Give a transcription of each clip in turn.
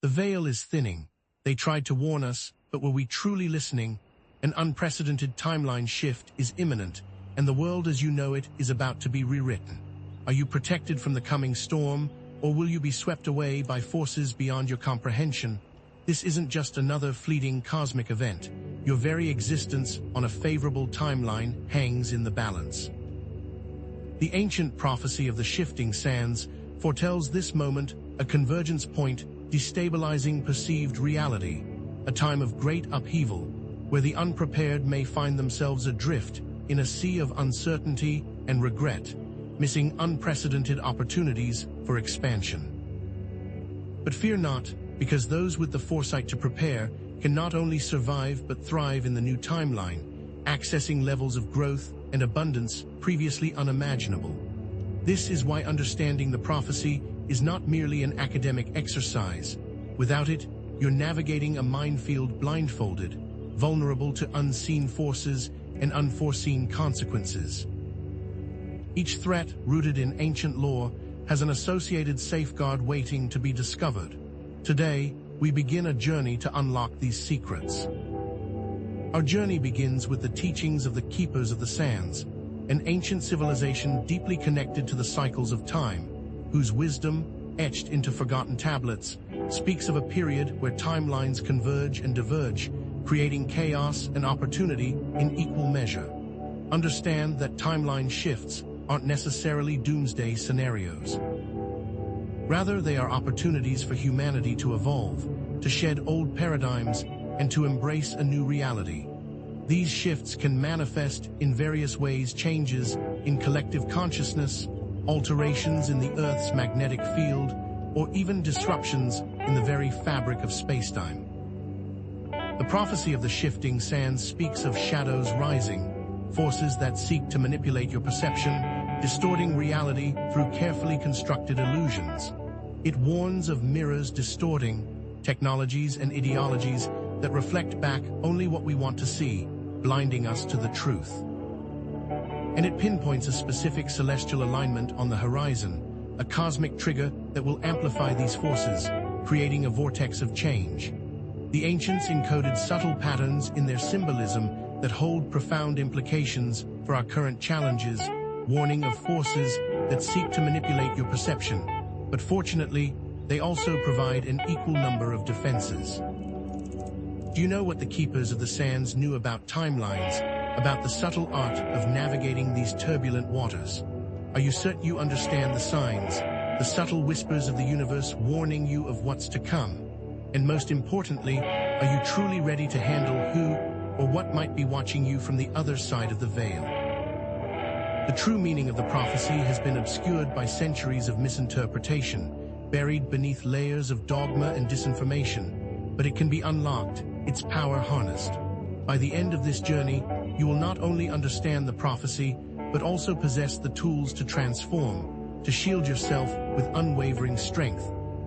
The veil is thinning. They tried to warn us, but were we truly listening? An unprecedented timeline shift is imminent, and the world as you know it is about to be rewritten. Are you protected from the coming storm, or will you be swept away by forces beyond your comprehension? This isn't just another fleeting cosmic event. Your very existence on a favorable timeline hangs in the balance. The ancient prophecy of the shifting sands foretells this moment, a convergence point destabilizing perceived reality, a time of great upheaval, where the unprepared may find themselves adrift in a sea of uncertainty and regret, missing unprecedented opportunities for expansion. But fear not, because those with the foresight to prepare can not only survive but thrive in the new timeline, accessing levels of growth and abundance previously unimaginable. This is why understanding the prophecy is not merely an academic exercise. Without it, you're navigating a minefield blindfolded, vulnerable to unseen forces and unforeseen consequences. Each threat, rooted in ancient lore, has an associated safeguard waiting to be discovered. Today, we begin a journey to unlock these secrets. Our journey begins with the teachings of the Keepers of the Sands, an ancient civilization deeply connected to the cycles of time, whose wisdom, etched into forgotten tablets, speaks of a period where timelines converge and diverge, creating chaos and opportunity in equal measure. Understand that timeline shifts aren't necessarily doomsday scenarios. Rather, they are opportunities for humanity to evolve, to shed old paradigms, and to embrace a new reality. These shifts can manifest in various ways: changes in collective consciousness, alterations in the Earth's magnetic field, or even disruptions in the very fabric of spacetime. The prophecy of the shifting sands speaks of shadows rising, forces that seek to manipulate your perception, distorting reality through carefully constructed illusions. It warns of mirrors distorting, technologies and ideologies that reflect back only what we want to see, blinding us to the truth. And it pinpoints a specific celestial alignment on the horizon, a cosmic trigger that will amplify these forces, creating a vortex of change. The ancients encoded subtle patterns in their symbolism that hold profound implications for our current challenges, warning of forces that seek to manipulate your perception. But fortunately, they also provide an equal number of defenses. Do you know what the Keepers of the Sands knew about timelines, about the subtle art of navigating these turbulent waters? Are you certain you understand the signs, the subtle whispers of the universe warning you of what's to come? And most importantly, are you truly ready to handle who or what might be watching you from the other side of the veil? The true meaning of the prophecy has been obscured by centuries of misinterpretation, buried beneath layers of dogma and disinformation, but it can be unlocked, its power harnessed. By the end of this journey, you will not only understand the prophecy, but also possess the tools to transform, to shield yourself with unwavering strength,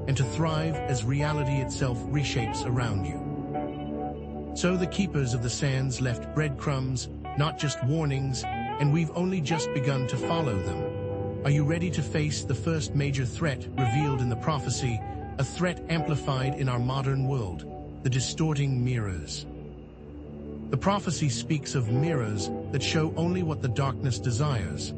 and to thrive as reality itself reshapes around you. So the Keepers of the Sands left breadcrumbs, not just warnings, and we've only just begun to follow them. Are you ready to face the first major threat revealed in the prophecy, a threat amplified in our modern world, the distorting mirrors? The prophecy speaks of mirrors that show only what the darkness desires.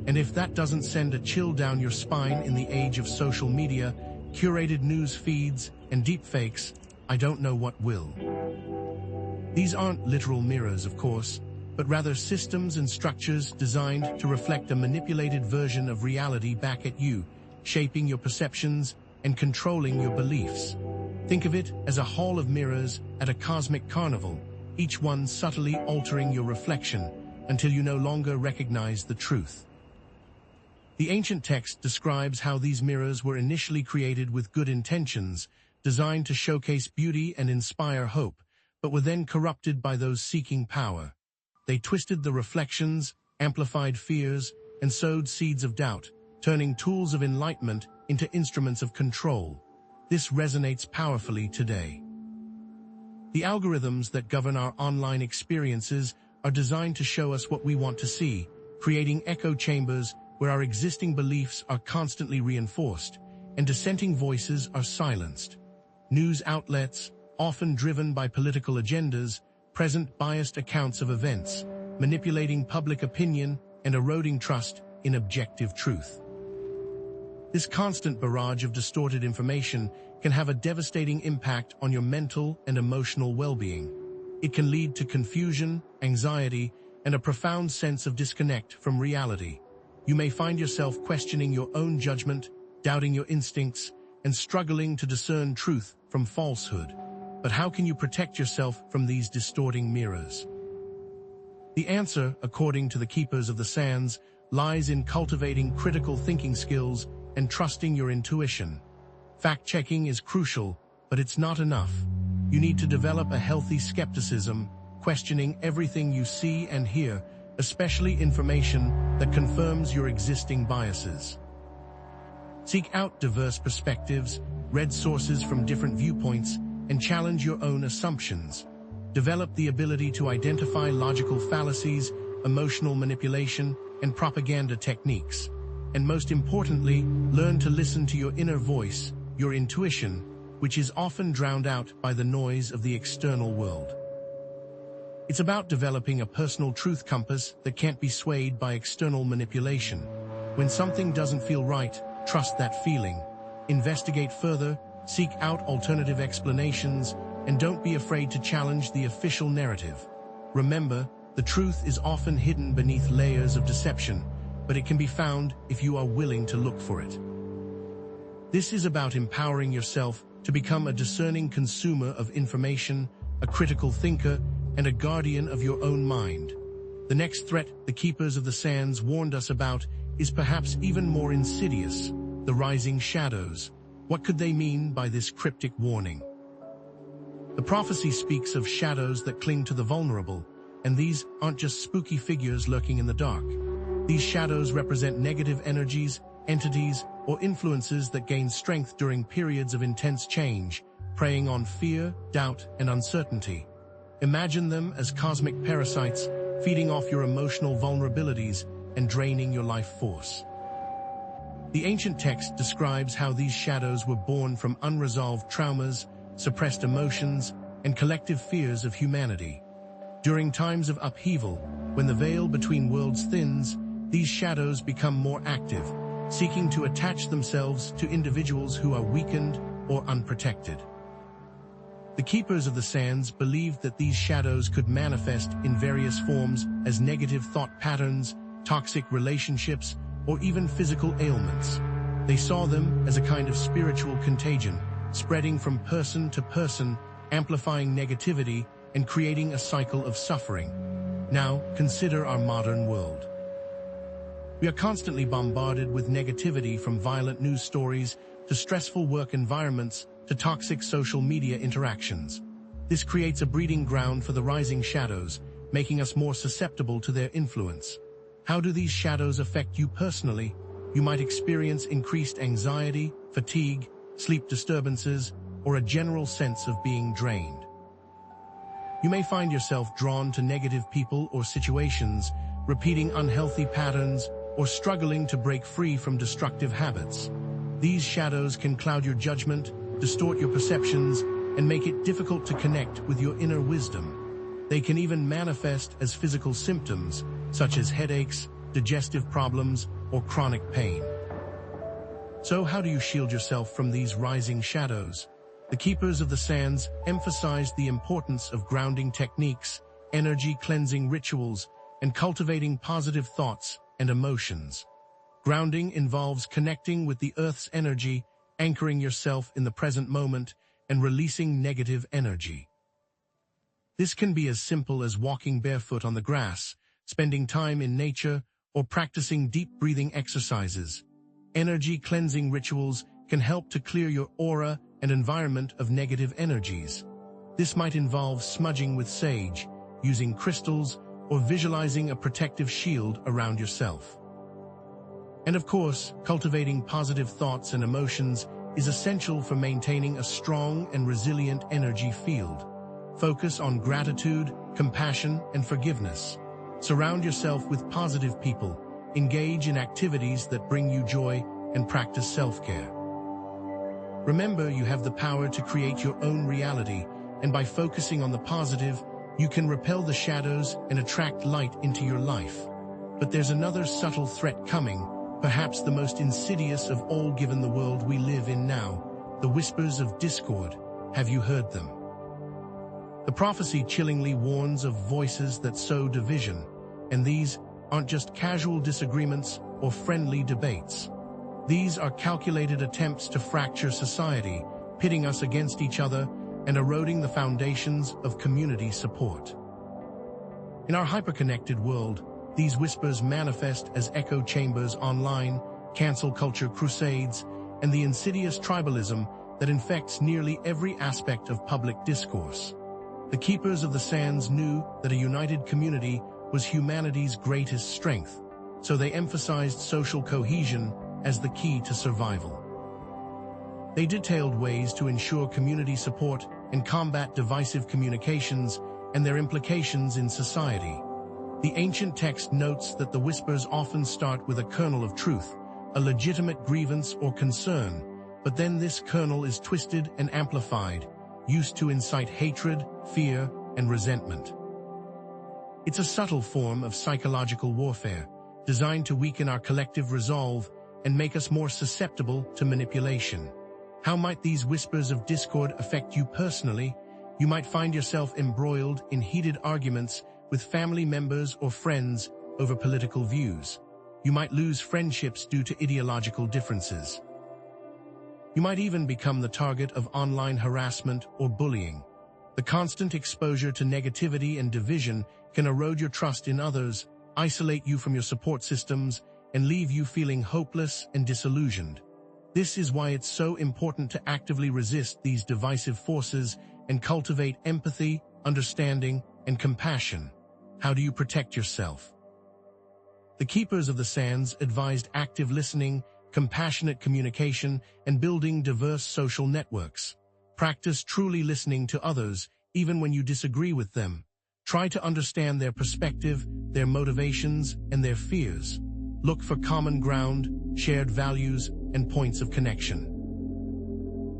And if that doesn't send a chill down your spine in the age of social media, curated news feeds, and deepfakes, I don't know what will. These aren't literal mirrors, of course, but rather systems and structures designed to reflect a manipulated version of reality back at you, shaping your perceptions and controlling your beliefs. Think of it as a hall of mirrors at a cosmic carnival, each one subtly altering your reflection until you no longer recognize the truth. The ancient text describes how these mirrors were initially created with good intentions, designed to showcase beauty and inspire hope, but were then corrupted by those seeking power. They twisted the reflections, amplified fears, and sowed seeds of doubt, turning tools of enlightenment into instruments of control. This resonates powerfully today. The algorithms that govern our online experiences are designed to show us what we want to see, creating echo chambers where our existing beliefs are constantly reinforced and dissenting voices are silenced. News outlets, often driven by political agendas, present biased accounts of events, manipulating public opinion and eroding trust in objective truth. This constant barrage of distorted information can have a devastating impact on your mental and emotional well-being. It can lead to confusion, anxiety, and a profound sense of disconnect from reality. You may find yourself questioning your own judgment, doubting your instincts, and struggling to discern truth from falsehood. But how can you protect yourself from these distorting mirrors? The answer, according to the Keepers of the Sands, lies in cultivating critical thinking skills and trusting your intuition. Fact-checking is crucial, but it's not enough. You need to develop a healthy skepticism, questioning everything you see and hear, especially information that confirms your existing biases. Seek out diverse perspectives, read sources from different viewpoints, and challenge your own assumptions. Develop the ability to identify logical fallacies, emotional manipulation, and propaganda techniques. And most importantly, learn to listen to your inner voice, your intuition, which is often drowned out by the noise of the external world. It's about developing a personal truth compass that can't be swayed by external manipulation. When something doesn't feel right, trust that feeling. Investigate further, seek out alternative explanations, and don't be afraid to challenge the official narrative. Remember, the truth is often hidden beneath layers of deception, but it can be found if you are willing to look for it. This is about empowering yourself to become a discerning consumer of information, a critical thinker, and a guardian of your own mind. The next threat the Keepers of the Sands warned us about is perhaps even more insidious: the rising shadows. What could they mean by this cryptic warning? The prophecy speaks of shadows that cling to the vulnerable, and these aren't just spooky figures lurking in the dark. These shadows represent negative energies, entities, or influences that gain strength during periods of intense change, preying on fear, doubt, and uncertainty. Imagine them as cosmic parasites, feeding off your emotional vulnerabilities and draining your life force. The ancient text describes how these shadows were born from unresolved traumas, suppressed emotions, and collective fears of humanity. During times of upheaval, when the veil between worlds thins, these shadows become more active, seeking to attach themselves to individuals who are weakened or unprotected. The Keepers of the Sands believed that these shadows could manifest in various forms as negative thought patterns, toxic relationships, or even physical ailments. They saw them as a kind of spiritual contagion, spreading from person to person, amplifying negativity and creating a cycle of suffering. Now, consider our modern world. We are constantly bombarded with negativity, from violent news stories to stressful work environments to toxic social media interactions. This creates a breeding ground for the rising shadows, making us more susceptible to their influence. How do these shadows affect you personally? You might experience increased anxiety, fatigue, sleep disturbances, or a general sense of being drained. You may find yourself drawn to negative people or situations, repeating unhealthy patterns, or struggling to break free from destructive habits. These shadows can cloud your judgment, distort your perceptions, and make it difficult to connect with your inner wisdom. They can even manifest as physical symptoms, such as headaches, digestive problems, or chronic pain. So how do you shield yourself from these rising shadows? The Keepers of the Sands emphasized the importance of grounding techniques, energy cleansing rituals, and cultivating positive thoughts and emotions. Grounding involves connecting with the Earth's energy, anchoring yourself in the present moment, and releasing negative energy. This can be as simple as walking barefoot on the grass, spending time in nature, or practicing deep breathing exercises. Energy cleansing rituals can help to clear your aura and environment of negative energies. This might involve smudging with sage, using crystals, or visualizing a protective shield around yourself. And of course, cultivating positive thoughts and emotions is essential for maintaining a strong and resilient energy field. Focus on gratitude, compassion, and forgiveness. Surround yourself with positive people, engage in activities that bring you joy, and practice self-care. Remember, you have the power to create your own reality, and by focusing on the positive, you can repel the shadows and attract light into your life. But there's another subtle threat coming, perhaps the most insidious of all given the world we live in now, the whispers of discord. Have you heard them? The prophecy chillingly warns of voices that sow division, and these aren't just casual disagreements or friendly debates. These are calculated attempts to fracture society, pitting us against each other and eroding the foundations of community support. In our hyperconnected world, these whispers manifest as echo chambers online, cancel culture crusades, and the insidious tribalism that infects nearly every aspect of public discourse. The Keepers of the Sands knew that a united community was humanity's greatest strength, so they emphasized social cohesion as the key to survival. They detailed ways to ensure community support and combat divisive communications and their implications in society. The ancient text notes that the whispers often start with a kernel of truth, a legitimate grievance or concern, but then this kernel is twisted and amplified, used to incite hatred, fear, and resentment. It's a subtle form of psychological warfare, designed to weaken our collective resolve and make us more susceptible to manipulation. How might these whispers of discord affect you personally? You might find yourself embroiled in heated arguments with family members or friends over political views. You might lose friendships due to ideological differences. You might even become the target of online harassment or bullying. The constant exposure to negativity and division can erode your trust in others, isolate you from your support systems, and leave you feeling hopeless and disillusioned. This is why it's so important to actively resist these divisive forces and cultivate empathy, understanding, and compassion. How do you protect yourself? The Keepers of the Sands advised active listening, compassionate communication, and building diverse social networks. Practice truly listening to others, even when you disagree with them. Try to understand their perspective, their motivations, and their fears. Look for common ground, shared values, and points of connection.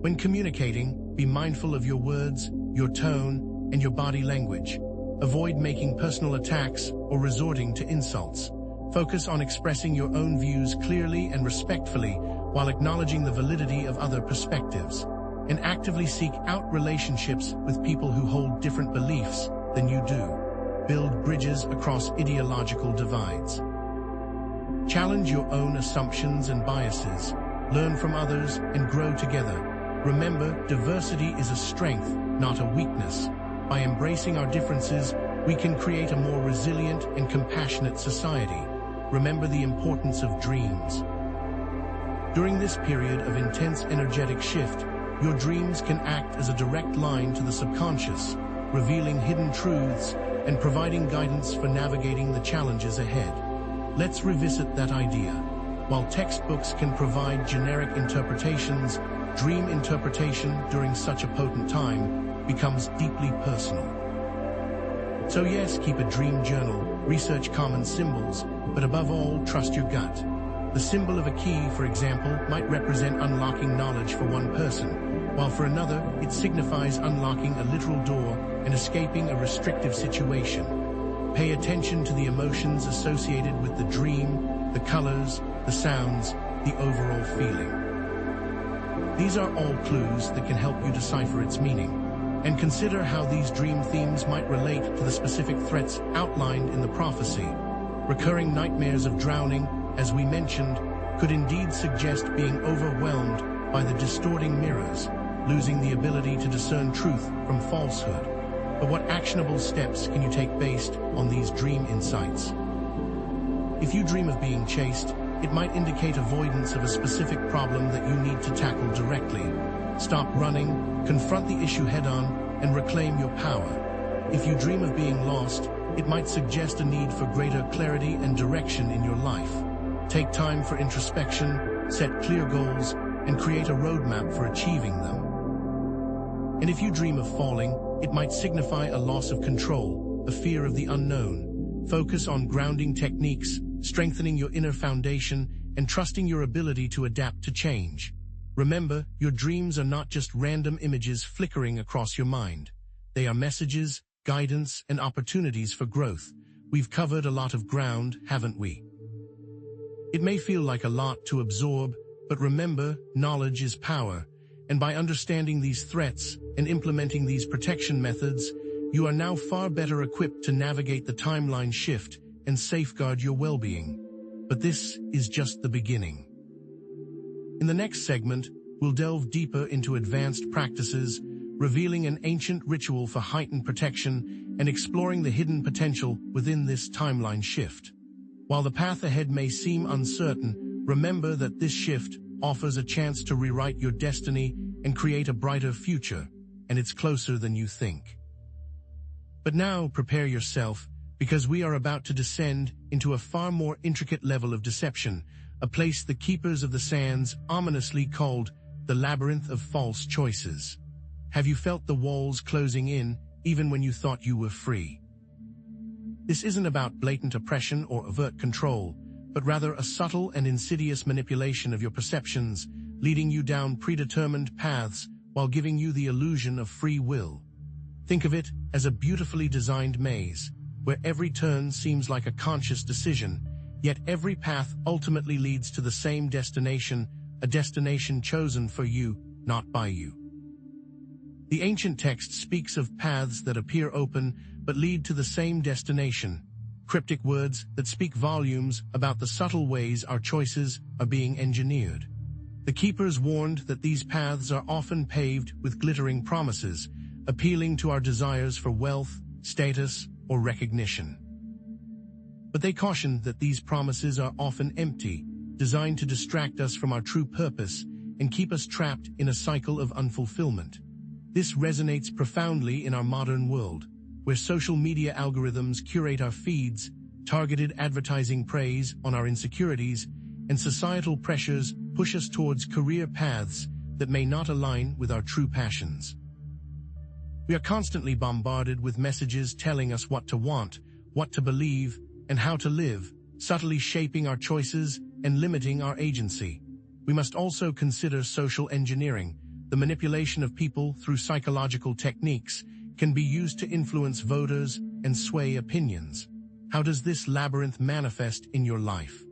When communicating, be mindful of your words, your tone, and your body language. Avoid making personal attacks or resorting to insults. Focus on expressing your own views clearly and respectfully while acknowledging the validity of other perspectives. And actively seek out relationships with people who hold different beliefs than you do. Build bridges across ideological divides. Challenge your own assumptions and biases. Learn from others and grow together. Remember, diversity is a strength, not a weakness. By embracing our differences, we can create a more resilient and compassionate society. Remember the importance of dreams. During this period of intense energetic shift, your dreams can act as a direct line to the subconscious, revealing hidden truths and providing guidance for navigating the challenges ahead. Let's revisit that idea. While textbooks can provide generic interpretations, dream interpretation during such a potent time becomes deeply personal. So yes, keep a dream journal, research common symbols, but above all, trust your gut. The symbol of a key, for example, might represent unlocking knowledge for one person, while for another, it signifies unlocking a literal door and escaping a restrictive situation. Pay attention to the emotions associated with the dream, the colors, the sounds, the overall feeling. These are all clues that can help you decipher its meaning. And consider how these dream themes might relate to the specific threats outlined in the prophecy. Recurring nightmares of drowning, as we mentioned, could indeed suggest being overwhelmed by the distorting mirrors, losing the ability to discern truth from falsehood. But what actionable steps can you take based on these dream insights? If you dream of being chased, it might indicate avoidance of a specific problem that you need to tackle directly. Stop running, confront the issue head-on, and reclaim your power. If you dream of being lost, it might suggest a need for greater clarity and direction in your life. Take time for introspection, set clear goals, and create a roadmap for achieving them. And if you dream of falling, it might signify a loss of control, a fear of the unknown. Focus on grounding techniques, strengthening your inner foundation, and trusting your ability to adapt to change. Remember, your dreams are not just random images flickering across your mind. They are messages, guidance, and opportunities for growth. We've covered a lot of ground, haven't we? It may feel like a lot to absorb, but remember, knowledge is power, and by understanding these threats and implementing these protection methods, you are now far better equipped to navigate the timeline shift and safeguard your well-being. But this is just the beginning. In the next segment, we'll delve deeper into advanced practices, revealing an ancient ritual for heightened protection and exploring the hidden potential within this timeline shift. While the path ahead may seem uncertain, remember that this shift offers a chance to rewrite your destiny and create a brighter future, and it's closer than you think. But now prepare yourself, because we are about to descend into a far more intricate level of deception, a place the Keepers of the Sands ominously called the Labyrinth of False Choices. Have you felt the walls closing in, even when you thought you were free? This isn't about blatant oppression or overt control, but rather a subtle and insidious manipulation of your perceptions, leading you down predetermined paths while giving you the illusion of free will. Think of it as a beautifully designed maze, where every turn seems like a conscious decision, yet every path ultimately leads to the same destination, a destination chosen for you, not by you. The ancient text speaks of paths that appear open but lead to the same destination, cryptic words that speak volumes about the subtle ways our choices are being engineered. The Keepers warned that these paths are often paved with glittering promises, appealing to our desires for wealth, status, or recognition. But they cautioned that these promises are often empty, designed to distract us from our true purpose and keep us trapped in a cycle of unfulfillment. This resonates profoundly in our modern world, where social media algorithms curate our feeds, targeted advertising preys on our insecurities, and societal pressures push us towards career paths that may not align with our true passions. We are constantly bombarded with messages telling us what to want, what to believe, and how to live, subtly shaping our choices and limiting our agency. We must also consider social engineering. The manipulation of people through psychological techniques can be used to influence voters and sway opinions. How does this labyrinth manifest in your life?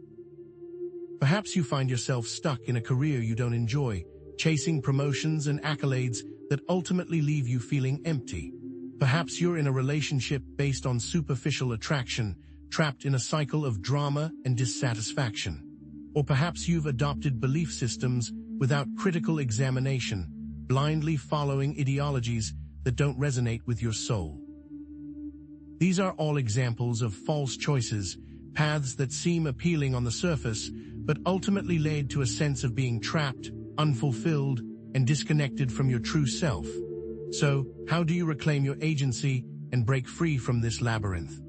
Perhaps you find yourself stuck in a career you don't enjoy, chasing promotions and accolades that ultimately leave you feeling empty. Perhaps you're in a relationship based on superficial attraction, trapped in a cycle of drama and dissatisfaction. Or perhaps you've adopted belief systems without critical examination, blindly following ideologies that don't resonate with your soul. These are all examples of false choices, paths that seem appealing on the surface, but ultimately lead to a sense of being trapped, unfulfilled, and disconnected from your true self. So, how do you reclaim your agency and break free from this labyrinth?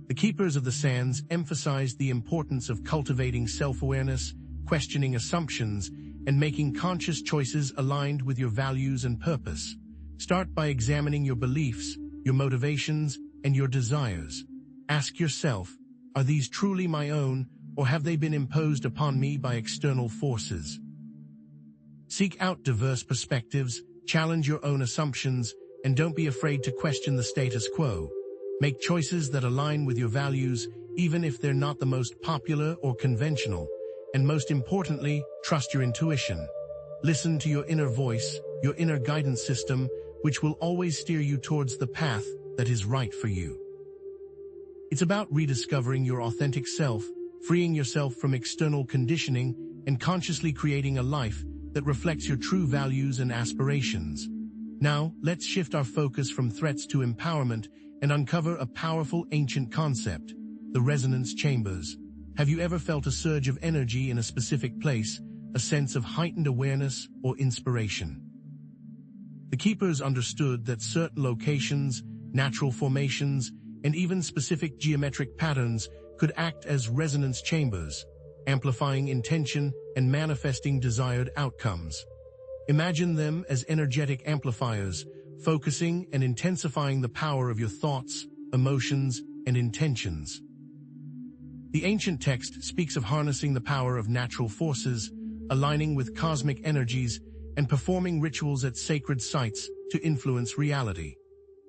The Keepers of the Sands emphasized the importance of cultivating self-awareness, questioning assumptions, and making conscious choices aligned with your values and purpose. Start by examining your beliefs, your motivations, and your desires. Ask yourself, are these truly my own, or have they been imposed upon me by external forces? Seek out diverse perspectives, challenge your own assumptions, and don't be afraid to question the status quo. Make choices that align with your values, even if they're not the most popular or conventional. And most importantly, trust your intuition. Listen to your inner voice, your inner guidance system, which will always steer you towards the path that is right for you. It's about rediscovering your authentic self, freeing yourself from external conditioning, and consciously creating a life that reflects your true values and aspirations. Now, let's shift our focus from threats to empowerment and uncover a powerful ancient concept, the resonance chambers. Have you ever felt a surge of energy in a specific place, a sense of heightened awareness or inspiration? The Keepers understood that certain locations, natural formations, and even specific geometric patterns could act as resonance chambers, amplifying intention and manifesting desired outcomes. Imagine them as energetic amplifiers, focusing and intensifying the power of your thoughts, emotions, and intentions. The ancient text speaks of harnessing the power of natural forces, aligning with cosmic energies, and performing rituals at sacred sites to influence reality.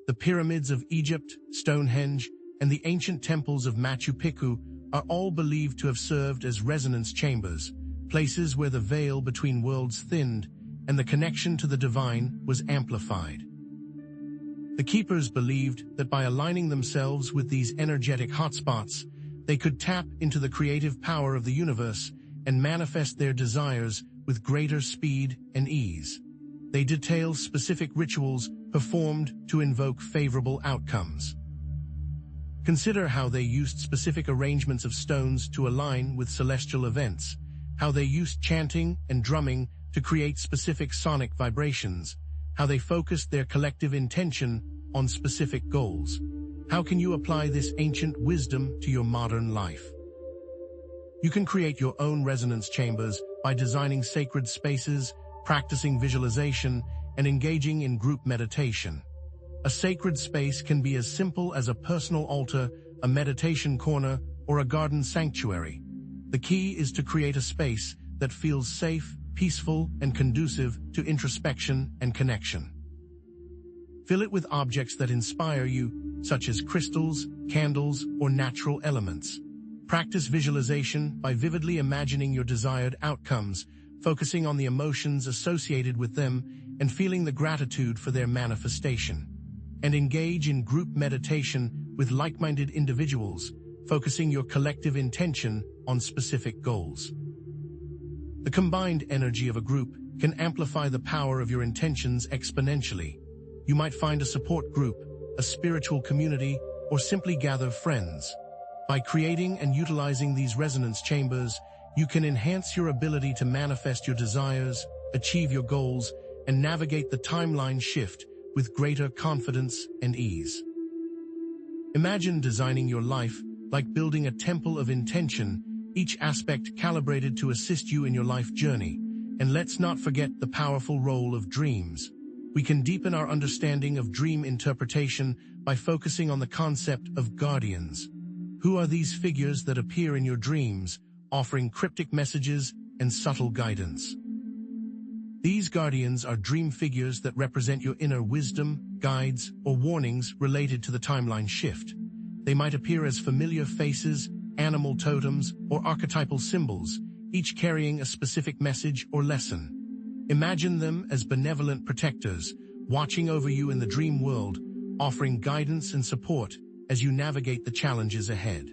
The pyramids of Egypt, Stonehenge, and the ancient temples of Machu Picchu are all believed to have served as resonance chambers, places where the veil between worlds thinned and the connection to the divine was amplified. The keepers believed that by aligning themselves with these energetic hotspots, they could tap into the creative power of the universe and manifest their desires with greater speed and ease. They detail specific rituals performed to invoke favorable outcomes. Consider how they used specific arrangements of stones to align with celestial events, how they used chanting and drumming to create specific sonic vibrations, how they focused their collective intention on specific goals. How can you apply this ancient wisdom to your modern life? You can create your own resonance chambers by designing sacred spaces, practicing visualization, and engaging in group meditation. A sacred space can be as simple as a personal altar, a meditation corner, or a garden sanctuary. The key is to create a space that feels safe, peaceful, and conducive to introspection and connection. Fill it with objects that inspire you, such as crystals, candles, or natural elements. Practice visualization by vividly imagining your desired outcomes, focusing on the emotions associated with them, and feeling the gratitude for their manifestation. And engage in group meditation with like-minded individuals, focusing your collective intention on specific goals. The combined energy of a group can amplify the power of your intentions exponentially. You might find a support group, a spiritual community, or simply gather friends. By creating and utilizing these resonance chambers, you can enhance your ability to manifest your desires, achieve your goals, and navigate the timeline shift with greater confidence and ease. Imagine designing your life like building a temple of intention, each aspect calibrated to assist you in your life journey. And let's not forget the powerful role of dreams. We can deepen our understanding of dream interpretation by focusing on the concept of guardians. Who are these figures that appear in your dreams, offering cryptic messages and subtle guidance? These guardians are dream figures that represent your inner wisdom, guides, or warnings related to the timeline shift. They might appear as familiar faces, animal totems, or archetypal symbols, each carrying a specific message or lesson. Imagine them as benevolent protectors, watching over you in the dream world, offering guidance and support as you navigate the challenges ahead.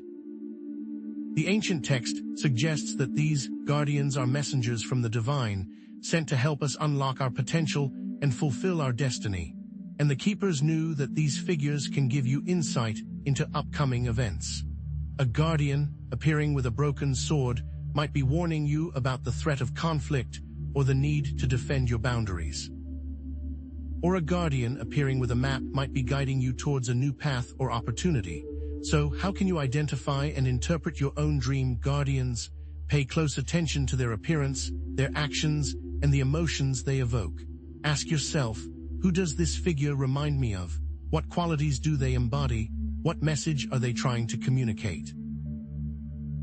The ancient text suggests that these guardians are messengers from the divine, sent to help us unlock our potential and fulfill our destiny. And the keepers knew that these figures can give you insight into upcoming events. A guardian, appearing with a broken sword, might be warning you about the threat of conflict or the need to defend your boundaries. Or a guardian appearing with a map might be guiding you towards a new path or opportunity. So, how can you identify and interpret your own dream guardians? Pay close attention to their appearance, their actions, and the emotions they evoke. Ask yourself, who does this figure remind me of? What qualities do they embody? What message are they trying to communicate?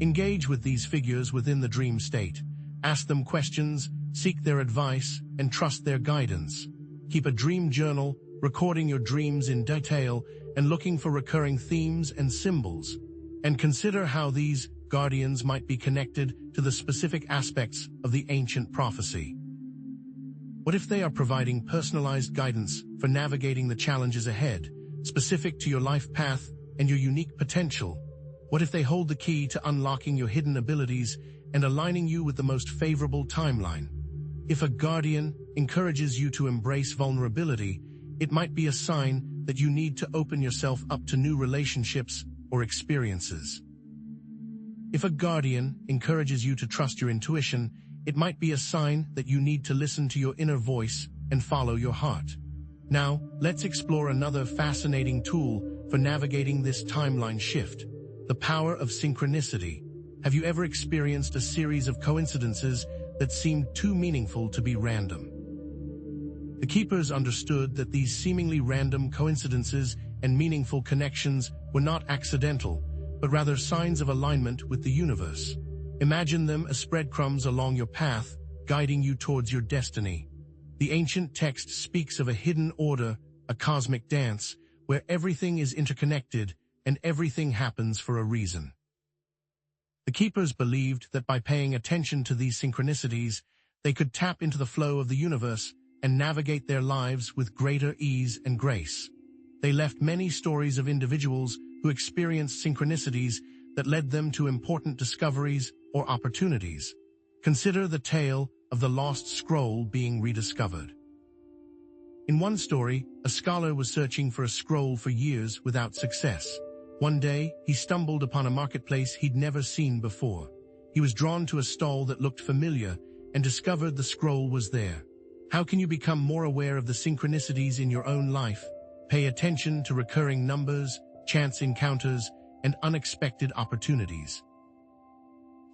Engage with these figures within the dream state. Ask them questions, seek their advice, and trust their guidance. Keep a dream journal, recording your dreams in detail and looking for recurring themes and symbols. And consider how these guardians might be connected to the specific aspects of the ancient prophecy. What if they are providing personalized guidance for navigating the challenges ahead, specific to your life path and your unique potential? What if they hold the key to unlocking your hidden abilities and aligning you with the most favorable timeline? If a guardian encourages you to embrace vulnerability, it might be a sign that you need to open yourself up to new relationships or experiences. If a guardian encourages you to trust your intuition, it might be a sign that you need to listen to your inner voice and follow your heart. Now, let's explore another fascinating tool for navigating this timeline shift: the power of synchronicity. Have you ever experienced a series of coincidences that seemed too meaningful to be random? The keepers understood that these seemingly random coincidences and meaningful connections were not accidental, but rather signs of alignment with the universe. Imagine them as breadcrumbs along your path, guiding you towards your destiny. The ancient text speaks of a hidden order, a cosmic dance, where everything is interconnected and everything happens for a reason. The keepers believed that by paying attention to these synchronicities, they could tap into the flow of the universe and navigate their lives with greater ease and grace. They left many stories of individuals who experienced synchronicities that led them to important discoveries or opportunities. Consider the tale of the lost scroll being rediscovered. In one story, a scholar was searching for a scroll for years without success. One day, he stumbled upon a marketplace he'd never seen before. He was drawn to a stall that looked familiar and discovered the scroll was there. How can you become more aware of the synchronicities in your own life? Pay attention to recurring numbers, chance encounters, and unexpected opportunities.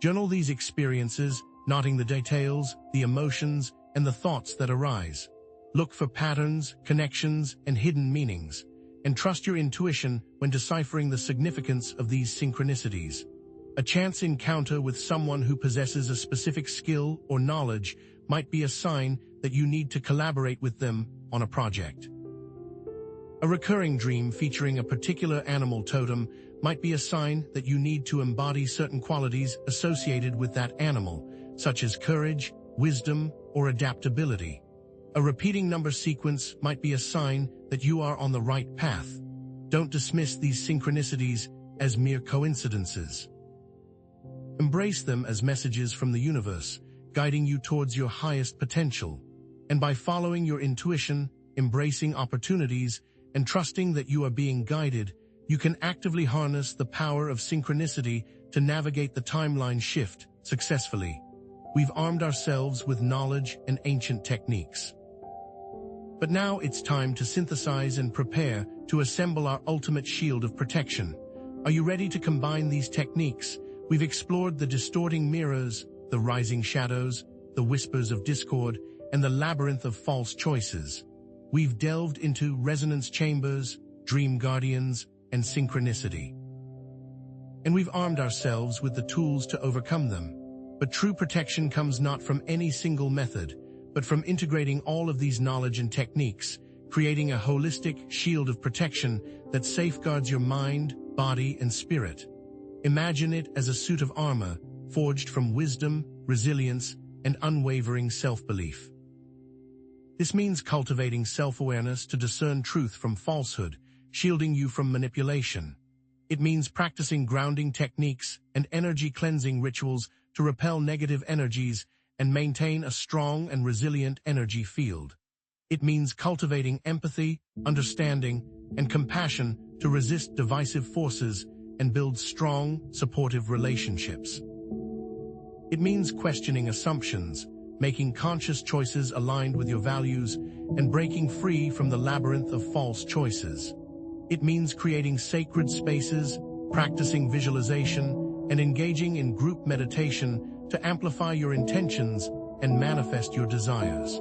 Journal these experiences, noting the details, the emotions, and the thoughts that arise. Look for patterns, connections, and hidden meanings, and trust your intuition when deciphering the significance of these synchronicities. A chance encounter with someone who possesses a specific skill or knowledge might be a sign that you need to collaborate with them on a project. A recurring dream featuring a particular animal totem might be a sign that you need to embody certain qualities associated with that animal, such as courage, wisdom, or adaptability. A repeating number sequence might be a sign that you are on the right path. Don't dismiss these synchronicities as mere coincidences. Embrace them as messages from the universe, guiding you towards your highest potential. And by following your intuition, embracing opportunities, and trusting that you are being guided, you can actively harness the power of synchronicity to navigate the timeline shift successfully. We've armed ourselves with knowledge and ancient techniques. But now it's time to synthesize and prepare to assemble our ultimate shield of protection. Are you ready to combine these techniques? We've explored the distorting mirrors, the rising shadows, the whispers of discord, and the labyrinth of false choices. We've delved into resonance chambers, dream guardians, and synchronicity. And we've armed ourselves with the tools to overcome them. But true protection comes not from any single method, but from integrating all of these knowledge and techniques, creating a holistic shield of protection that safeguards your mind, body, and spirit. Imagine it as a suit of armor, forged from wisdom, resilience, and unwavering self-belief. This means cultivating self-awareness to discern truth from falsehood, shielding you from manipulation. It means practicing grounding techniques and energy cleansing rituals to repel negative energies and maintain a strong and resilient energy field. It means cultivating empathy, understanding, and compassion to resist divisive forces and build strong, supportive relationships. It means questioning assumptions, making conscious choices aligned with your values, and breaking free from the labyrinth of false choices. It means creating sacred spaces, practicing visualization, and engaging in group meditation to amplify your intentions and manifest your desires.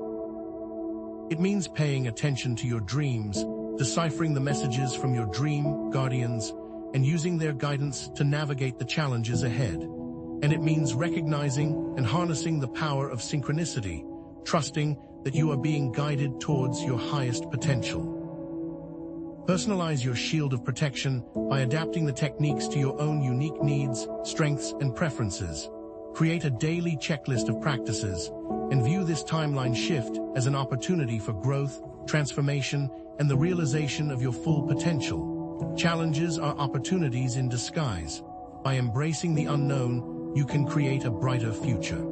It means paying attention to your dreams, deciphering the messages from your dream guardians, and using their guidance to navigate the challenges ahead. And it means recognizing and harnessing the power of synchronicity, trusting that you are being guided towards your highest potential. Personalize your shield of protection by adapting the techniques to your own unique needs, strengths, and preferences. Create a daily checklist of practices and view this timeline shift as an opportunity for growth, transformation, and the realization of your full potential. Challenges are opportunities in disguise. By embracing the unknown, you can create a brighter future.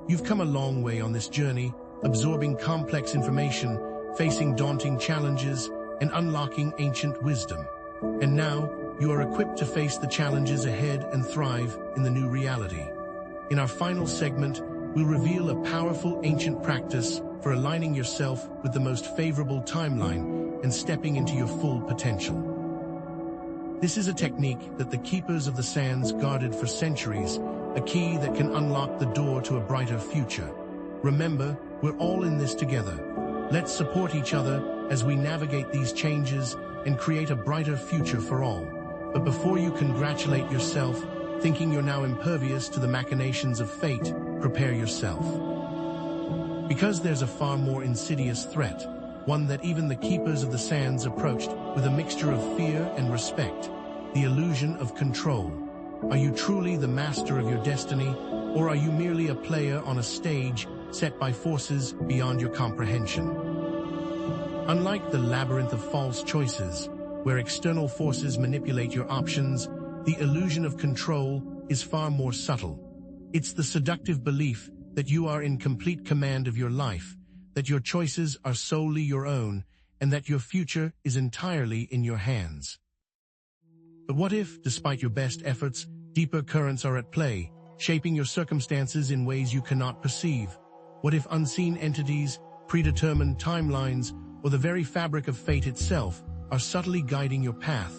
You've come a long way on this journey, absorbing complex information, facing daunting challenges, and unlocking ancient wisdom. And now, you are equipped to face the challenges ahead and thrive in the new reality. In our final segment, we'll reveal a powerful ancient practice for aligning yourself with the most favorable timeline and stepping into your full potential. This is a technique that the Keepers of the Sands guarded for centuries, a key that can unlock the door to a brighter future. Remember, we're all in this together. Let's support each other as we navigate these changes and create a brighter future for all. But before you congratulate yourself, thinking you're now impervious to the machinations of fate, prepare yourself. Because there's a far more insidious threat, one that even the keepers of the sands approached with a mixture of fear and respect, the illusion of control. Are you truly the master of your destiny, or are you merely a player on a stage set by forces beyond your comprehension? Unlike the labyrinth of false choices, where external forces manipulate your options, the illusion of control is far more subtle. It's the seductive belief that you are in complete command of your life, that your choices are solely your own, and that your future is entirely in your hands. But what if, despite your best efforts, deeper currents are at play, shaping your circumstances in ways you cannot perceive? What if unseen entities, predetermined timelines, or the very fabric of fate itself are subtly guiding your path?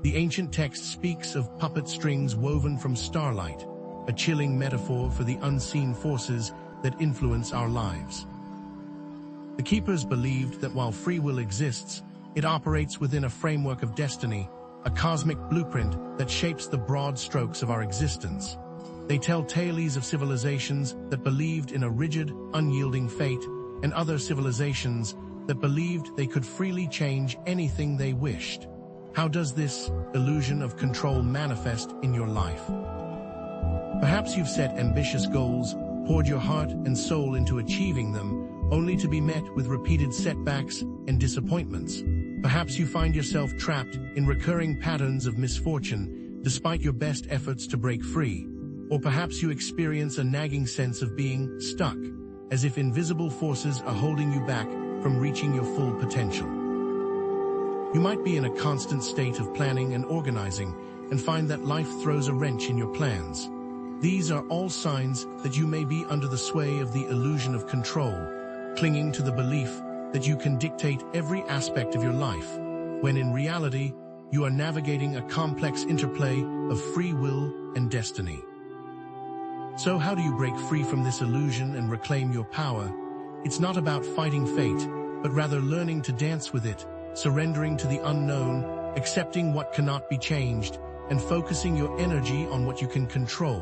The ancient text speaks of puppet strings woven from starlight, a chilling metaphor for the unseen forces that influence our lives. The keepers believed that while free will exists, it operates within a framework of destiny, a cosmic blueprint that shapes the broad strokes of our existence. They tell tales of civilizations that believed in a rigid, unyielding fate, and other civilizations that believed they could freely change anything they wished. How does this illusion of control manifest in your life? Perhaps you've set ambitious goals, poured your heart and soul into achieving them, only to be met with repeated setbacks and disappointments. Perhaps you find yourself trapped in recurring patterns of misfortune, despite your best efforts to break free. Or perhaps you experience a nagging sense of being stuck, as if invisible forces are holding you back from reaching your full potential. You might be in a constant state of planning and organizing, and find that life throws a wrench in your plans. These are all signs that you may be under the sway of the illusion of control, clinging to the belief that you can dictate every aspect of your life, when in reality, you are navigating a complex interplay of free will and destiny. So how do you break free from this illusion and reclaim your power? It's not about fighting fate, but rather learning to dance with it, surrendering to the unknown, accepting what cannot be changed, and focusing your energy on what you can control: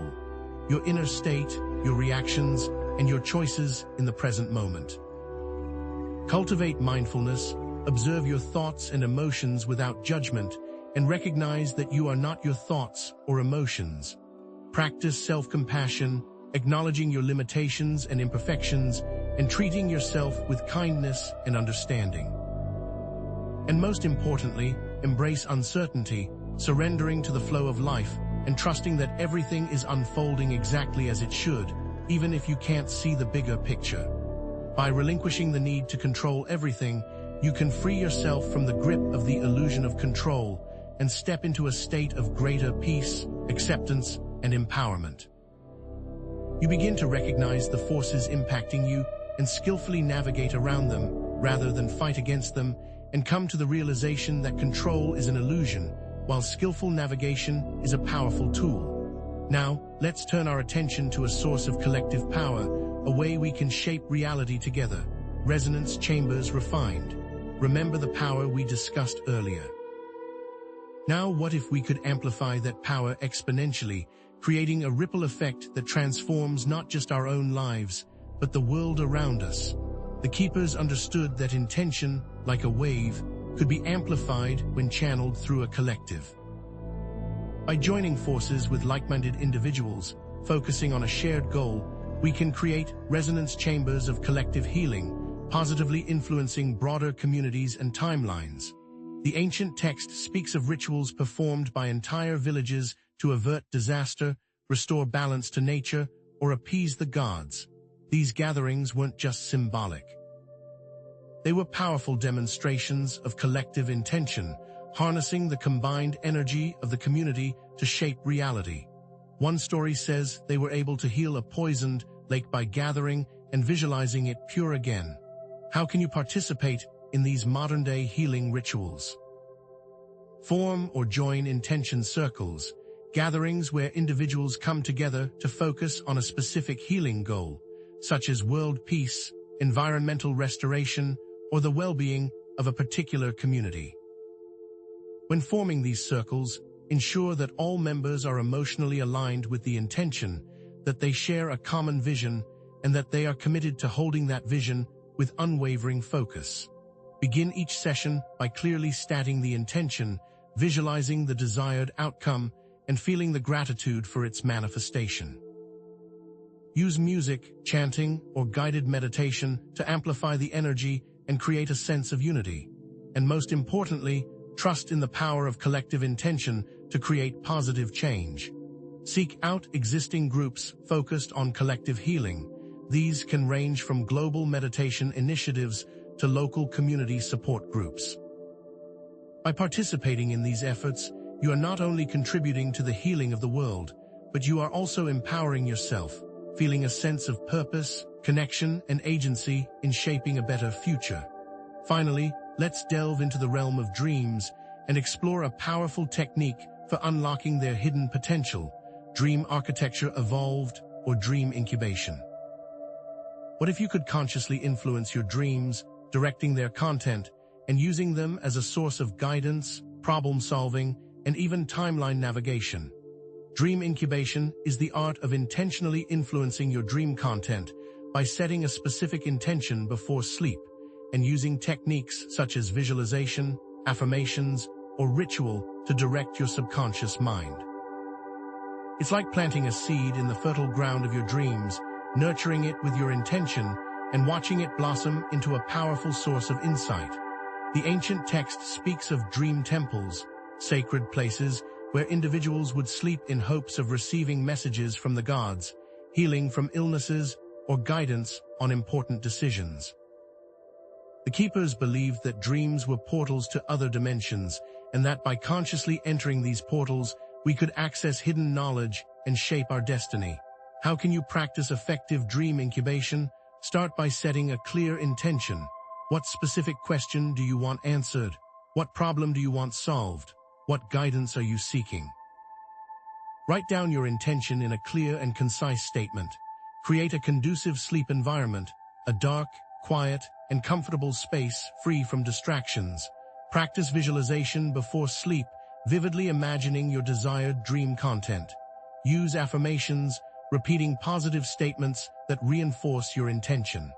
your inner state, your reactions, and your choices in the present moment. Cultivate mindfulness, observe your thoughts and emotions without judgment, and recognize that you are not your thoughts or emotions. Practice self-compassion, acknowledging your limitations and imperfections, and treating yourself with kindness and understanding. And most importantly, embrace uncertainty, surrendering to the flow of life, and trusting that everything is unfolding exactly as it should, even if you can't see the bigger picture. By relinquishing the need to control everything, you can free yourself from the grip of the illusion of control and step into a state of greater peace, acceptance, and empowerment. You begin to recognize the forces impacting you and skillfully navigate around them rather than fight against them, and come to the realization that control is an illusion, while skillful navigation is a powerful tool. Now, let's turn our attention to a source of collective power, a way we can shape reality together. Resonance chambers refined. Remember the power we discussed earlier. Now, what if we could amplify that power exponentially, creating a ripple effect that transforms not just our own lives, but the world around us? The keepers understood that intention, like a wave, could be amplified when channeled through a collective. By joining forces with like-minded individuals, focusing on a shared goal, we can create resonance chambers of collective healing, positively influencing broader communities and timelines. The ancient text speaks of rituals performed by entire villages to avert disaster, restore balance to nature, or appease the gods. These gatherings weren't just symbolic. They were powerful demonstrations of collective intention, harnessing the combined energy of the community to shape reality. One story says they were able to heal a poisoned lake by gathering and visualizing it pure again. How can you participate in these modern-day healing rituals? Form or join intention circles, gatherings where individuals come together to focus on a specific healing goal, such as world peace, environmental restoration, or the well-being of a particular community. When forming these circles, ensure that all members are emotionally aligned with the intention, that they share a common vision, and that they are committed to holding that vision with unwavering focus. Begin each session by clearly stating the intention, visualizing the desired outcome, and feeling the gratitude for its manifestation. Use music, chanting, or guided meditation to amplify the energy and create a sense of unity. And most importantly, trust in the power of collective intention to create positive change. Seek out existing groups focused on collective healing. These can range from global meditation initiatives to local community support groups. By participating in these efforts, you are not only contributing to the healing of the world, but you are also empowering yourself, feeling a sense of purpose, connection, and agency in shaping a better future. Finally, let's delve into the realm of dreams and explore a powerful technique for unlocking their hidden potential: dream architecture evolved, or dream incubation. What if you could consciously influence your dreams, directing their content, and using them as a source of guidance, problem-solving, and even timeline navigation? Dream incubation is the art of intentionally influencing your dream content by setting a specific intention before sleep and using techniques such as visualization, affirmations, or ritual to direct your subconscious mind. It's like planting a seed in the fertile ground of your dreams, nurturing it with your intention, and watching it blossom into a powerful source of insight. The ancient text speaks of dream temples, sacred places where individuals would sleep in hopes of receiving messages from the gods, healing from illnesses, or guidance on important decisions. The keepers believed that dreams were portals to other dimensions, and that by consciously entering these portals, we could access hidden knowledge and shape our destiny. How can you practice effective dream incubation? Start by setting a clear intention. What specific question do you want answered? What problem do you want solved? What guidance are you seeking? Write down your intention in a clear and concise statement. Create a conducive sleep environment, a dark, quiet, and comfortable space free from distractions. Practice visualization before sleep, vividly imagining your desired dream content. Use affirmations, repeating positive statements that reinforce your intention.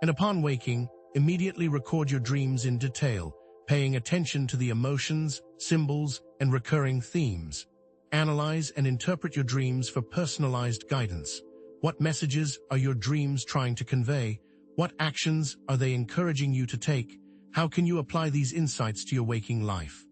And upon waking, immediately record your dreams in detail, paying attention to the emotions, symbols, and recurring themes. Analyze and interpret your dreams for personalized guidance. What messages are your dreams trying to convey? What actions are they encouraging you to take? How can you apply these insights to your waking life?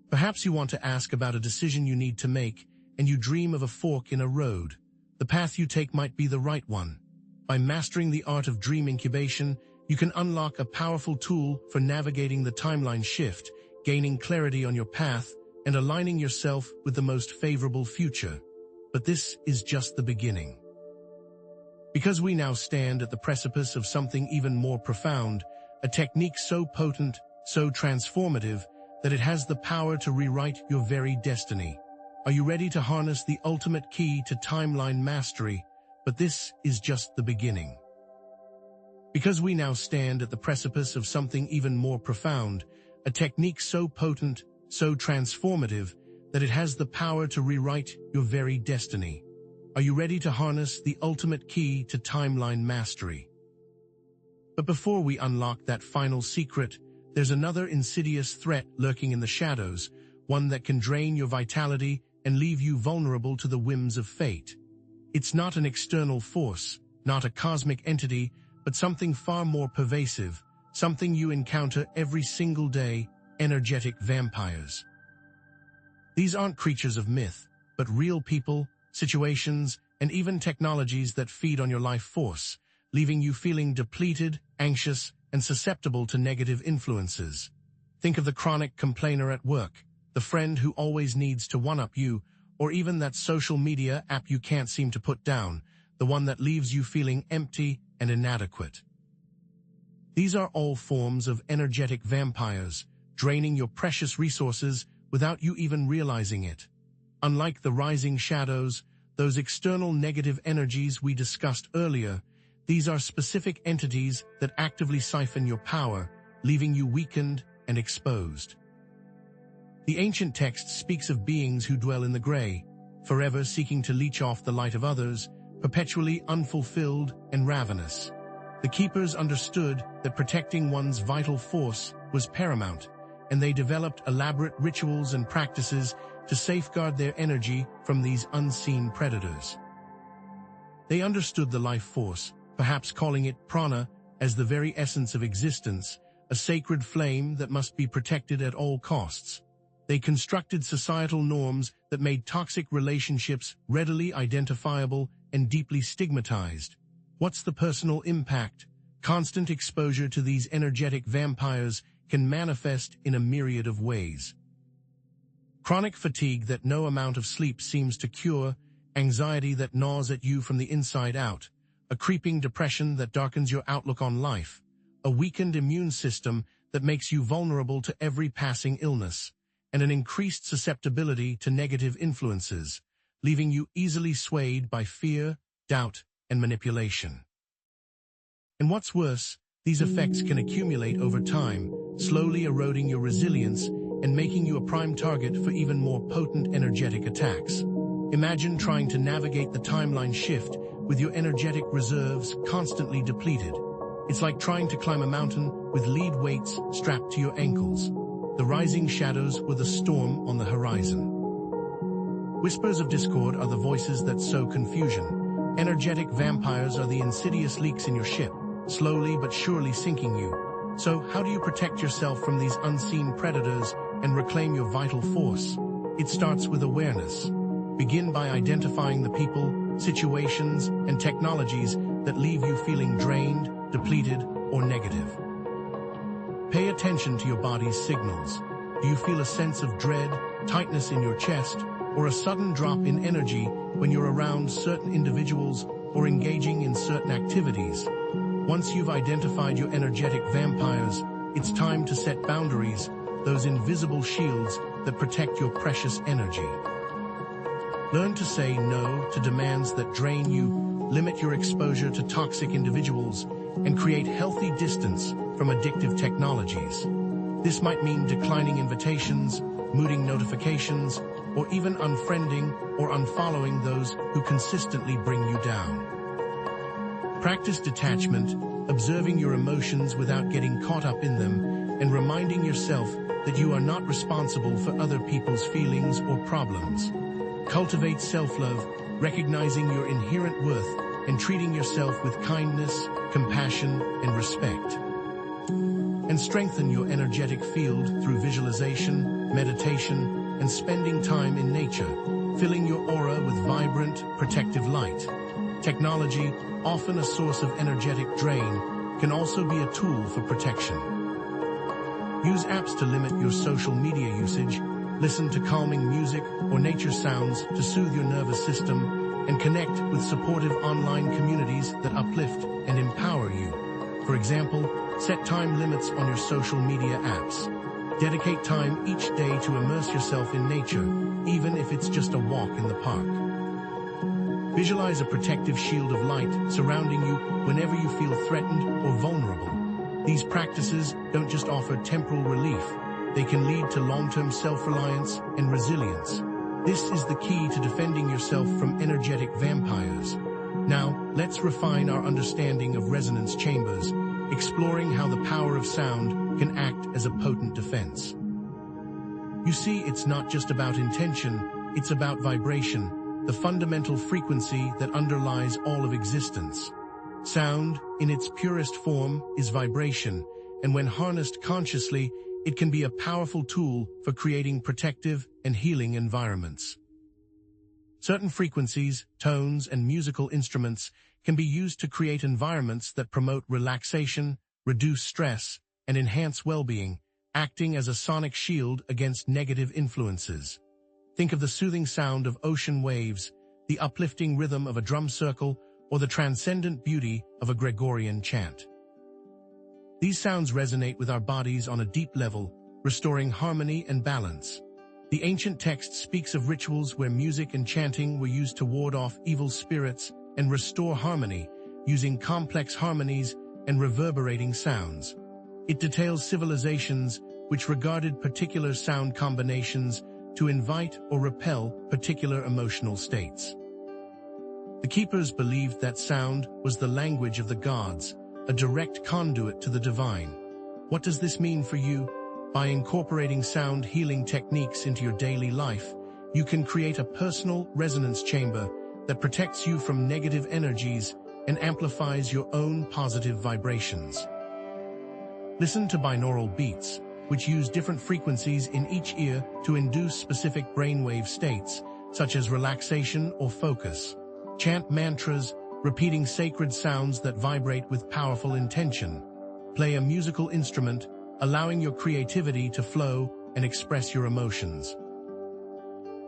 Perhaps you want to ask about a decision you need to make, and you dream of a fork in a road. The path you take might be the right one. By mastering the art of dream incubation, you can unlock a powerful tool for navigating the timeline shift, gaining clarity on your path, and aligning yourself with the most favorable future. But this is just the beginning. Because we now stand at the precipice of something even more profound, a technique so potent, so transformative, that it has the power to rewrite your very destiny. Are you ready to harness the ultimate key to timeline mastery? But this is just the beginning. Because we now stand at the precipice of something even more profound, a technique so potent, so transformative, that it has the power to rewrite your very destiny. Are you ready to harness the ultimate key to timeline mastery? But before we unlock that final secret, there's another insidious threat lurking in the shadows, one that can drain your vitality and leave you vulnerable to the whims of fate. It's not an external force, not a cosmic entity, but something far more pervasive, something you encounter every single day: energetic vampires. These aren't creatures of myth, but real people, situations, and even technologies that feed on your life force, leaving you feeling depleted, anxious, and susceptible to negative influences. Think of the chronic complainer at work, the friend who always needs to one-up you, or even that social media app you can't seem to put down, the one that leaves you feeling empty and inadequate. These are all forms of energetic vampires, draining your precious resources without you even realizing it. Unlike the rising shadows, those external negative energies we discussed earlier, these are specific entities that actively siphon your power, leaving you weakened and exposed. The ancient text speaks of beings who dwell in the gray, forever seeking to leech off the light of others, perpetually unfulfilled and ravenous. The keepers understood that protecting one's vital force was paramount, and they developed elaborate rituals and practices to safeguard their energy from these unseen predators. They understood the life force, perhaps calling it prana, as the very essence of existence, a sacred flame that must be protected at all costs. They constructed societal norms that made toxic relationships readily identifiable and deeply stigmatized. What's the personal impact? Constant exposure to these energetic vampires can manifest in a myriad of ways. Chronic fatigue that no amount of sleep seems to cure, anxiety that gnaws at you from the inside out, a creeping depression that darkens your outlook on life, a weakened immune system that makes you vulnerable to every passing illness, and an increased susceptibility to negative influences, leaving you easily swayed by fear, doubt, and manipulation. And what's worse, these effects can accumulate over time, slowly eroding your resilience and making you a prime target for even more potent energetic attacks. Imagine trying to navigate the timeline shift with your energetic reserves constantly depleted. It's like trying to climb a mountain with lead weights strapped to your ankles. The rising shadows were the storm on the horizon. Whispers of discord are the voices that sow confusion. Energetic vampires are the insidious leaks in your ship, slowly but surely sinking you. So, how do you protect yourself from these unseen predators and reclaim your vital force? It starts with awareness. Begin by identifying the people, situations, and technologies that leave you feeling drained, depleted, or negative. Pay attention to your body's signals. Do you feel a sense of dread, tightness in your chest, or a sudden drop in energy when you're around certain individuals or engaging in certain activities? Once you've identified your energetic vampires, it's time to set boundaries, those invisible shields that protect your precious energy. Learn to say no to demands that drain you, limit your exposure to toxic individuals, and create healthy distance from addictive technologies. This might mean declining invitations, muting notifications, or even unfriending or unfollowing those who consistently bring you down. Practice detachment, observing your emotions without getting caught up in them, and reminding yourself that you are not responsible for other people's feelings or problems. Cultivate self-love, recognizing your inherent worth and treating yourself with kindness, compassion, and respect. And strengthen your energetic field through visualization, meditation, and spending time in nature, filling your aura with vibrant, protective light. Technology, often a source of energetic drain, can also be a tool for protection. Use apps to limit your social media usage, listen to calming music or nature sounds to soothe your nervous system, and connect with supportive online communities that uplift and empower you. For example, set time limits on your social media apps. Dedicate time each day to immerse yourself in nature, even if it's just a walk in the park. Visualize a protective shield of light surrounding you whenever you feel threatened or vulnerable. These practices don't just offer temporal relief, they can lead to long-term self-reliance and resilience. This is the key to defending yourself from energetic vampires. Now, let's refine our understanding of resonance chambers, exploring how the power of sound can act as a potent defense. You see, it's not just about intention, it's about vibration, the fundamental frequency that underlies all of existence. Sound, in its purest form, is vibration, and when harnessed consciously, it can be a powerful tool for creating protective and healing environments. Certain frequencies, tones, and musical instruments can be used to create environments that promote relaxation, reduce stress, and enhance well-being, acting as a sonic shield against negative influences. Think of the soothing sound of ocean waves, the uplifting rhythm of a drum circle, or the transcendent beauty of a Gregorian chant. These sounds resonate with our bodies on a deep level, restoring harmony and balance. The ancient text speaks of rituals where music and chanting were used to ward off evil spirits and restore harmony, using complex harmonies and reverberating sounds. It details civilizations which regarded particular sound combinations to invite or repel particular emotional states. The keepers believed that sound was the language of the gods, a direct conduit to the divine. What does this mean for you? By incorporating sound healing techniques into your daily life, you can create a personal resonance chamber that protects you from negative energies and amplifies your own positive vibrations. Listen to binaural beats, which use different frequencies in each ear to induce specific brainwave states, such as relaxation or focus. Chant mantras, repeating sacred sounds that vibrate with powerful intention. Play a musical instrument, allowing your creativity to flow and express your emotions.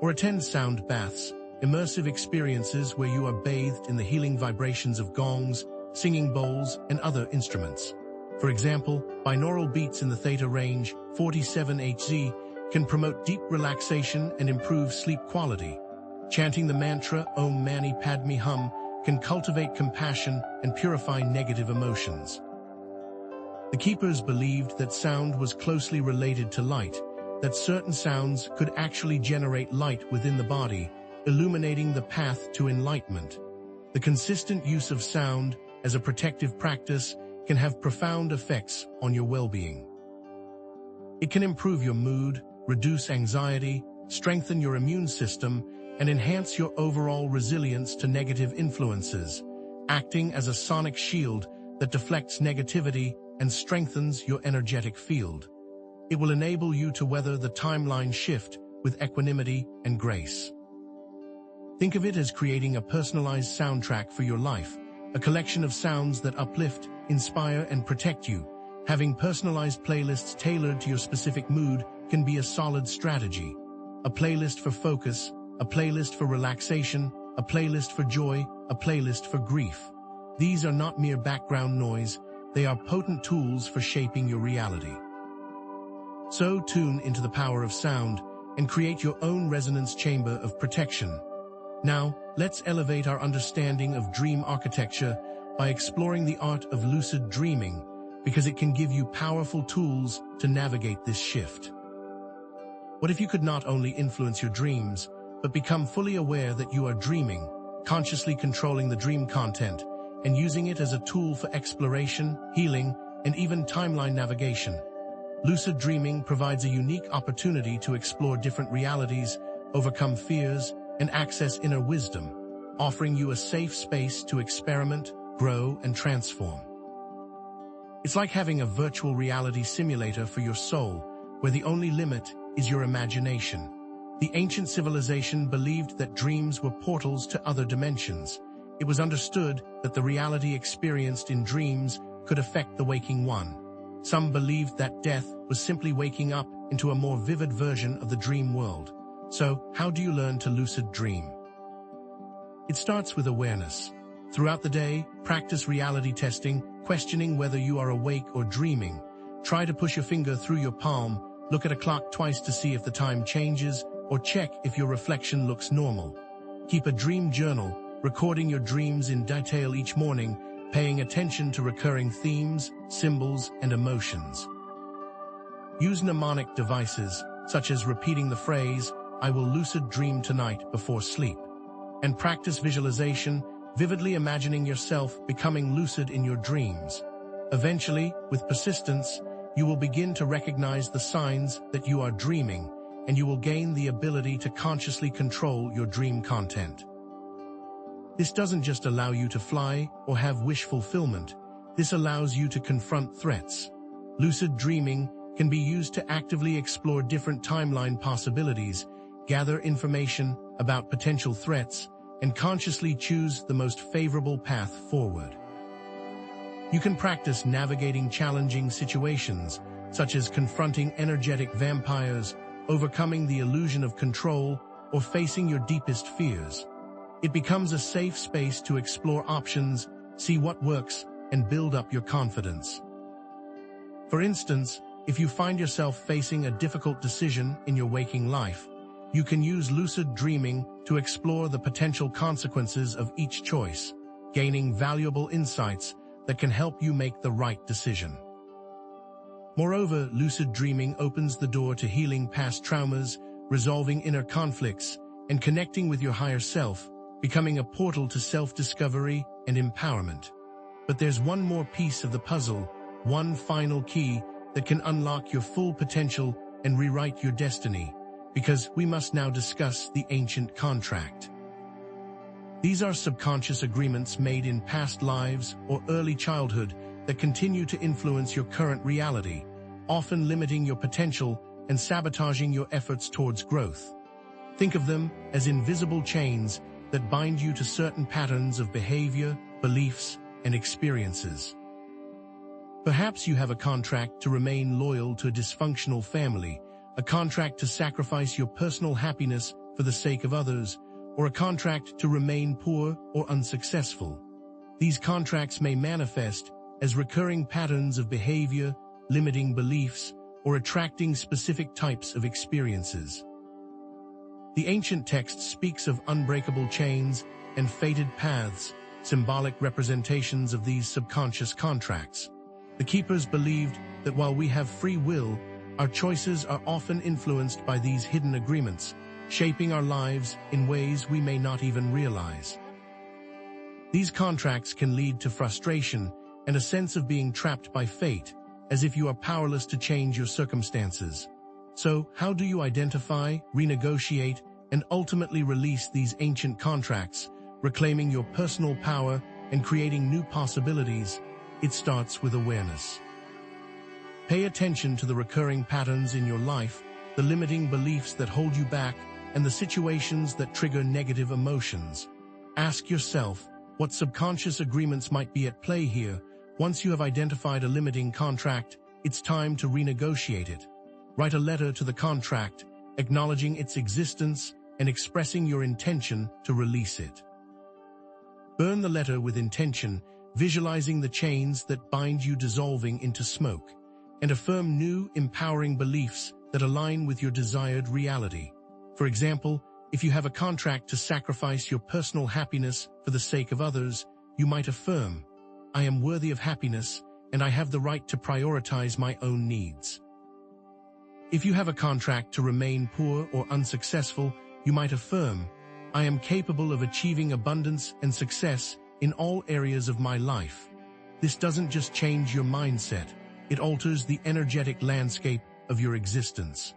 Or attend sound baths, immersive experiences where you are bathed in the healing vibrations of gongs, singing bowls, and other instruments. For example, binaural beats in the theta range, 47 Hz, can promote deep relaxation and improve sleep quality. Chanting the mantra Om Mani Padme Hum can cultivate compassion and purify negative emotions. The keepers believed that sound was closely related to light, that certain sounds could actually generate light within the body, illuminating the path to enlightenment. The consistent use of sound as a protective practice can have profound effects on your well-being. It can improve your mood, reduce anxiety, strengthen your immune system, and enhance your overall resilience to negative influences, acting as a sonic shield that deflects negativity and strengthens your energetic field. It will enable you to weather the timeline shift with equanimity and grace. Think of it as creating a personalized soundtrack for your life, a collection of sounds that uplift, inspire, and protect you. Having personalized playlists tailored to your specific mood can be a solid strategy. A playlist for focus, a playlist for relaxation, a playlist for joy, a playlist for grief. These are not mere background noise, they are potent tools for shaping your reality. So tune into the power of sound and create your own resonance chamber of protection. Now, let's elevate our understanding of dream architecture by exploring the art of lucid dreaming, because it can give you powerful tools to navigate this shift. What if you could not only influence your dreams, but become fully aware that you are dreaming, consciously controlling the dream content, and using it as a tool for exploration, healing, and even timeline navigation? Lucid dreaming provides a unique opportunity to explore different realities, overcome fears, and access inner wisdom, offering you a safe space to experiment, grow, and transform. It's like having a virtual reality simulator for your soul, where the only limit is your imagination. The ancient civilization believed that dreams were portals to other dimensions. It was understood that the reality experienced in dreams could affect the waking one. Some believed that death was simply waking up into a more vivid version of the dream world. So, how do you learn to lucid dream? It starts with awareness. Throughout the day, practice reality testing, questioning whether you are awake or dreaming. Try to push your finger through your palm, look at a clock twice to see if the time changes, or check if your reflection looks normal. Keep a dream journal, recording your dreams in detail each morning, paying attention to recurring themes, symbols, and emotions. Use mnemonic devices, such as repeating the phrase, "I will lucid dream tonight" before sleep. And practice visualization, vividly imagining yourself becoming lucid in your dreams. Eventually, with persistence, you will begin to recognize the signs that you are dreaming, and you will gain the ability to consciously control your dream content. This doesn't just allow you to fly or have wish fulfillment. This allows you to confront threats. Lucid dreaming can be used to actively explore different timeline possibilities, gather information about potential threats, and consciously choose the most favorable path forward. You can practice navigating challenging situations, such as confronting energetic vampires, overcoming the illusion of control, or facing your deepest fears. It becomes a safe space to explore options, see what works, and build up your confidence. For instance, if you find yourself facing a difficult decision in your waking life, you can use lucid dreaming to explore the potential consequences of each choice, gaining valuable insights that can help you make the right decision. Moreover, lucid dreaming opens the door to healing past traumas, resolving inner conflicts, and connecting with your higher self, becoming a portal to self-discovery and empowerment. But there's one more piece of the puzzle, one final key that can unlock your full potential and rewrite your destiny, because we must now discuss the ancient contract. These are subconscious agreements made in past lives or early childhood that continue to influence your current reality, often limiting your potential and sabotaging your efforts towards growth. Think of them as invisible chains that bind you to certain patterns of behavior, beliefs, and experiences. Perhaps you have a contract to remain loyal to a dysfunctional family, a contract to sacrifice your personal happiness for the sake of others, or a contract to remain poor or unsuccessful. These contracts may manifest as recurring patterns of behavior, limiting beliefs, or attracting specific types of experiences. The ancient text speaks of unbreakable chains and fated paths, symbolic representations of these subconscious contracts. The keepers believed that while we have free will, our choices are often influenced by these hidden agreements, shaping our lives in ways we may not even realize. These contracts can lead to frustration and a sense of being trapped by fate, as if you are powerless to change your circumstances. So, how do you identify, renegotiate, and ultimately release these ancient contracts, reclaiming your personal power and creating new possibilities? It starts with awareness. Pay attention to the recurring patterns in your life, the limiting beliefs that hold you back, and the situations that trigger negative emotions. Ask yourself, what subconscious agreements might be at play here? Once you have identified a limiting contract, it's time to renegotiate it. Write a letter to the contract, acknowledging its existence and expressing your intention to release it. Burn the letter with intention, visualizing the chains that bind you dissolving into smoke, and affirm new, empowering beliefs that align with your desired reality. For example, if you have a contract to sacrifice your personal happiness for the sake of others, you might affirm, "I am worthy of happiness, and I have the right to prioritize my own needs." If you have a contract to remain poor or unsuccessful, you might affirm, "I am capable of achieving abundance and success in all areas of my life." This doesn't just change your mindset, it alters the energetic landscape of your existence.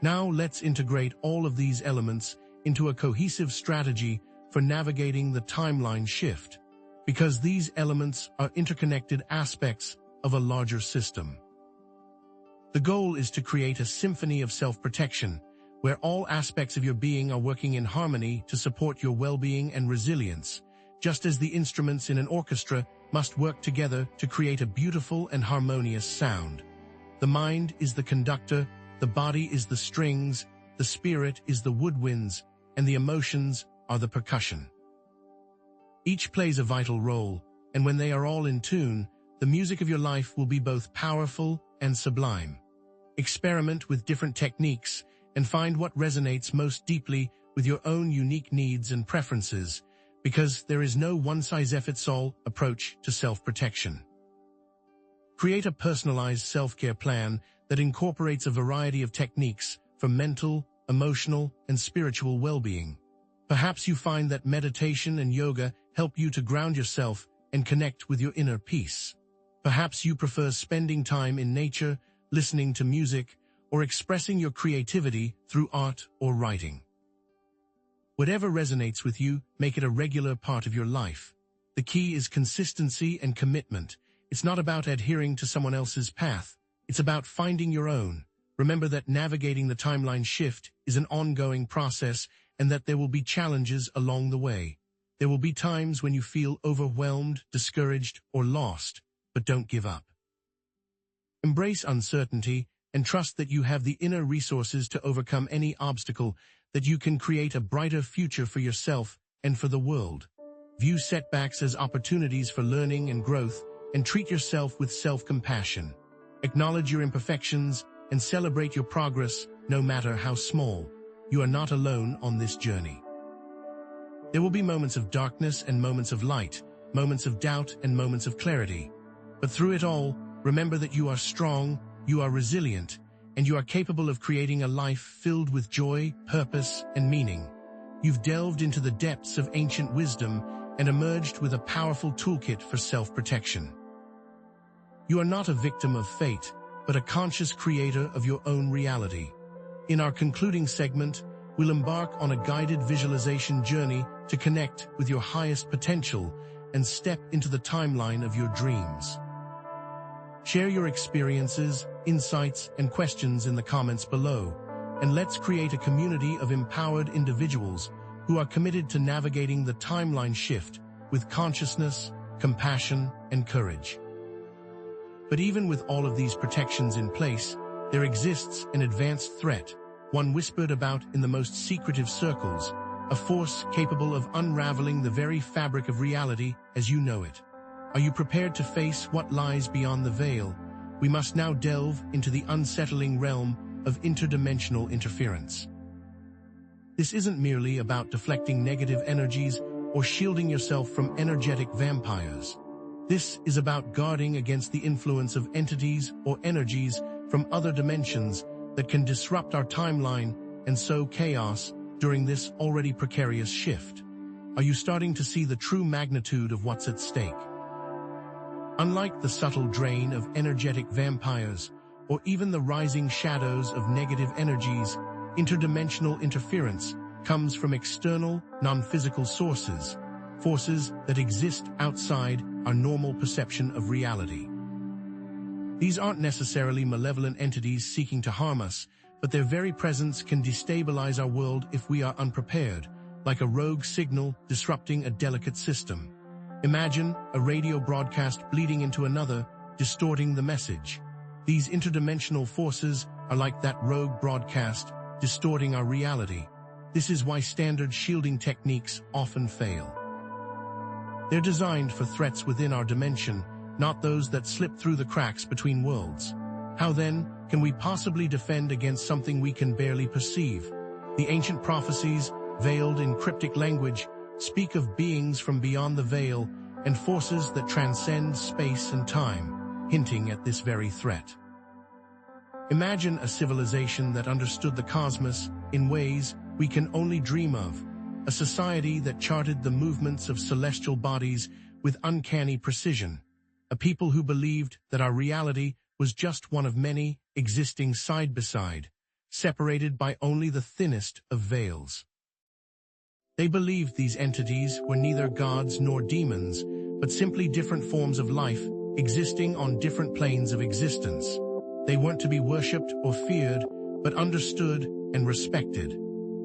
Now let's integrate all of these elements into a cohesive strategy for navigating the timeline shift, because these elements are interconnected aspects of a larger system. The goal is to create a symphony of self-protection, where all aspects of your being are working in harmony to support your well-being and resilience, just as the instruments in an orchestra must work together to create a beautiful and harmonious sound. The mind is the conductor, the body is the strings, the spirit is the woodwinds, and the emotions are the percussion. Each plays a vital role, and when they are all in tune, the music of your life will be both powerful and sublime. Experiment with different techniques and find what resonates most deeply with your own unique needs and preferences, because there is no one-size-fits-all approach to self-protection. Create a personalized self-care plan that incorporates a variety of techniques for mental, emotional, and spiritual well-being. Perhaps you find that meditation and yoga help you to ground yourself and connect with your inner peace. Perhaps you prefer spending time in nature, listening to music, or expressing your creativity through art or writing. Whatever resonates with you, make it a regular part of your life. The key is consistency and commitment. It's not about adhering to someone else's path. It's about finding your own. Remember that navigating the timeline shift is an ongoing process and that there will be challenges along the way. There will be times when you feel overwhelmed, discouraged, or lost, but don't give up. Embrace uncertainty and trust that you have the inner resources to overcome any obstacle, that you can create a brighter future for yourself and for the world. View setbacks as opportunities for learning and growth, and treat yourself with self-compassion. Acknowledge your imperfections and celebrate your progress, no matter how small. You are not alone on this journey. There will be moments of darkness and moments of light, moments of doubt and moments of clarity. But through it all, remember that you are strong, you are resilient, and you are capable of creating a life filled with joy, purpose, and meaning. You've delved into the depths of ancient wisdom and emerged with a powerful toolkit for self-protection. You are not a victim of fate, but a conscious creator of your own reality. In our concluding segment, we'll embark on a guided visualization journey to connect with your highest potential and step into the timeline of your dreams. Share your experiences, insights, and questions in the comments below, and let's create a community of empowered individuals who are committed to navigating the timeline shift with consciousness, compassion, and courage. But even with all of these protections in place, there exists an advanced threat, one whispered about in the most secretive circles, a force capable of unraveling the very fabric of reality as you know it. Are you prepared to face what lies beyond the veil? We must now delve into the unsettling realm of interdimensional interference. This isn't merely about deflecting negative energies or shielding yourself from energetic vampires. This is about guarding against the influence of entities or energies from other dimensions that can disrupt our timeline and sow chaos during this already precarious shift. Are you starting to see the true magnitude of what's at stake? Unlike the subtle drain of energetic vampires, or even the rising shadows of negative energies, interdimensional interference comes from external, non-physical sources, forces that exist outside our normal perception of reality. These aren't necessarily malevolent entities seeking to harm us, but their very presence can destabilize our world if we are unprepared, like a rogue signal disrupting a delicate system. Imagine a radio broadcast bleeding into another, distorting the message. These interdimensional forces are like that rogue broadcast, distorting our reality. This is why standard shielding techniques often fail. They're designed for threats within our dimension, not those that slip through the cracks between worlds. How then can we possibly defend against something we can barely perceive? The ancient prophecies, veiled in cryptic language, speak of beings from beyond the veil and forces that transcend space and time, hinting at this very threat. Imagine a civilization that understood the cosmos in ways we can only dream of, a society that charted the movements of celestial bodies with uncanny precision, a people who believed that our reality was just one of many existing side by side, separated by only the thinnest of veils. They believed these entities were neither gods nor demons, but simply different forms of life existing on different planes of existence. They weren't to be worshipped or feared, but understood and respected.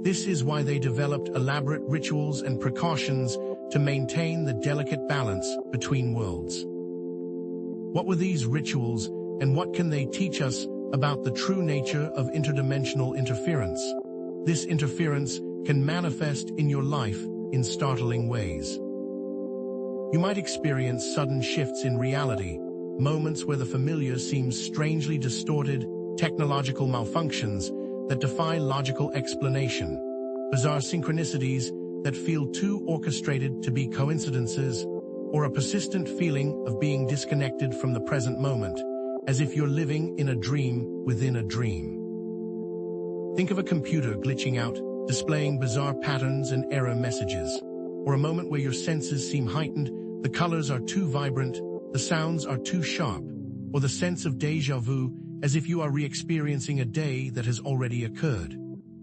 This is why they developed elaborate rituals and precautions to maintain the delicate balance between worlds. What were these rituals, and what can they teach us about the true nature of interdimensional interference? This interference can manifest in your life in startling ways. You might experience sudden shifts in reality, moments where the familiar seems strangely distorted, technological malfunctions that defy logical explanation, bizarre synchronicities that feel too orchestrated to be coincidences, or a persistent feeling of being disconnected from the present moment, as if you're living in a dream within a dream. Think of a computer glitching out, displaying bizarre patterns and error messages, or a moment where your senses seem heightened, the colors are too vibrant, the sounds are too sharp, or the sense of déjà vu as if you are re-experiencing a day that has already occurred.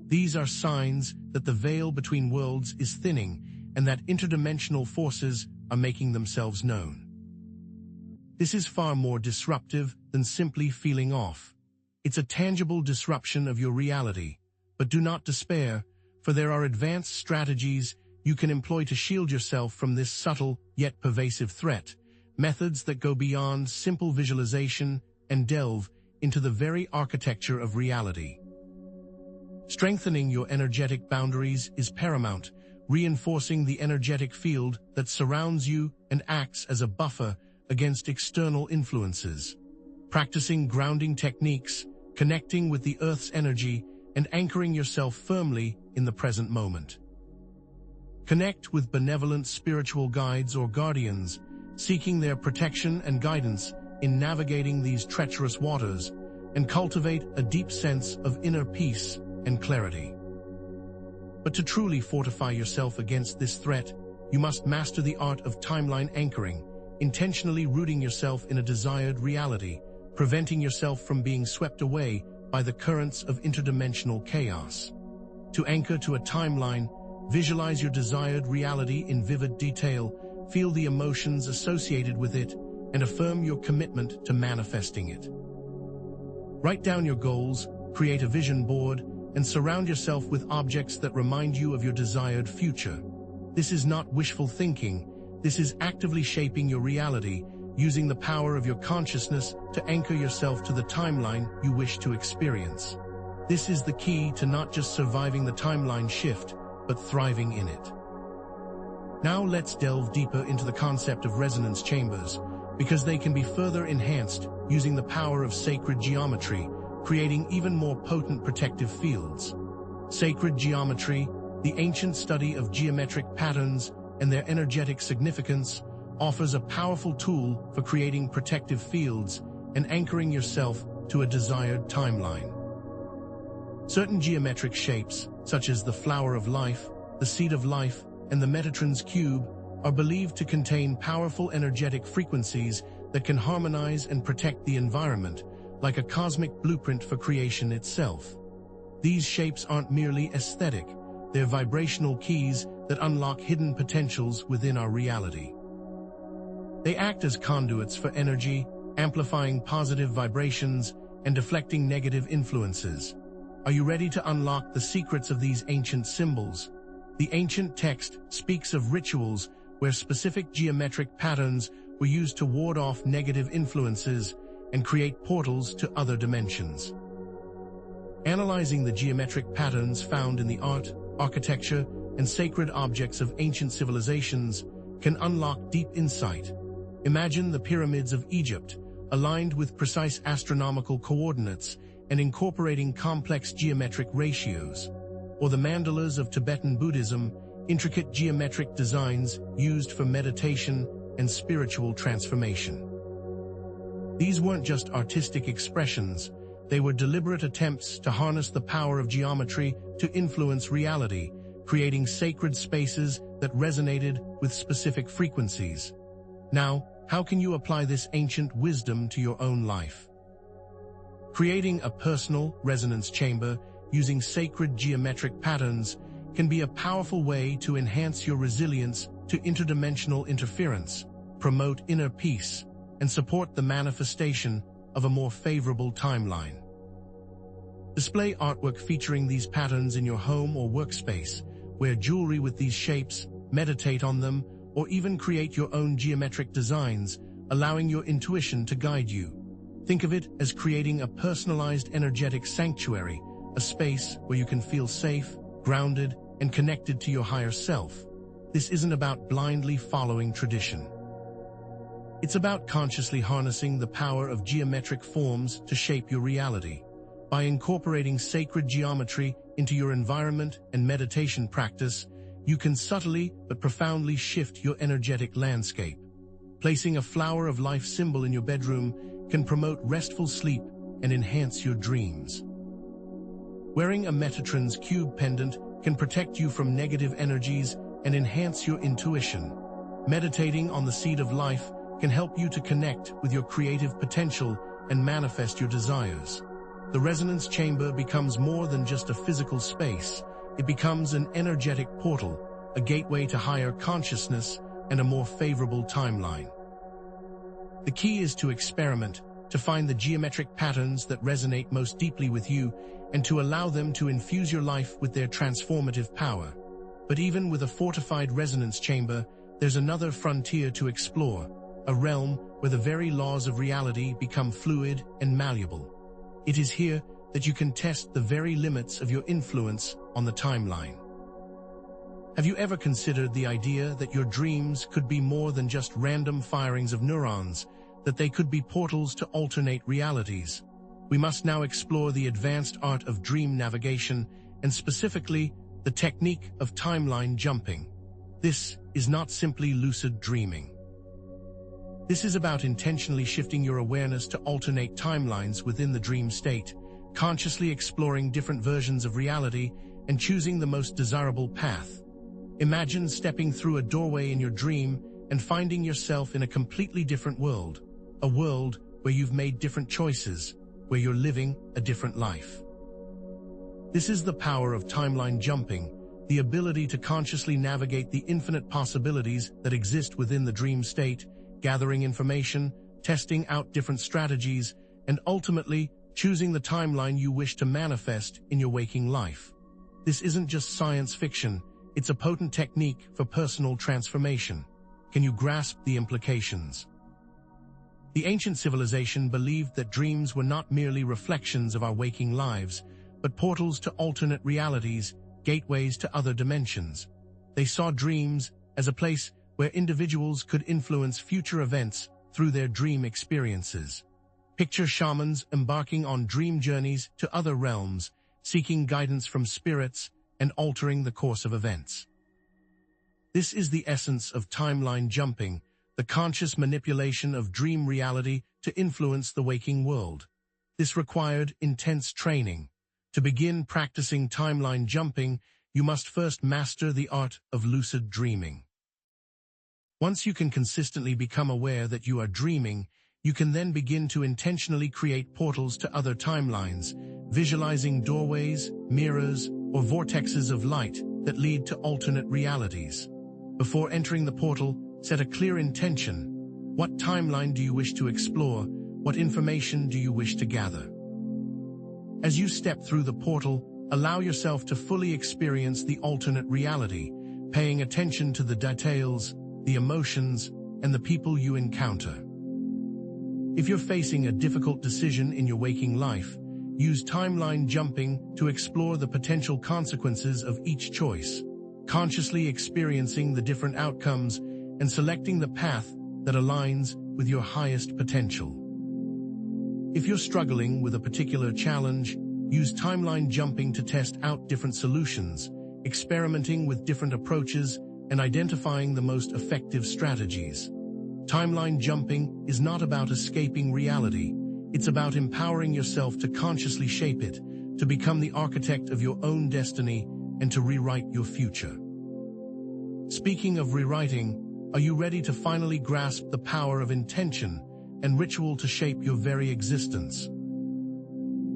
These are signs that the veil between worlds is thinning and that interdimensional forces are making themselves known. This is far more disruptive than simply feeling off. It's a tangible disruption of your reality. But do not despair, for there are advanced strategies you can employ to shield yourself from this subtle yet pervasive threat, methods that go beyond simple visualization and delve into the very architecture of reality. Strengthening your energetic boundaries is paramount, reinforcing the energetic field that surrounds you and acts as a buffer against external influences. Practicing grounding techniques, connecting with the Earth's energy, and anchoring yourself firmly in the present moment. Connect with benevolent spiritual guides or guardians, seeking their protection and guidance in navigating these treacherous waters, and cultivate a deep sense of inner peace and clarity. But to truly fortify yourself against this threat, you must master the art of timeline anchoring, intentionally rooting yourself in a desired reality, preventing yourself from being swept away by the currents of interdimensional chaos. To anchor to a timeline, visualize your desired reality in vivid detail, feel the emotions associated with it, and affirm your commitment to manifesting it. Write down your goals, create a vision board, and surround yourself with objects that remind you of your desired future. This is not wishful thinking. This is actively shaping your reality, using the power of your consciousness to anchor yourself to the timeline you wish to experience. This is the key to not just surviving the timeline shift, but thriving in it. Now let's delve deeper into the concept of resonance chambers, because they can be further enhanced using the power of sacred geometry, creating even more potent protective fields. Sacred geometry, the ancient study of geometric patterns and their energetic significance, offers a powerful tool for creating protective fields and anchoring yourself to a desired timeline. Certain geometric shapes, such as the flower of life, the seed of life, and the Metatron's cube, are believed to contain powerful energetic frequencies that can harmonize and protect the environment, like a cosmic blueprint for creation itself. These shapes aren't merely aesthetic, they're vibrational keys that unlock hidden potentials within our reality. They act as conduits for energy, amplifying positive vibrations and deflecting negative influences. Are you ready to unlock the secrets of these ancient symbols? The ancient text speaks of rituals where specific geometric patterns were used to ward off negative influences and create portals to other dimensions. Analyzing the geometric patterns found in the art, architecture, and sacred objects of ancient civilizations can unlock deep insight. Imagine the pyramids of Egypt, aligned with precise astronomical coordinates and incorporating complex geometric ratios, or the mandalas of Tibetan Buddhism, intricate geometric designs used for meditation and spiritual transformation. These weren't just artistic expressions, they were deliberate attempts to harness the power of geometry to influence reality, creating sacred spaces that resonated with specific frequencies. Now, how can you apply this ancient wisdom to your own life? Creating a personal resonance chamber using sacred geometric patterns can be a powerful way to enhance your resilience to interdimensional interference, promote inner peace, and support the manifestation of a more favorable timeline. Display artwork featuring these patterns in your home or workspace, wear jewelry with these shapes, meditate on them, or even create your own geometric designs, allowing your intuition to guide you. Think of it as creating a personalized energetic sanctuary, a space where you can feel safe, grounded, and connected to your higher self. This isn't about blindly following tradition. It's about consciously harnessing the power of geometric forms to shape your reality. By incorporating sacred geometry into your environment and meditation practice, you can subtly but profoundly shift your energetic landscape. Placing a flower of life symbol in your bedroom can promote restful sleep and enhance your dreams. Wearing a Metatron's cube pendant can protect you from negative energies and enhance your intuition. Meditating on the seed of life can help you to connect with your creative potential and manifest your desires. The resonance chamber becomes more than just a physical space. It becomes an energetic portal, a gateway to higher consciousness and a more favorable timeline. The key is to experiment, to find the geometric patterns that resonate most deeply with you, and to allow them to infuse your life with their transformative power. But even with a fortified resonance chamber, there's another frontier to explore, a realm where the very laws of reality become fluid and malleable. It is here that you can test the very limits of your influence on the timeline. Have you ever considered the idea that your dreams could be more than just random firings of neurons, that they could be portals to alternate realities? We must now explore the advanced art of dream navigation, and specifically, the technique of timeline jumping. This is not simply lucid dreaming. This is about intentionally shifting your awareness to alternate timelines within the dream state, consciously exploring different versions of reality and choosing the most desirable path. Imagine stepping through a doorway in your dream and finding yourself in a completely different world, a world where you've made different choices, where you're living a different life. This is the power of timeline jumping, the ability to consciously navigate the infinite possibilities that exist within the dream state, gathering information, testing out different strategies, and ultimately choosing the timeline you wish to manifest in your waking life. This isn't just science fiction, it's a potent technique for personal transformation. Can you grasp the implications? The ancient civilization believed that dreams were not merely reflections of our waking lives, but portals to alternate realities, gateways to other dimensions. They saw dreams as a place where individuals could influence future events through their dream experiences. Picture shamans embarking on dream journeys to other realms, seeking guidance from spirits and altering the course of events. This is the essence of timeline jumping, the conscious manipulation of dream reality to influence the waking world. This required intense training. To begin practicing timeline jumping, you must first master the art of lucid dreaming. Once you can consistently become aware that you are dreaming, you can then begin to intentionally create portals to other timelines, visualizing doorways, mirrors, or vortexes of light that lead to alternate realities. Before entering the portal, set a clear intention. What timeline do you wish to explore? What information do you wish to gather? As you step through the portal, allow yourself to fully experience the alternate reality, paying attention to the details, the emotions, and the people you encounter. If you're facing a difficult decision in your waking life, use timeline jumping to explore the potential consequences of each choice, consciously experiencing the different outcomes and selecting the path that aligns with your highest potential. If you're struggling with a particular challenge, use timeline jumping to test out different solutions, experimenting with different approaches and identifying the most effective strategies. Timeline jumping is not about escaping reality. It's about empowering yourself to consciously shape it, to become the architect of your own destiny, and to rewrite your future. Speaking of rewriting, are you ready to finally grasp the power of intention and ritual to shape your very existence?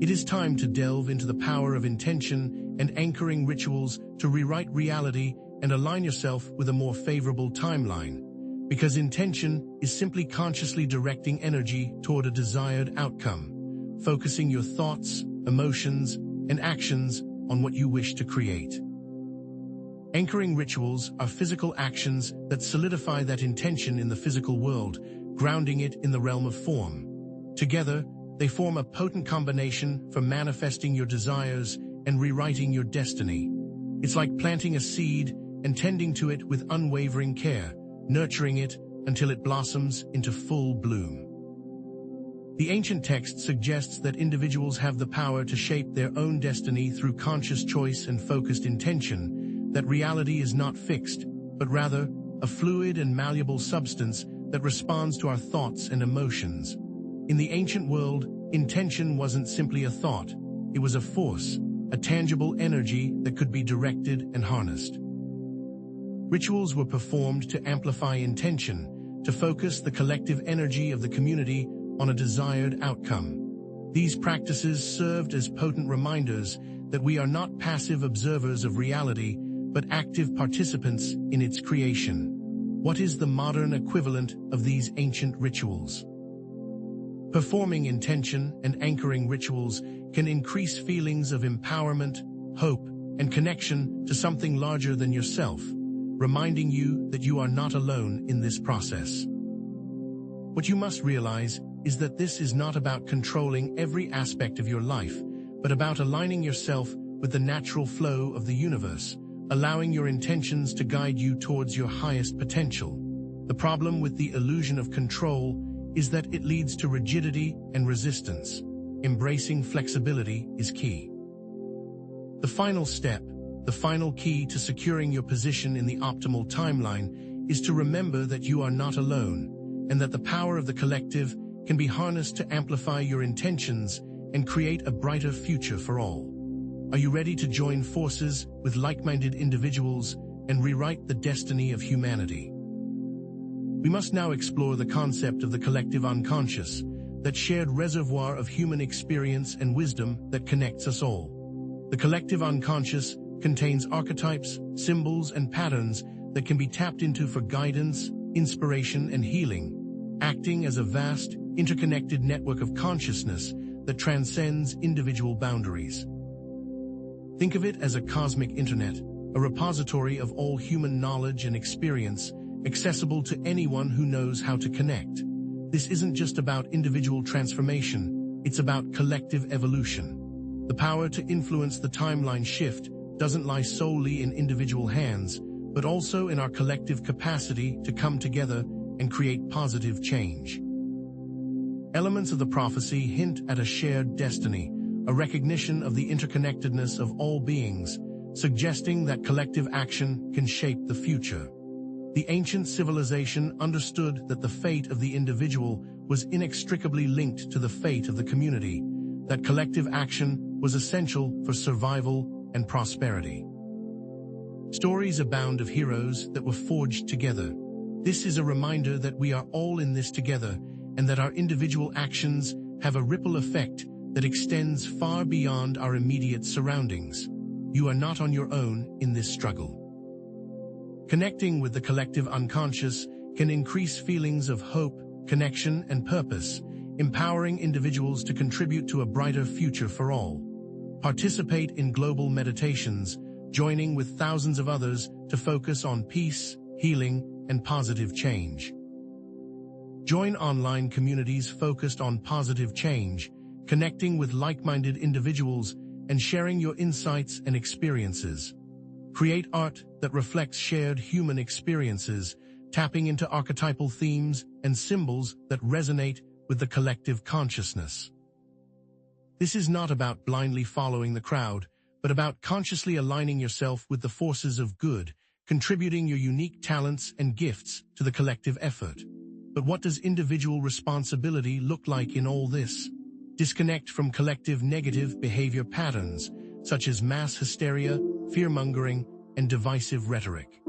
It is time to delve into the power of intention and anchoring rituals to rewrite reality and align yourself with a more favorable timeline. Because intention is simply consciously directing energy toward a desired outcome, focusing your thoughts, emotions, and actions on what you wish to create. Anchoring rituals are physical actions that solidify that intention in the physical world, grounding it in the realm of form. Together, they form a potent combination for manifesting your desires and rewriting your destiny. It's like planting a seed and tending to it with unwavering care, nurturing it until it blossoms into full bloom. The ancient text suggests that individuals have the power to shape their own destiny through conscious choice and focused intention, that reality is not fixed, but rather a fluid and malleable substance that responds to our thoughts and emotions. In the ancient world, intention wasn't simply a thought, it was a force, a tangible energy that could be directed and harnessed. Rituals were performed to amplify intention, to focus the collective energy of the community on a desired outcome. These practices served as potent reminders that we are not passive observers of reality, but active participants in its creation. What is the modern equivalent of these ancient rituals? Performing intention and anchoring rituals can increase feelings of empowerment, hope, and connection to something larger than yourself, reminding you that you are not alone in this process. What you must realize is that this is not about controlling every aspect of your life, but about aligning yourself with the natural flow of the universe, allowing your intentions to guide you towards your highest potential. The problem with the illusion of control is that it leads to rigidity and resistance. Embracing flexibility is key. The final step, the final key to securing your position in the optimal timeline, is to remember that you are not alone. and that the power of the collective can be harnessed to amplify your intentions and create a brighter future for all. Are you ready to join forces with like-minded individuals and rewrite the destiny of humanity? We must now explore the concept of the collective unconscious, that shared reservoir of human experience and wisdom that connects us all. The collective unconscious contains archetypes, symbols, and patterns that can be tapped into for guidance, inspiration, and healing, acting as a vast, interconnected network of consciousness that transcends individual boundaries. Think of it as a cosmic internet, a repository of all human knowledge and experience, accessible to anyone who knows how to connect. This isn't just about individual transformation, it's about collective evolution. The power to influence the timeline shift doesn't lie solely in individual hands, but also in our collective capacity to come together and create positive change. Elements of the prophecy hint at a shared destiny, a recognition of the interconnectedness of all beings, suggesting that collective action can shape the future. The ancient civilization understood that the fate of the individual was inextricably linked to the fate of the community, that collective action was essential for survival and prosperity. Stories abound of heroes that were forged together. This is a reminder that we are all in this together, and that our individual actions have a ripple effect that extends far beyond our immediate surroundings. You are not on your own in this struggle. Connecting with the collective unconscious can increase feelings of hope, connection, and purpose, empowering individuals to contribute to a brighter future for all. Participate in global meditations, joining with thousands of others to focus on peace, healing, and positive change. Join online communities focused on positive change, connecting with like-minded individuals and sharing your insights and experiences. Create art that reflects shared human experiences, tapping into archetypal themes and symbols that resonate with the collective consciousness. This is not about blindly following the crowd, but about consciously aligning yourself with the forces of good, contributing your unique talents and gifts to the collective effort. But what does individual responsibility look like in all this? Disconnect from collective negative behavior patterns, such as mass hysteria, fear-mongering, and divisive rhetoric.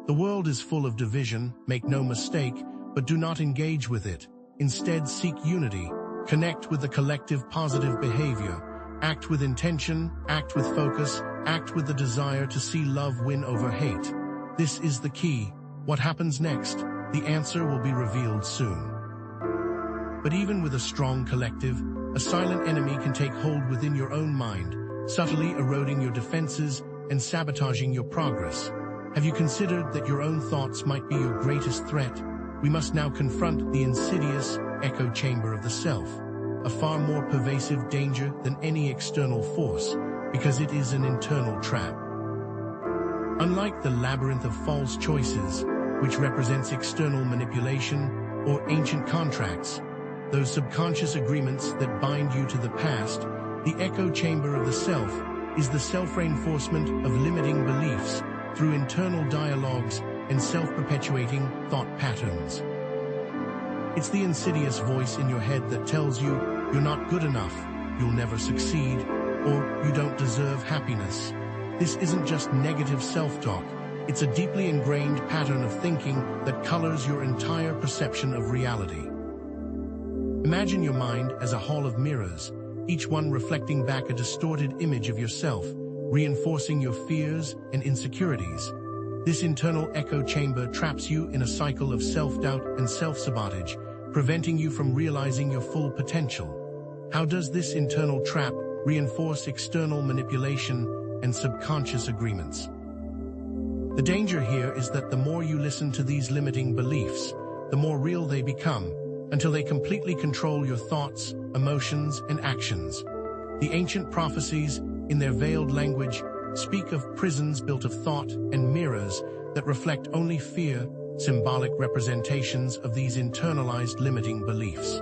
The world is full of division, make no mistake, but do not engage with it. Instead, seek unity, connect with the collective positive behavior, act with intention, act with focus, act with the desire to see love win over hate. This is the key. What happens next? The answer will be revealed soon. But even with a strong collective, a silent enemy can take hold within your own mind, subtly eroding your defenses and sabotaging your progress. Have you considered that your own thoughts might be your greatest threat? We must now confront the insidious echo chamber of the self, a far more pervasive danger than any external force, because it is an internal trap. Unlike the labyrinth of false choices, which represents external manipulation or ancient contracts, those subconscious agreements that bind you to the past, the echo chamber of the self is the self-reinforcement of limiting beliefs through internal dialogues and self-perpetuating thought patterns. It's the insidious voice in your head that tells you you're not good enough, you'll never succeed, or you don't deserve happiness. This isn't just negative self-talk, it's a deeply ingrained pattern of thinking that colors your entire perception of reality. Imagine your mind as a hall of mirrors, each one reflecting back a distorted image of yourself, reinforcing your fears and insecurities. This internal echo chamber traps you in a cycle of self-doubt and self-sabotage, preventing you from realizing your full potential. How does this internal trap reinforce external manipulation and subconscious agreements? The danger here is that the more you listen to these limiting beliefs, the more real they become, until they completely control your thoughts, emotions, and actions. The ancient prophecies, in their veiled language, speak of prisons built of thought and mirrors that reflect only fear, symbolic representations of these internalized limiting beliefs.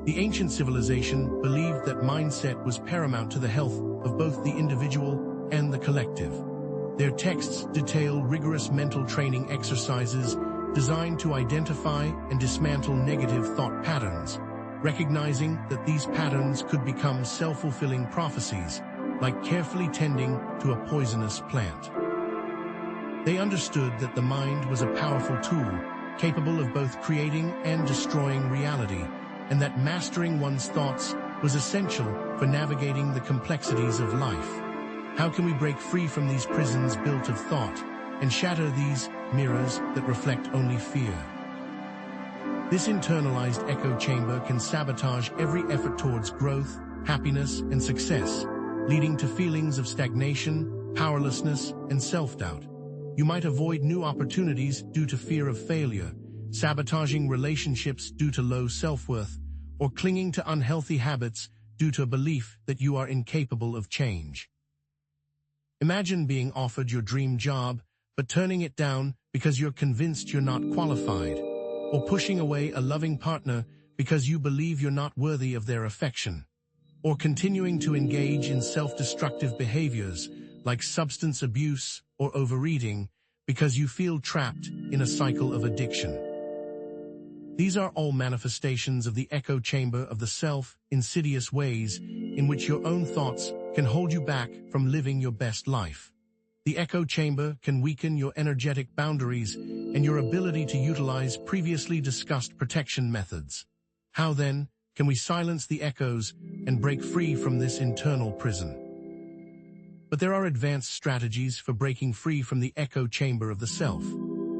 The ancient civilization believed that mindset was paramount to the health of both the individual and the collective. Their texts detail rigorous mental training exercises designed to identify and dismantle negative thought patterns, recognizing that these patterns could become self-fulfilling prophecies, like carefully tending to a poisonous plant. They understood that the mind was a powerful tool, capable of both creating and destroying reality, and that mastering one's thoughts was essential for navigating the complexities of life. How can we break free from these prisons built of thought and shatter these mirrors that reflect only fear? This internalized echo chamber can sabotage every effort towards growth, happiness, and success, leading to feelings of stagnation, powerlessness, and self-doubt. You might avoid new opportunities due to fear of failure, sabotaging relationships due to low self-worth, or clinging to unhealthy habits due to a belief that you are incapable of change. Imagine being offered your dream job, but turning it down because you're convinced you're not qualified, or pushing away a loving partner because you believe you're not worthy of their affection, or continuing to engage in self-destructive behaviors like substance abuse or overeating because you feel trapped in a cycle of addiction. These are all manifestations of the echo chamber of the self, insidious ways in which your own thoughts can hold you back from living your best life. The echo chamber can weaken your energetic boundaries and your ability to utilize previously discussed protection methods. How then can we silence the echoes and break free from this internal prison? But there are advanced strategies for breaking free from the echo chamber of the self.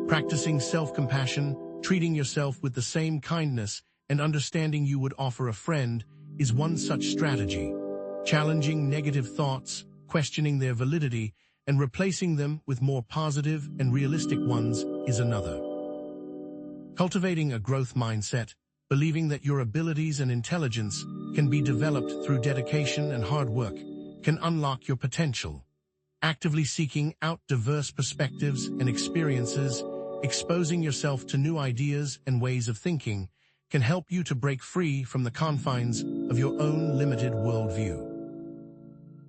Practicing self-compassion, treating yourself with the same kindness and understanding you would offer a friend is one such strategy. Challenging negative thoughts, questioning their validity, and replacing them with more positive and realistic ones is another. Cultivating a growth mindset, believing that your abilities and intelligence can be developed through dedication and hard work, can unlock your potential. Actively seeking out diverse perspectives and experiences, exposing yourself to new ideas and ways of thinking, can help you to break free from the confines of your own limited worldview.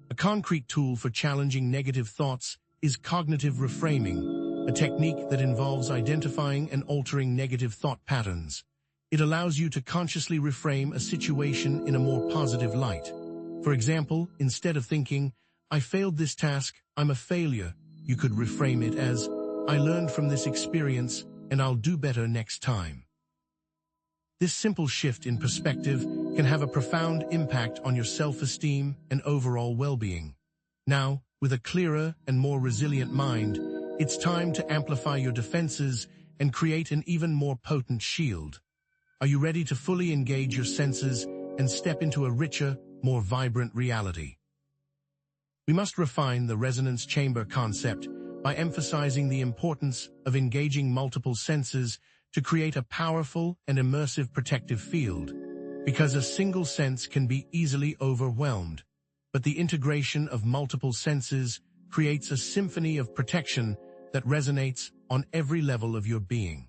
A concrete tool for challenging negative thoughts is cognitive reframing, a technique that involves identifying and altering negative thought patterns. It allows you to consciously reframe a situation in a more positive light. For example, instead of thinking, "I failed this task, I'm a failure," you could reframe it as, "I learned from this experience, and I'll do better next time." This simple shift in perspective can have a profound impact on your self-esteem and overall well-being. Now, with a clearer and more resilient mind, it's time to amplify your defenses and create an even more potent shield. Are you ready to fully engage your senses and step into a richer, more vibrant reality? We must refine the resonance chamber concept by emphasizing the importance of engaging multiple senses to create a powerful and immersive protective field, because a single sense can be easily overwhelmed, but the integration of multiple senses creates a symphony of protection that resonates on every level of your being.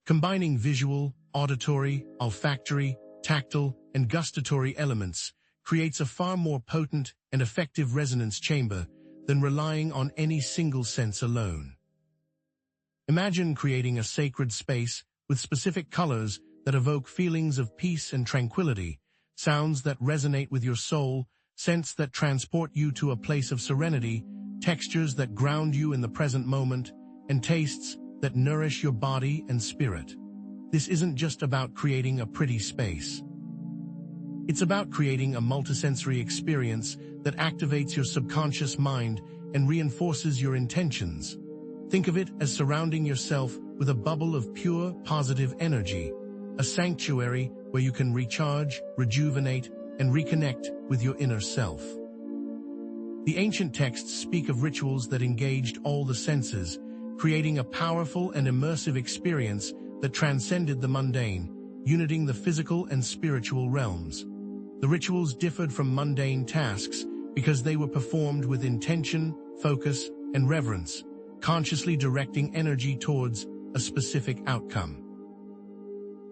Combining visual, auditory, olfactory, tactile, and gustatory elements creates a far more potent and effective resonance chamber than relying on any single sense alone. Imagine creating a sacred space with specific colors that evoke feelings of peace and tranquility, sounds that resonate with your soul, scents that transport you to a place of serenity, textures that ground you in the present moment, and tastes that nourish your body and spirit. This isn't just about creating a pretty space. It's about creating a multisensory experience that activates your subconscious mind and reinforces your intentions. Think of it as surrounding yourself with a bubble of pure, positive energy, a sanctuary where you can recharge, rejuvenate, and reconnect with your inner self. The ancient texts speak of rituals that engaged all the senses, creating a powerful and immersive experience that transcended the mundane, uniting the physical and spiritual realms. The rituals differed from mundane tasks because they were performed with intention, focus, and reverence, consciously directing energy towards a specific outcome.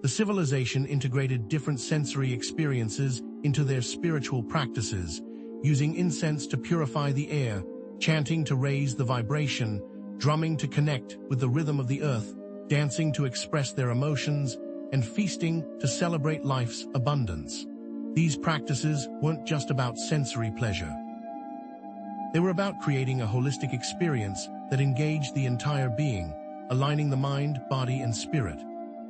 The civilization integrated different sensory experiences into their spiritual practices, using incense to purify the air, chanting to raise the vibration, drumming to connect with the rhythm of the earth, dancing to express their emotions, and feasting to celebrate life's abundance. These practices weren't just about sensory pleasure. They were about creating a holistic experience that engaged the entire being, aligning the mind, body, and spirit.